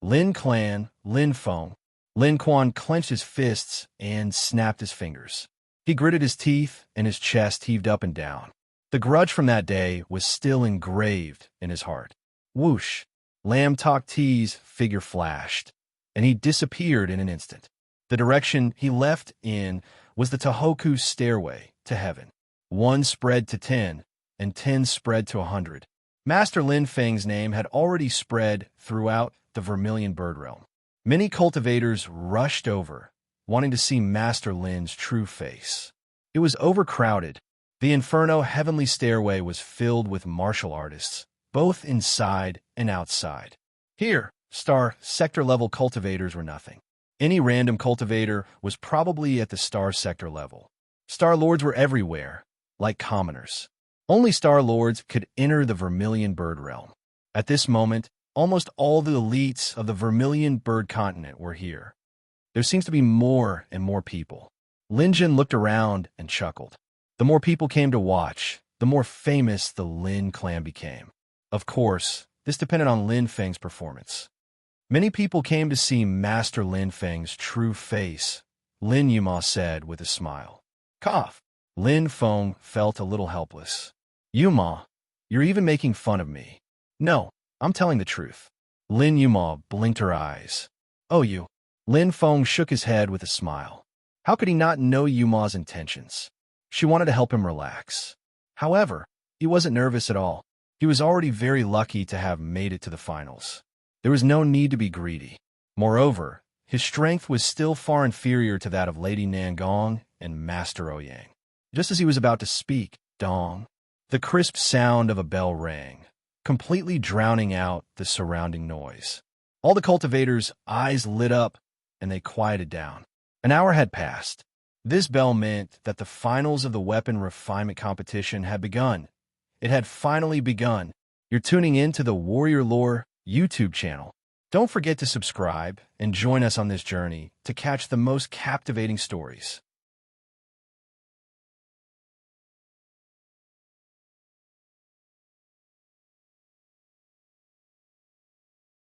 Lin clan, Lin Feng. Lin Quan clenched his fists and snapped his fingers. He gritted his teeth and his chest heaved up and down. The grudge from that day was still engraved in his heart. Whoosh! Lam Tokti's figure flashed, and he disappeared in an instant. The direction he left in was the Tohoku stairway to heaven. 1 spread to 10, and 10 spread to 100. Master Lin Feng's name had already spread throughout the Vermilion Bird realm. Many cultivators rushed over, wanting to see Master Lin's true face. It was overcrowded. The Inferno Heavenly Stairway was filled with martial artists, both inside and outside. Here, Star Sector level cultivators were nothing. Any random cultivator was probably at the Star Sector level. Star Lords were everywhere, like commoners. Only Star Lords could enter the Vermilion Bird realm. At this moment, almost all the elites of the Vermilion Bird continent were here. There seems to be more and more people. Lin Jin looked around and chuckled. The more people came to watch, the more famous the Lin clan became. Of course, this depended on Lin Feng's performance. Many people came to see Master Lin Feng's true face, Lin Yuma said with a smile. Cough. Lin Feng felt a little helpless. Yuma, You're even making fun of me. No, I'm telling the truth. Lin Yuma blinked her eyes. Oh, you. Lin Feng shook his head with a smile. How could he not know Yuma's intentions? She wanted to help him relax. However, he wasn't nervous at all. He was already very lucky to have made it to the finals. There was no need to be greedy. Moreover, his strength was still far inferior to that of Lady Nangong and Master Ouyang. Just as he was about to speak, dong, the crisp sound of a bell rang, completely drowning out the surrounding noise. All the cultivators' eyes lit up, and they quieted down. An hour had passed. This bell meant that the finals of the weapon refinement competition had begun. It had finally begun. You're tuning in to the Warrior Lore YouTube channel. Don't forget to subscribe and join us on this journey to catch the most captivating stories.